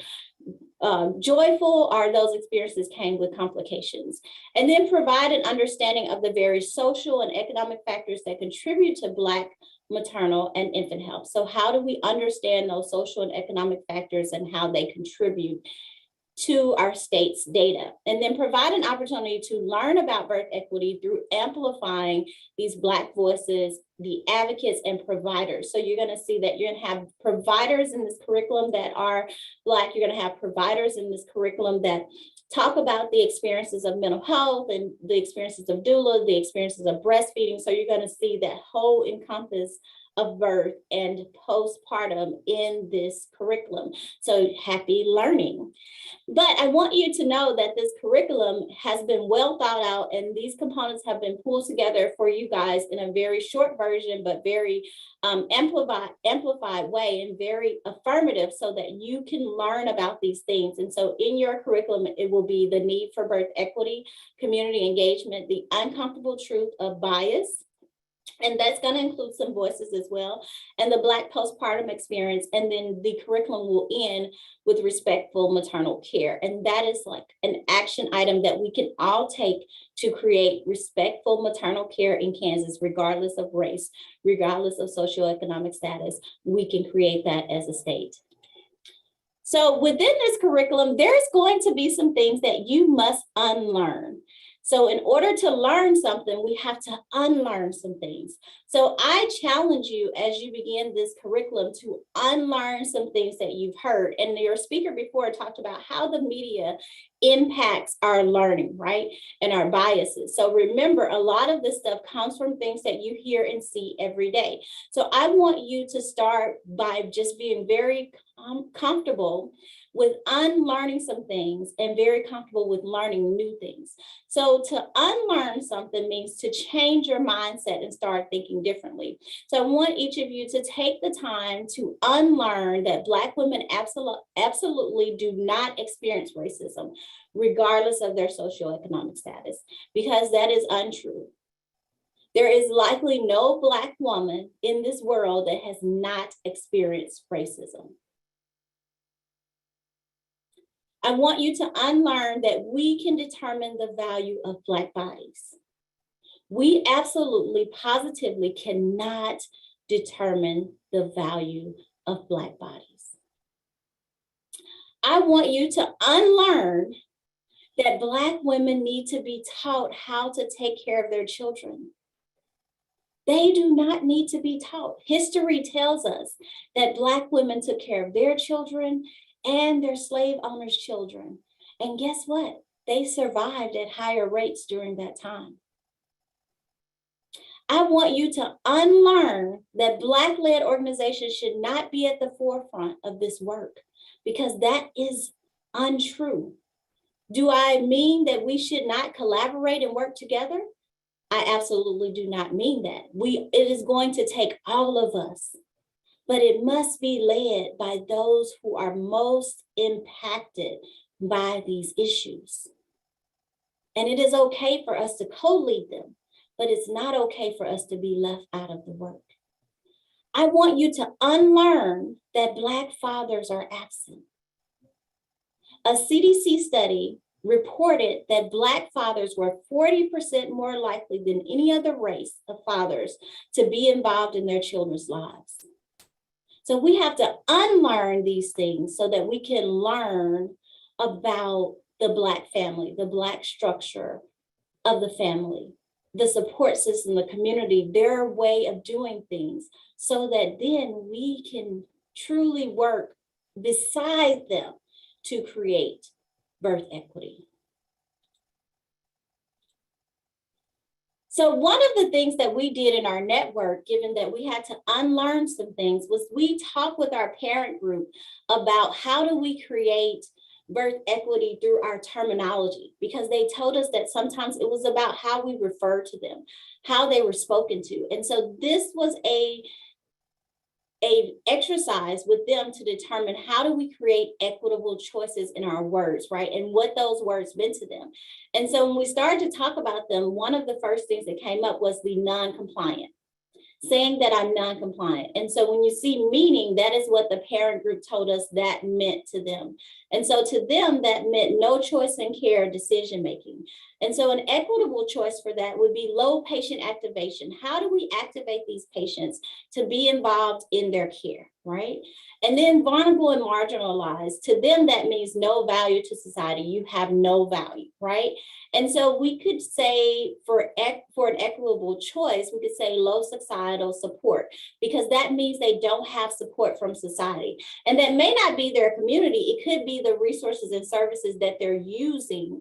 joyful or those experiences came with complications, and then provide an understanding of the various social and economic factors that contribute to Black maternal and infant health. So how do we understand those social and economic factors and how they contribute to our state's data, and then provide an opportunity to learn about birth equity through amplifying these Black voices, the advocates and providers. So you're going to see that you're going to have providers in this curriculum that are Black. You're going to have providers in this curriculum that talk about the experiences of mental health and the experiences of doula, the experiences of breastfeeding. So you're going to see that whole encompass of birth and postpartum in this curriculum. So happy learning. But I want you to know that this curriculum has been well thought out, and these components have been pulled together for you guys in a very short version, but very amplified way and very affirmative so that you can learn about these things. And so in your curriculum, it will be the need for birth equity, community engagement, the uncomfortable truth of bias, and that's going to include some voices as well, and the Black postpartum experience. And then the curriculum will end with respectful maternal care. And that is like an action item that we can all take to create respectful maternal care in Kansas, regardless of race, regardless of socioeconomic status. We can create that as a state. So within this curriculum, there's going to be some things that you must unlearn. So in order to learn something, we have to unlearn some things. So I challenge you as you begin this curriculum to unlearn some things that you've heard. And your speaker before talked about how the media impacts our learning, right? And our biases. So remember, a lot of this stuff comes from things that you hear and see every day. So I want you to start by just being very comfortable with unlearning some things and very comfortable with learning new things. So to unlearn something means to change your mindset and start thinking differently. So I want each of you to take the time to unlearn that Black women absolutely do not experience racism, regardless of their socioeconomic status, because that is untrue. There is likely no Black woman in this world that has not experienced racism. I want you to unlearn that we can determine the value of Black bodies. We absolutely, positively cannot determine the value of Black bodies. I want you to unlearn that Black women need to be taught how to take care of their children. They do not need to be taught. History tells us that Black women took care of their children and their slave owners' children. And guess what? They survived at higher rates during that time. I want you to unlearn that Black-led organizations should not be at the forefront of this work, because that is untrue. Do I mean that we should not collaborate and work together? I absolutely do not mean that. It is going to take all of us, but it must be led by those who are most impacted by these issues. And it is okay for us to co-lead them, but it's not okay for us to be left out of the work. I want you to unlearn that Black fathers are absent. A CDC study reported that Black fathers were 40% more likely than any other race of fathers to be involved in their children's lives. So we have to unlearn these things so that we can learn about the Black family, the Black structure of the family, the support system, the community, their way of doing things, so that then we can truly work beside them to create birth equity. So one of the things that we did in our network, given that we had to unlearn some things, was we talked with our parent group about how do we create birth equity through our terminology, because they told us that sometimes it was about how we refer to them, how they were spoken to. And so this was a exercise with them to determine how do we create equitable choices in our words, right? And what those words meant to them. And so when we started to talk about them, one of the first things that came up was the non-compliant, saying that I'm non-compliant. And so when you see meaning, that is what the parent group told us that meant to them. And so to them, that meant no choice in care decision-making. And so an equitable choice for that would be low patient activation. How do we activate these patients to be involved in their care, right? And then vulnerable and marginalized, to them, that means no value to society. You have no value, right? And so we could say for an equitable choice, we could say low societal support, because that means they don't have support from society. And that may not be their community. It could be the resources and services that they're using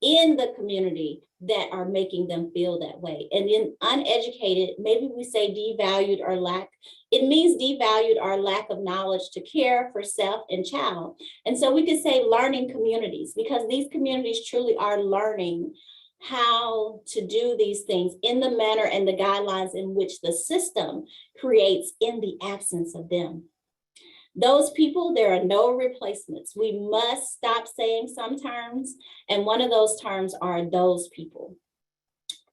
in the community that are making them feel that way. And then uneducated, maybe we say devalued or lack. It means devalued or lack of knowledge to care for self and child. And so we could say learning communities, because these communities truly are learning how to do these things in the manner and the guidelines in which the system creates in the absence of them. Those people, there are no replacements. We must stop saying some terms, and one of those terms are those people.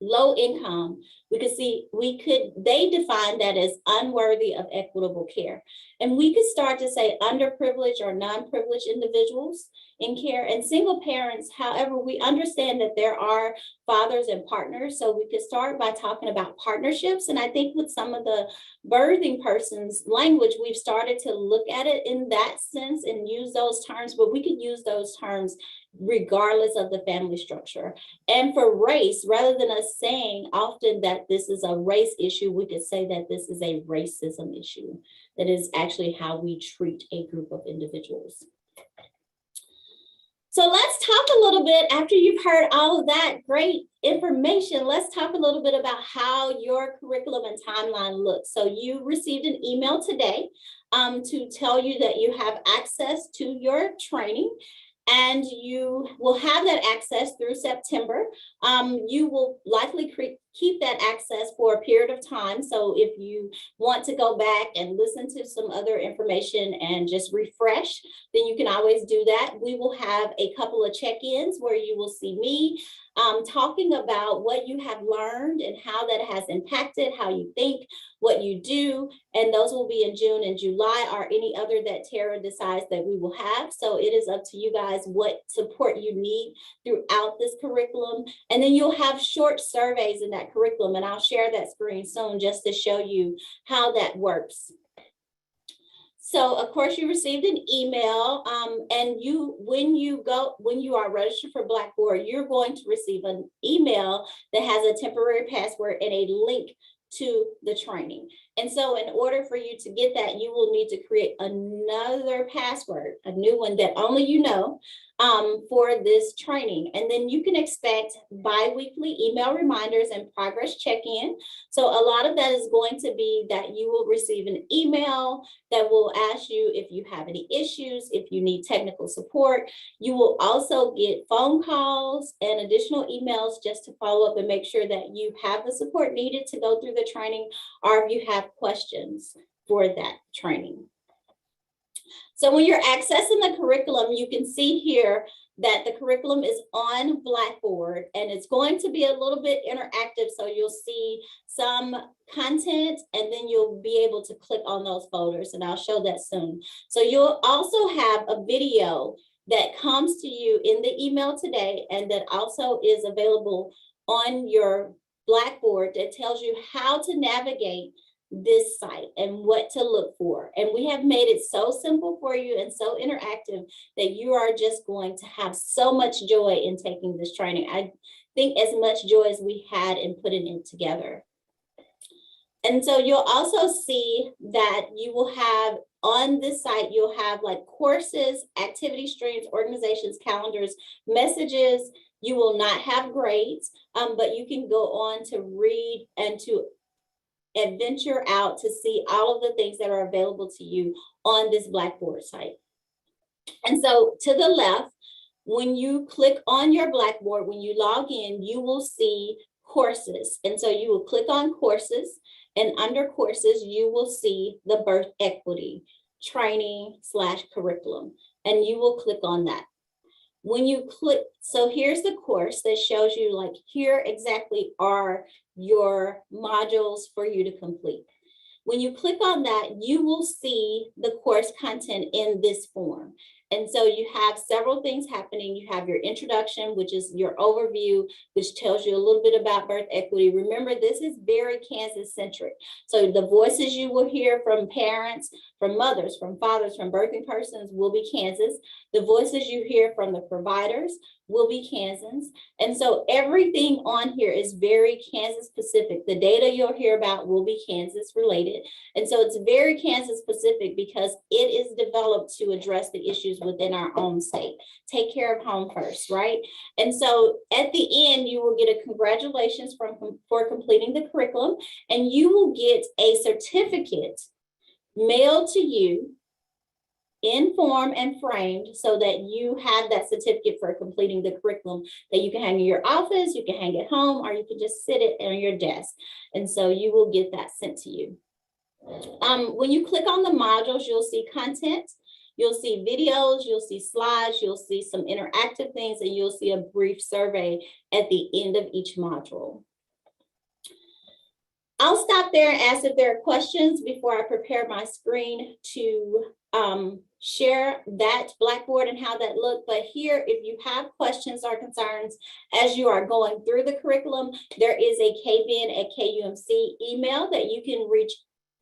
Low income, they define that as unworthy of equitable care. And we could start to say underprivileged or non-privileged individuals in care, and single parents. However, we understand that there are fathers and partners. So we could start by talking about partnerships. And I think with some of the birthing person's language, we've started to look at it in that sense and use those terms, but we could use those terms regardless of the family structure. And for race, rather than us saying often that this is a race issue, we could say that this is a racism issue. That is actually how we treat a group of individuals. So let's talk a little bit, after you've heard all of that great information, let's talk a little bit about how your curriculum and timeline looks. So you received an email today to tell you that you have access to your training, and you will have that access through September. You will likely keep that access for a period of time. So if you want to go back and listen to some other information and just refresh, then you can always do that. We will have a couple of check-ins where you will see me talking about what you have learned and how that has impacted how you think, what you do, and those will be in June and July, or any other that Tara decides that we will have. So it is up to you guys what support you need throughout this curriculum. And then you'll have short surveys in that curriculum, and I'll share that screen soon just to show you how that works. So of course you received an email, and when you are registered for Blackboard, you're going to receive an email that has a temporary password and a link to the training. And so in order for you to get that, you will need to create another password, a new one that only you know, for this training. And then you can expect bi-weekly email reminders and progress check-in. So a lot of that is going to be that you will receive an email that will ask you if you have any issues, if you need technical support. You will also get phone calls and additional emails just to follow up and make sure that you have the support needed to go through the training, or if you have questions for that training. So when you're accessing the curriculum, you can see here that the curriculum is on Blackboard, and it's going to be a little bit interactive. So you'll see some content, and then you'll be able to click on those folders, and I'll show that soon. So you'll also have a video that comes to you in the email today, and that also is available on your Blackboard that tells you how to navigate this site and what to look for. And we have made it so simple for you and so interactive that you are just going to have so much joy in taking this training. I think as much joy as we had in putting it together. And so you'll also see that you will have on this site, you'll have like courses, activity streams, organizations, calendars, messages. You will not have grades, but you can go on to read and to adventure out to see all of the things that are available to you on this Blackboard site. And so to the left, when you click on your Blackboard, when you log in, you will see courses. And so you will click on courses, and under courses, you will see the birth equity training / curriculum, and you will click on that. When you click, so here's the course that shows you like here exactly are your modules for you to complete. When you click on that, you will see the course content in this form. And so you have several things happening. You have your introduction, which is your overview, which tells you a little bit about birth equity. Remember, this is very Kansas centric. So the voices you will hear from parents, from mothers, from fathers, from birthing persons will be Kansas. The voices you hear from the providers will be Kansans. And so everything on here is very Kansas specific. The data you'll hear about will be Kansas related. And so it's very Kansas specific because it is developed to address the issues within our own state. Take care of home first, right? And so at the end, you will get a congratulations for completing the curriculum, and you will get a certificate mailed to you in form and framed so that you have that certificate for completing the curriculum that you can hang in your office, you can hang at home, or you can just sit it on your desk. And so you will get that sent to you. When you click on the modules, you'll see content, you'll see videos, you'll see slides, you'll see some interactive things, and you'll see a brief survey at the end of each module. I'll stop there and ask if there are questions before I prepare my screen to share that Blackboard and how that looked. But here, if you have questions or concerns as you are going through the curriculum, there is a kvin@KUMC email that you can reach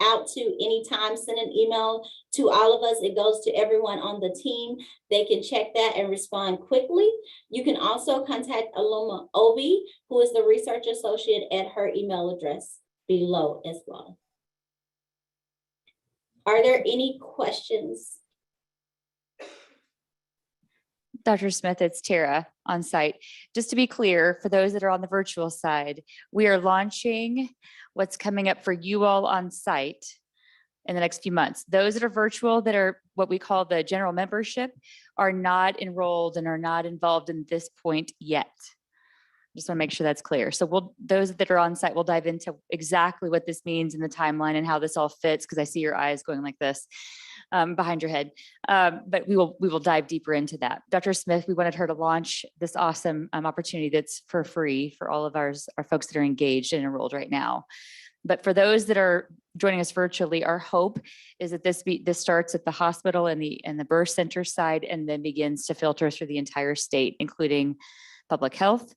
out to anytime. Send an email to all of us. It goes to everyone on the team. They can check that and respond quickly. You can also contact Aloma Obi, who is the research associate, at her email address below as well. Are there any questions? Dr. Smith, it's Tara on site. Just to be clear, for those that are on the virtual side, we are launching what's coming up for you all on site in the next few months. Those that are virtual, that are what we call the general membership, are not enrolled and are not involved in this point yet. Just want to make sure that's clear. So those that are on site, we'll dive into exactly what this means in the timeline and how this all fits, because I see your eyes going like this behind your head. But we will dive deeper into that. Dr. Smith, we wanted her to launch this awesome opportunity that's for free for all of our folks that are engaged and enrolled right now. But for those that are joining us virtually, our hope is that this starts at the hospital and the birth center side, and then begins to filter through the entire state, including public health,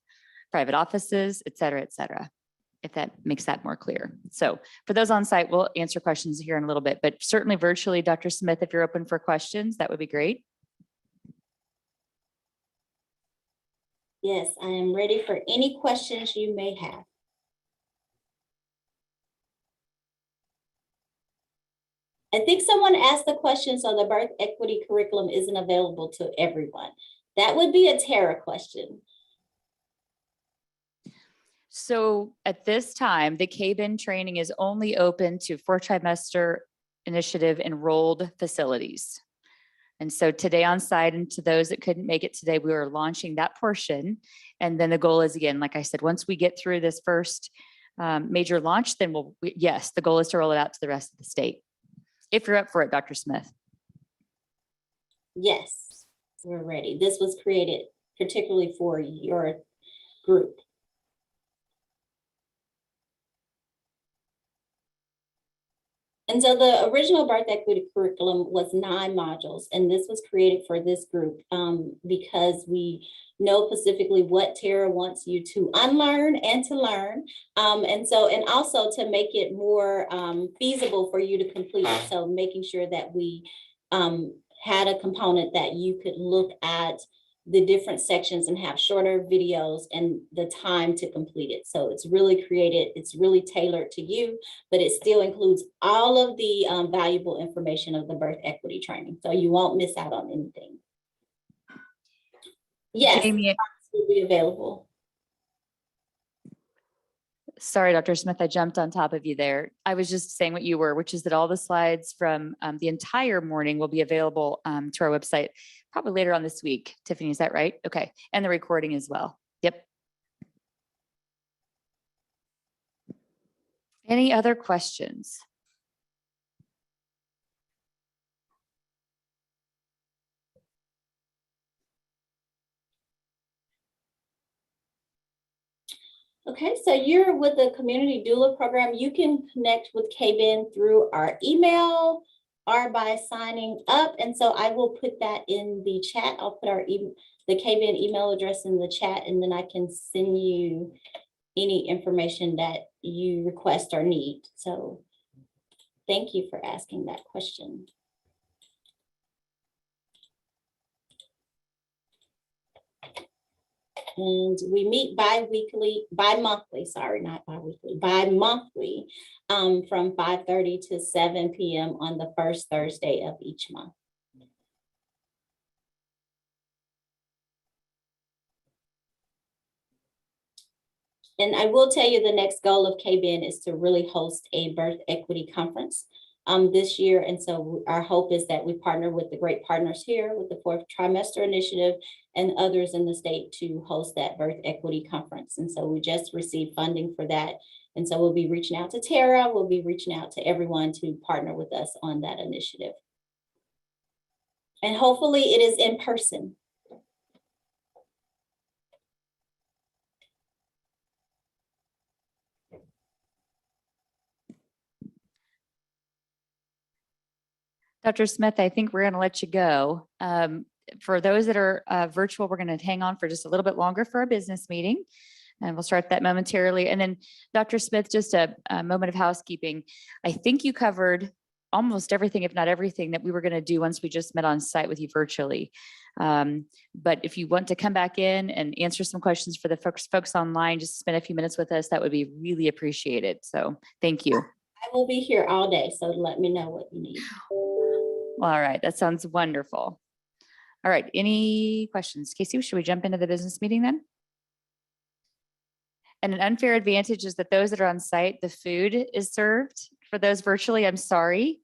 private offices, et cetera, if that makes that more clear. So for those on site, we'll answer questions here in a little bit, but certainly virtually, Dr. Smith, if you're open for questions, that would be great. Yes, I am ready for any questions you may have. I think someone asked the question, so the birth equity curriculum isn't available to everyone. That would be a Tara question. So at this time, the KBIN training is only open to 4-trimester initiative enrolled facilities. And so today on site, and to those that couldn't make it today, we are launching that portion. And then the goal is, again, like I said, once we get through this first major launch, then yes, the goal is to roll it out to the rest of the state. If you're up for it, Dr. Smith. Yes, we're ready. This was created particularly for your group. And so the original birth equity curriculum was 9 modules, and this was created for this group because we know specifically what Tara wants you to unlearn and to learn. And also to make it more feasible for you to complete it. So making sure that we had a component that you could look at the different sections and have shorter videos and the time to complete it. So it's really created, it's really tailored to you, but it still includes all of the valuable information of the birth equity training. So you won't miss out on anything. Yes, Jamie, will be available. sorry, Dr. Smith, I jumped on top of you there. I was just saying what you were, which is that all the slides from the entire morning will be available to our website probably later on this week. Tiffany, is that right? Okay. And the recording as well. Yep. Any other questions? Okay, so you're with the community doula program. You can connect with KBIN through our email or by signing up. And so I will put that in the chat. I'll put the KBIN email address in the chat, and then I can send you any information that you request or need. So thank you for asking that question. And we meet bi-monthly, from 5:30 to 7 p.m. on the first Thursday of each month. And I will tell you the next goal of KBIN is to really host a birth equity conference this year. And so our hope is that we partner with the great partners here with the Fourth Trimester Initiative and others in the state to host that birth equity conference. And so we just received funding for that. And so we'll be reaching out to Tara, we'll be reaching out to everyone to partner with us on that initiative. And hopefully it is in person. Dr. Smith, I think we're going to let you go. For those that are virtual, we're going to hang on for just a little bit longer for a business meeting, and we'll start that momentarily. And then Dr. Smith, just a moment of housekeeping. I think you covered almost everything, if not everything, that we were going to do once we just met on site with you virtually. But if you want to come back in and answer some questions for the folks online, just spend a few minutes with us, that would be really appreciated. So thank you. I will be here all day, so let me know what you need. All right, that sounds wonderful. All right, any questions? Casey, should we jump into the business meeting then? And an unfair advantage is that those that are on site, the food is served. For those virtually, I'm sorry.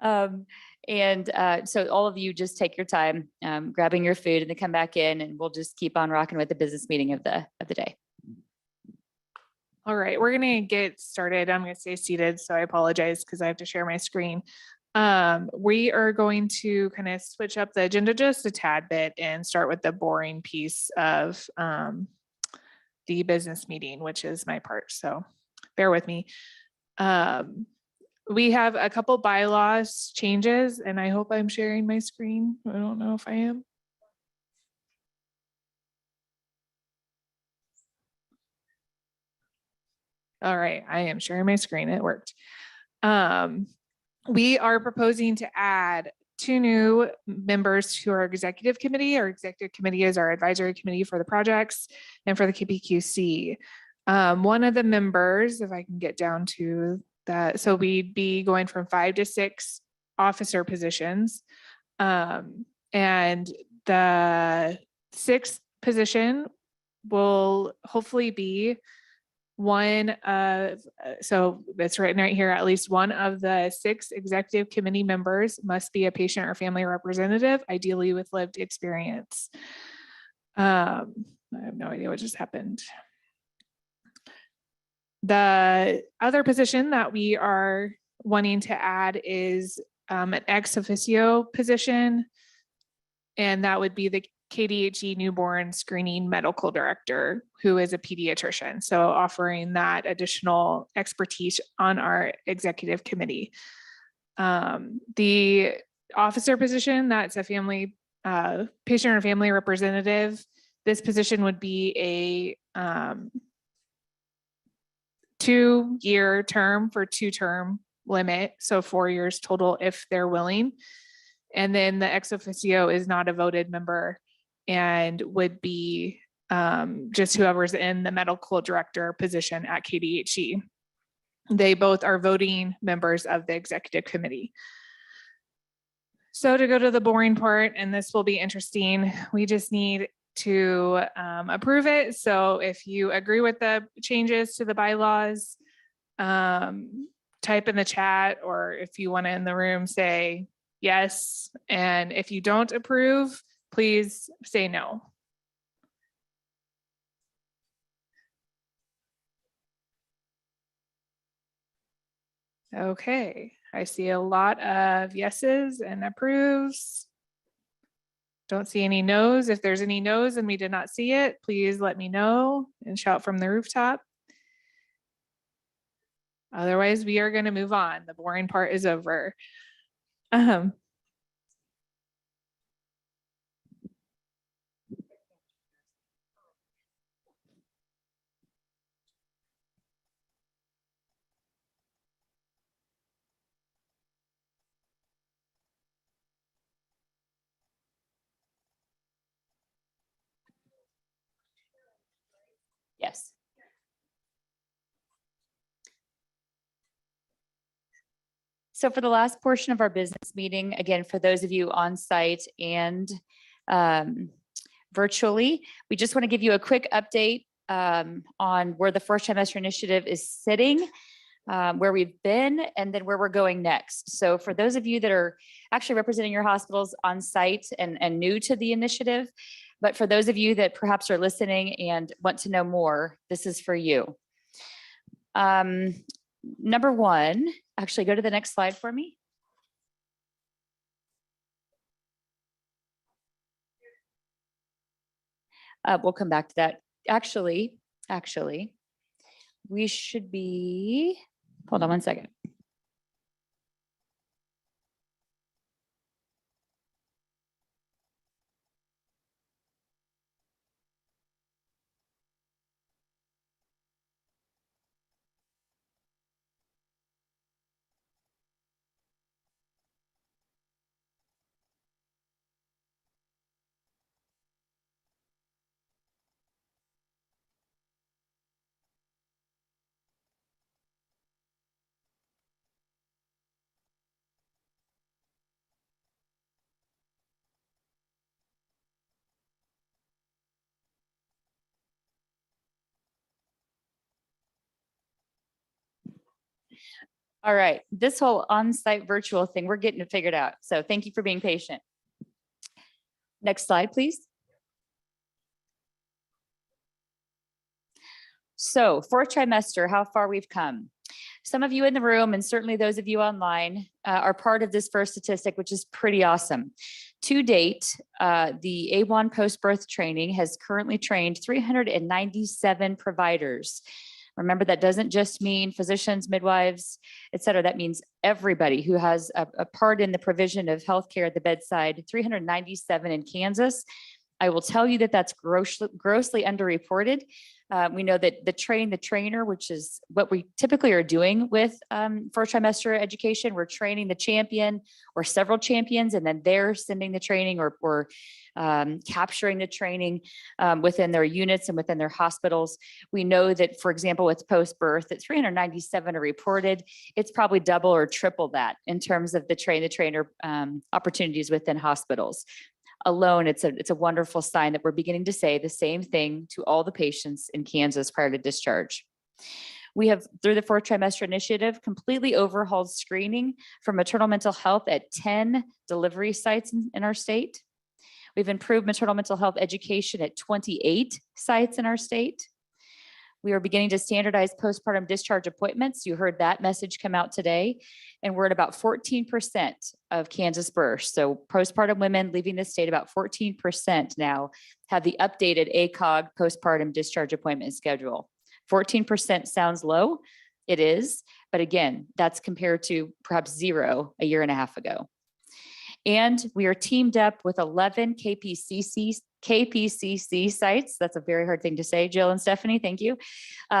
So all of you just take your time grabbing your food and then come back in, and we'll just keep on rocking with the business meeting of the day. All right, we're going to get started. I'm going to stay seated, so I apologize because I have to share my screen. We are going to kind of switch up the agenda just a tad bit and start with the boring piece of the business meeting, which is my part. So bear with me. We have a couple bylaws changes, and I hope I'm sharing my screen. I don't know if I am. All right, I am sharing my screen. It worked. We are proposing to add 2 new members to our executive committee. Our executive committee is our advisory committee for the projects and for the KPQC. One of the members, if I can get down to that, so we'd be going from 5 to 6 officer positions. And the 6th position will hopefully be one of, so that's written right here, at least one of the 6 executive committee members must be a patient or family representative, ideally with lived experience. I have no idea what just happened. The other position that we are wanting to add is an ex officio position, and that would be the KDHE newborn screening medical director, who is a pediatrician. So offering that additional expertise on our executive committee. The officer position, that's a family patient or family representative. This position would be a 2-year term for 2-term limit. So 4 years total if they're willing. And then the ex officio is not a voted member, and would be just whoever's in the medical director position at KDHE. They both are voting members of the executive committee. So to go to the boring part, and this will be interesting, we just need to approve it. So if you agree with the changes to the bylaws, type in the chat, or if you want to in the room, say yes. And if you don't approve, please say no. Okay, I see a lot of yeses and approves. Don't see any no's. If there's any no's and we did not see it, please let me know and shout from the rooftop. Otherwise, we are going to move on. The boring part is over. Yes. So for the last portion of our business meeting, again, for those of you on site and virtually, we just want to give you a quick update on where the first trimester initiative is sitting, where we've been, and then where we're going next. So for those of you that are actually representing your hospitals on site and new to the initiative, but for those of you that perhaps are listening and want to know more, this is for you. Number one, actually go to the next slide for me. We'll come back to that. Actually, we should be, hold on one second. All right, this whole on-site virtual thing, we're getting it figured out. So thank you for being patient. Next slide, please. So fourth trimester, how far we've come. Some of you in the room, and certainly those of you online, are part of this first statistic, which is pretty awesome. To date, the A1 post-birth training has currently trained 397 providers. Remember, that doesn't just mean physicians, midwives, et cetera. That means everybody who has a part in the provision of healthcare at the bedside, 397 in Kansas. I will tell you that that's grossly underreported. We know that the train the trainer, which is what we typically are doing with first trimester education, we're training the champion or several champions, and then they're sending the training or capturing the training within their units and within their hospitals. We know that, for example, with post-birth, that 397 are reported. It's probably double or triple that in terms of the train the trainer opportunities within hospitals. Alone, it's a wonderful sign that we're beginning to say the same thing to all the patients in Kansas prior to discharge. We have, through the fourth trimester initiative, completely overhauled screening for maternal mental health at 10 delivery sites in our state. We've improved maternal mental health education at 28 sites in our state. We are beginning to standardize postpartum discharge appointments. You heard that message come out today. And we're at about 14% of Kansas births. So postpartum women leaving the state, about 14% now have the updated ACOG postpartum discharge appointment schedule. 14% sounds low. It is. But again, that's compared to perhaps zero a year and a half ago. And we are teamed up with 11 KPCC sites. That's a very hard thing to say, Jill and Stephanie, thank you.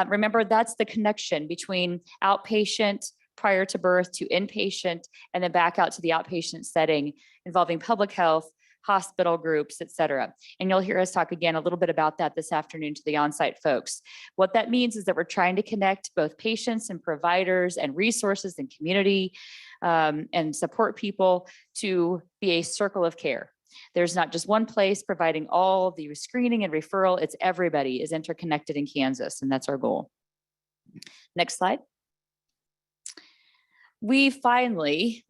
Remember, that's the connection between outpatient prior to birth to inpatient, and then back out to the outpatient setting involving public health, hospital groups, et cetera. And you'll hear us talk again a little bit about that this afternoon to the on-site folks. What that means is that we're trying to connect both patients and providers and resources and community and support people to be a circle of care. There's not just one place providing all the screening and referral, it's everybody is interconnected in Kansas, and that's our goal. Next slide. We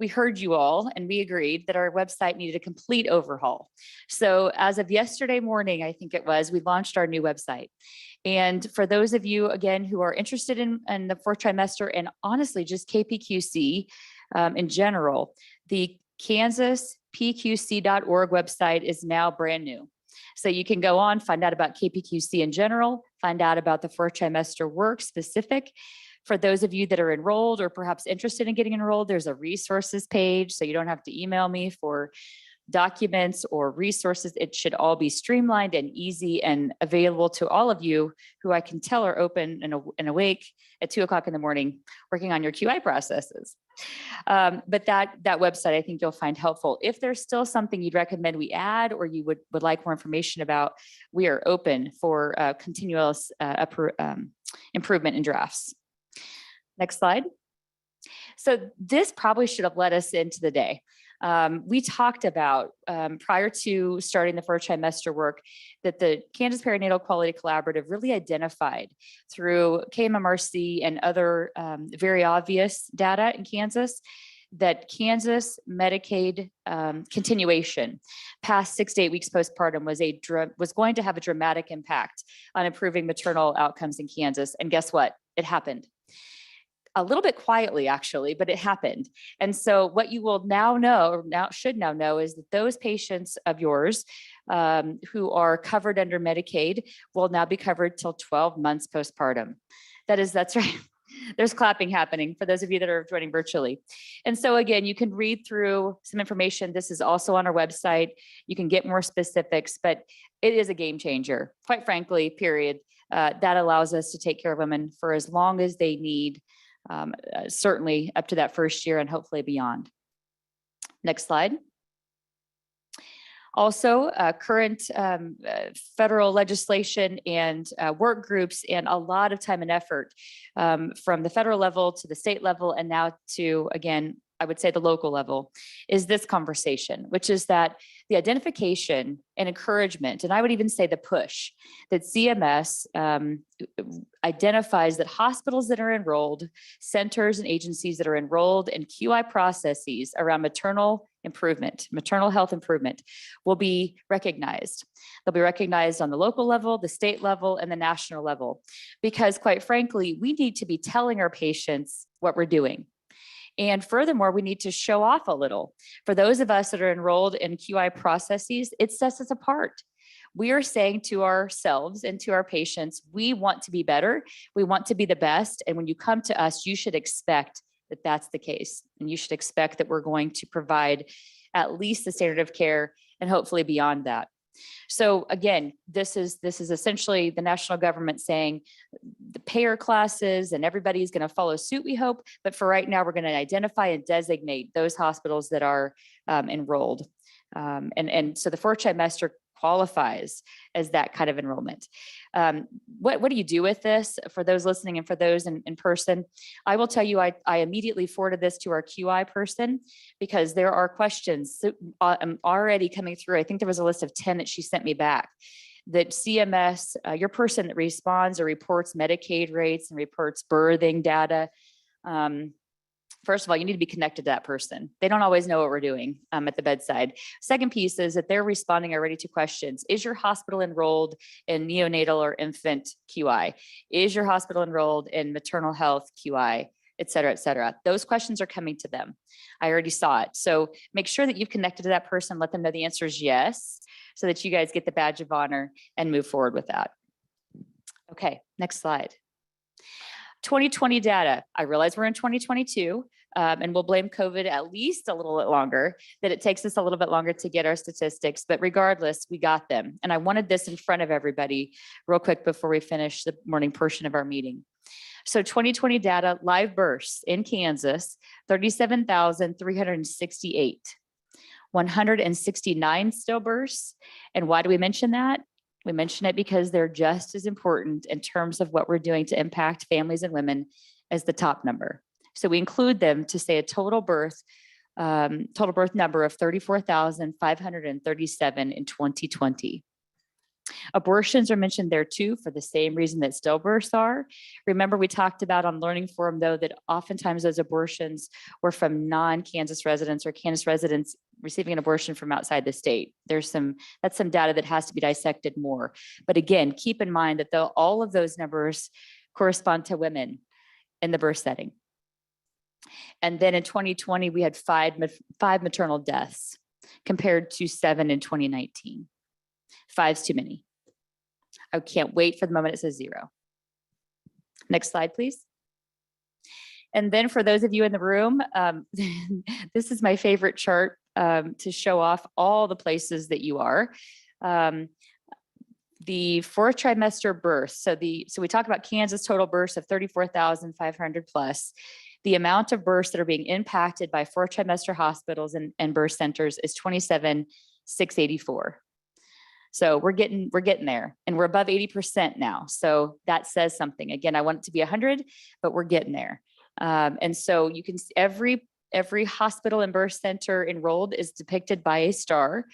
heard you all and we agreed that our website needed a complete overhaul. So as of yesterday morning, I think it was, we launched our new website. And for those of you, again, who are interested in the fourth trimester and honestly just KPQC in general, the KansasPQC.org website is now brand new. So you can go on, find out about KPQC in general, find out about the fourth trimester work specific. For those of you that are enrolled or perhaps interested in getting enrolled, there's a resources page, so you don't have to email me for documents or resources. It should all be streamlined and easy and available to all of you who I can tell are open and awake at 2 o'clock in the morning working on your QI processes. But that website, I think you'll find helpful. If there's still something you'd recommend we add or you would like more information about, we are open for continuous improvement in drafts. Next slide. So this probably should have led us into the day. We talked about prior to starting the first trimester work that the Kansas Perinatal Quality Collaborative really identified through KMMRC and other very obvious data in Kansas that Kansas Medicaid continuation past 6 to 8 weeks postpartum was going to have a dramatic impact on improving maternal outcomes in Kansas. And guess what? It happened. A little bit quietly, actually, but it happened. And so what you will now know, or should now know, is that those patients of yours who are covered under Medicaid will now be covered till 12 months postpartum. That's right. There's clapping happening for those of you that are joining virtually. And so again, you can read through some information. This is also on our website. You can get more specifics, but it is a game changer, quite frankly, period. That allows us to take care of women for as long as they need, certainly up to that first year and hopefully beyond. Next slide. Also, current federal legislation and work groups and a lot of time and effort from the federal level to the state level and now to, again, I would say the local level, is this conversation, which is that the identification and encouragement, and I would even say the push, that CMS identifies that hospitals that are enrolled, centers and agencies that are enrolled in QI processes around maternal health improvement will be recognized. They'll be recognized on the local level, the state level, and the national level, because quite frankly, we need to be telling our patients what we're doing. And furthermore, we need to show off a little. For those of us that are enrolled in QI processes, it sets us apart. We are saying to ourselves and to our patients, we want to be better. We want to be the best. And when you come to us, you should expect that that's the case. And you should expect that we're going to provide at least the standard of care and hopefully beyond that. So again, this is essentially the national government saying the payer classes and everybody's going to follow suit, we hope. But for right now, we're going to identify and designate those hospitals that are enrolled. And so the fourth trimester qualifies as that kind of enrollment. What do you do with this? For those listening and for those in person, I will tell you, I immediately forwarded this to our QI person because there are questions already coming through. I think there was a list of 10 that she sent me back that CMS, your person that responds or reports Medicaid rates and reports birthing data, first of all, you need to be connected to that person. They don't always know what we're doing at the bedside. Second piece is that they're responding already to questions. Is your hospital enrolled in neonatal or infant QI? Is your hospital enrolled in maternal health QI, et cetera, et cetera? Those questions are coming to them. I already saw it. So make sure that you've connected to that person, let them know the answer is yes, so that you guys get the badge of honor and move forward with that. Okay, next slide. 2020 data. I realize we're in 2022 and we'll blame COVID at least a little bit longer, that it takes us a little bit longer to get our statistics, but regardless, we got them. And I wanted this in front of everybody real quick before we finish the morning portion of our meeting. So 2020 data, live births in Kansas, 37,368. 169 stillbirths. And why do we mention that? We mention it because they're just as important in terms of what we're doing to impact families and women as the top number. So we include them to say a total birth number of 34,537 in 2020. Abortions are mentioned there too for the same reason that stillbirths are. Remember, we talked about on Learning Forum though that oftentimes those abortions were from non-Kansas residents or Kansas residents receiving an abortion from outside the state. That's some data that has to be dissected more. But again, keep in mind that all of those numbers correspond to women in the birth setting. And then in 2020, we had five maternal deaths compared to 7 in 2019. 5's too many. I can't wait for the moment it says 0. Next slide, please. And then for those of you in the room, this is my favorite chart to show off all the places that you are. The fourth trimester birth. So we talk about Kansas total births of 34,500 plus. The amount of births that are being impacted by fourth trimester hospitals and birth centers is 27,684. So we're getting there, and we're above 80% now. So that says something. Again, I want it to be 100, but we're getting there. And so you can see every hospital and birth center enrolled is depicted by a star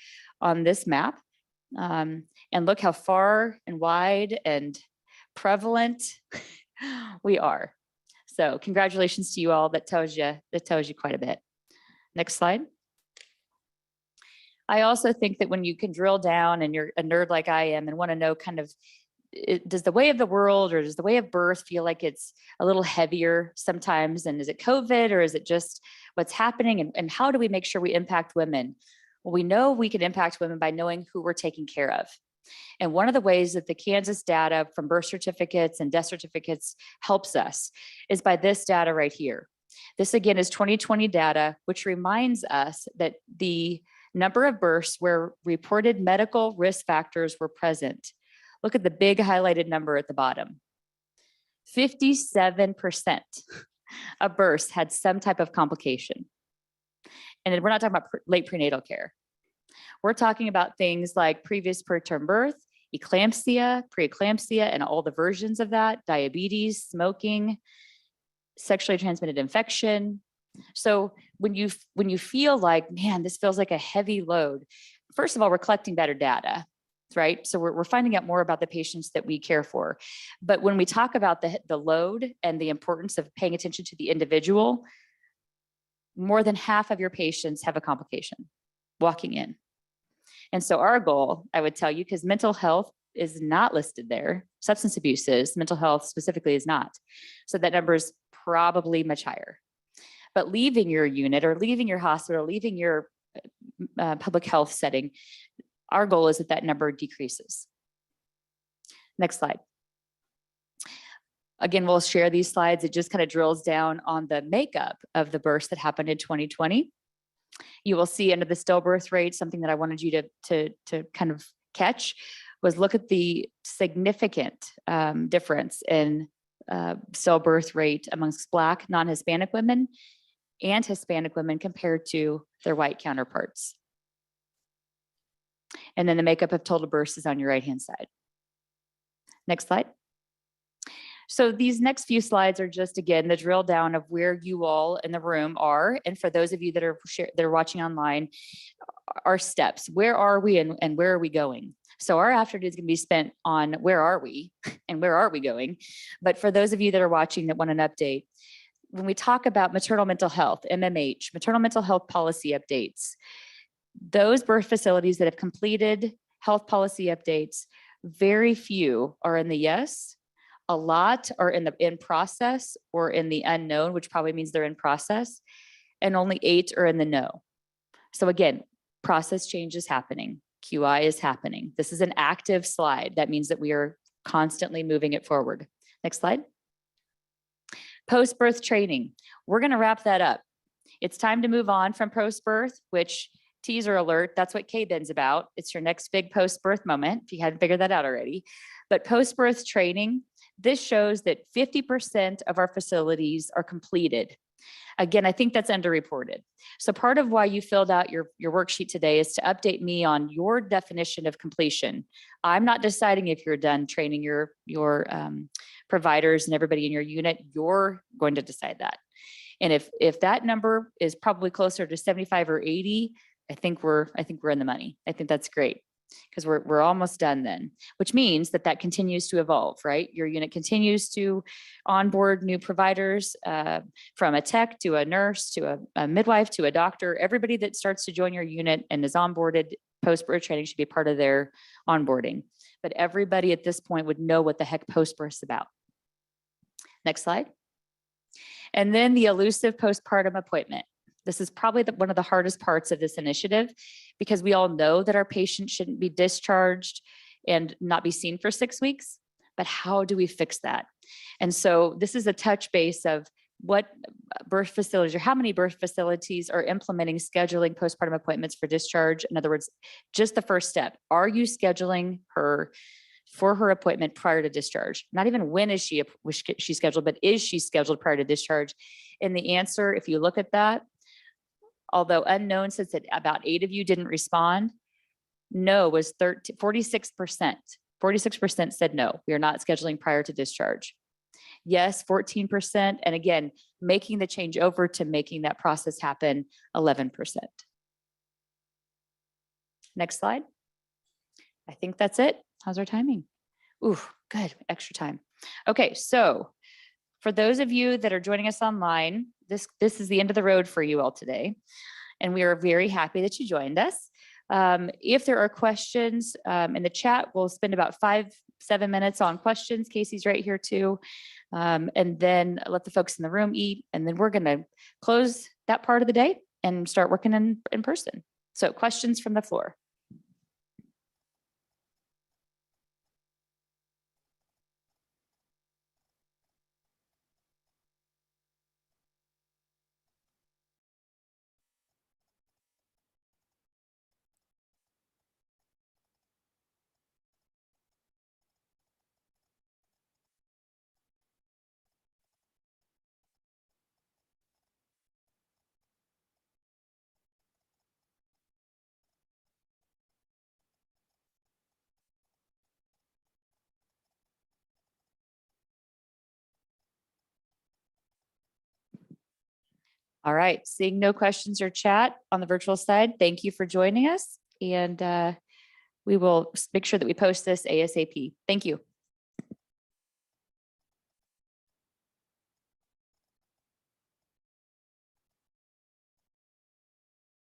on this map. And look how far and wide and prevalent we are. So congratulations to you all. That tells you quite a bit. Next slide. I also think that when you can drill down and you're a nerd like I am and want to know kind of, does the way of the world or does the way of birth feel like it's a little heavier sometimes? And is it COVID or is it just what's happening? And how do we make sure we impact women? Well, we know we can impact women by knowing who we're taking care of. And one of the ways that the Kansas data from birth certificates and death certificates helps us is by this data right here. This again is 2020 data, which reminds us that the number of births where reported medical risk factors were present. Look at the big highlighted number at the bottom. 57% of births had some type of complication. And we're not talking about late prenatal care. We're talking about things like previous preterm birth, eclampsia, preeclampsia, and all the versions of that, diabetes, smoking, sexually transmitted infection. So when you feel like, man, this feels like a heavy load, first of all, we're collecting better data, right? So we're finding out more about the patients that we care for. But when we talk about the load and the importance of paying attention to the individual, more than half of your patients have a complication walking in. And so our goal, I would tell you, because mental health is not listed there, substance abuse is, mental health specifically is not. So that number is probably much higher. But leaving your unit or leaving your hospital, leaving your public health setting, our goal is that number decreases. Next slide. Again, we'll share these slides. It just kind of drills down on the makeup of the births that happened in 2020. You will see under the stillbirth rate, something that I wanted you to kind of catch was look at the significant difference in stillbirth rate amongst Black, non-Hispanic women and Hispanic women compared to their white counterparts. And then the makeup of total births is on your right-hand side. Next slide. So these next few slides are just, again, the drill down of where you all in the room are. And for those of you that are watching online, our steps, where are we and where are we going? So our afternoon is going to be spent on where are we and where are we going? But for those of you that are watching that want an update, when we talk about maternal mental health, MMH, maternal mental health policy updates, those birth facilities that have completed health policy updates, very few are in the yes. A lot are in process or in the unknown, which probably means they're in process, and only 8 are in the no. So again, process change is happening. QI is happening. This is an active slide. That means that we are constantly moving it forward. Next slide. Post-birth training. We're going to wrap that up. It's time to move on from post-birth, which teaser alert, that's what K-BIN's about. It's your next big post-birth moment, if you hadn't figured that out already. But post-birth training, this shows that 50% of our facilities are completed Again, I think that's underreported. So part of why you filled out your worksheet today is to update me on your definition of completion. I'm not deciding if you're done training your providers and everybody in your unit. You're going to decide that. And if that number is probably closer to 75 or 80, I think we're in the money. I think that's great, because we're almost done then, which means that continues to evolve, right? Your unit continues to onboard new providers, from a tech to a nurse to a midwife to a doctor. Everybody that starts to join your unit and is onboarded post-birth training should be part of their onboarding. But everybody at this point would know what the heck post-birth is about. Next slide. And then the elusive postpartum appointment. This is probably one of the hardest parts of this initiative, because we all know that our patients shouldn't be discharged and not be seen for 6 weeks, but how do we fix that? And so this is a touch base of what birth facilities, or how many birth facilities are implementing scheduling postpartum appointments for discharge. In other words, just the first step. Are you scheduling her for her appointment prior to discharge? Not even when is she scheduled, but is she scheduled prior to discharge? And the answer, if you look at that, although unknown, since about 8 of you didn't respond, no was 46%. 46% said no, we are not scheduling prior to discharge. Yes, 14%. And again, making the change over to making that process happen, 11%. Next slide. I think that's it. How's our timing? Ooh, good, extra time. Okay, so for those of you that are joining us online, this is the end of the road for you all today. And we are very happy that you joined us. If there are questions in the chat, we'll spend about 5-7 minutes on questions. Casey's right here too. And then let the folks in the room eat. And then we're gonna close that part of the day and start working in person. So questions from the floor. All right, seeing no questions or chat on the virtual side, thank you for joining us. And we will make sure that we post this ASAP. Thank you.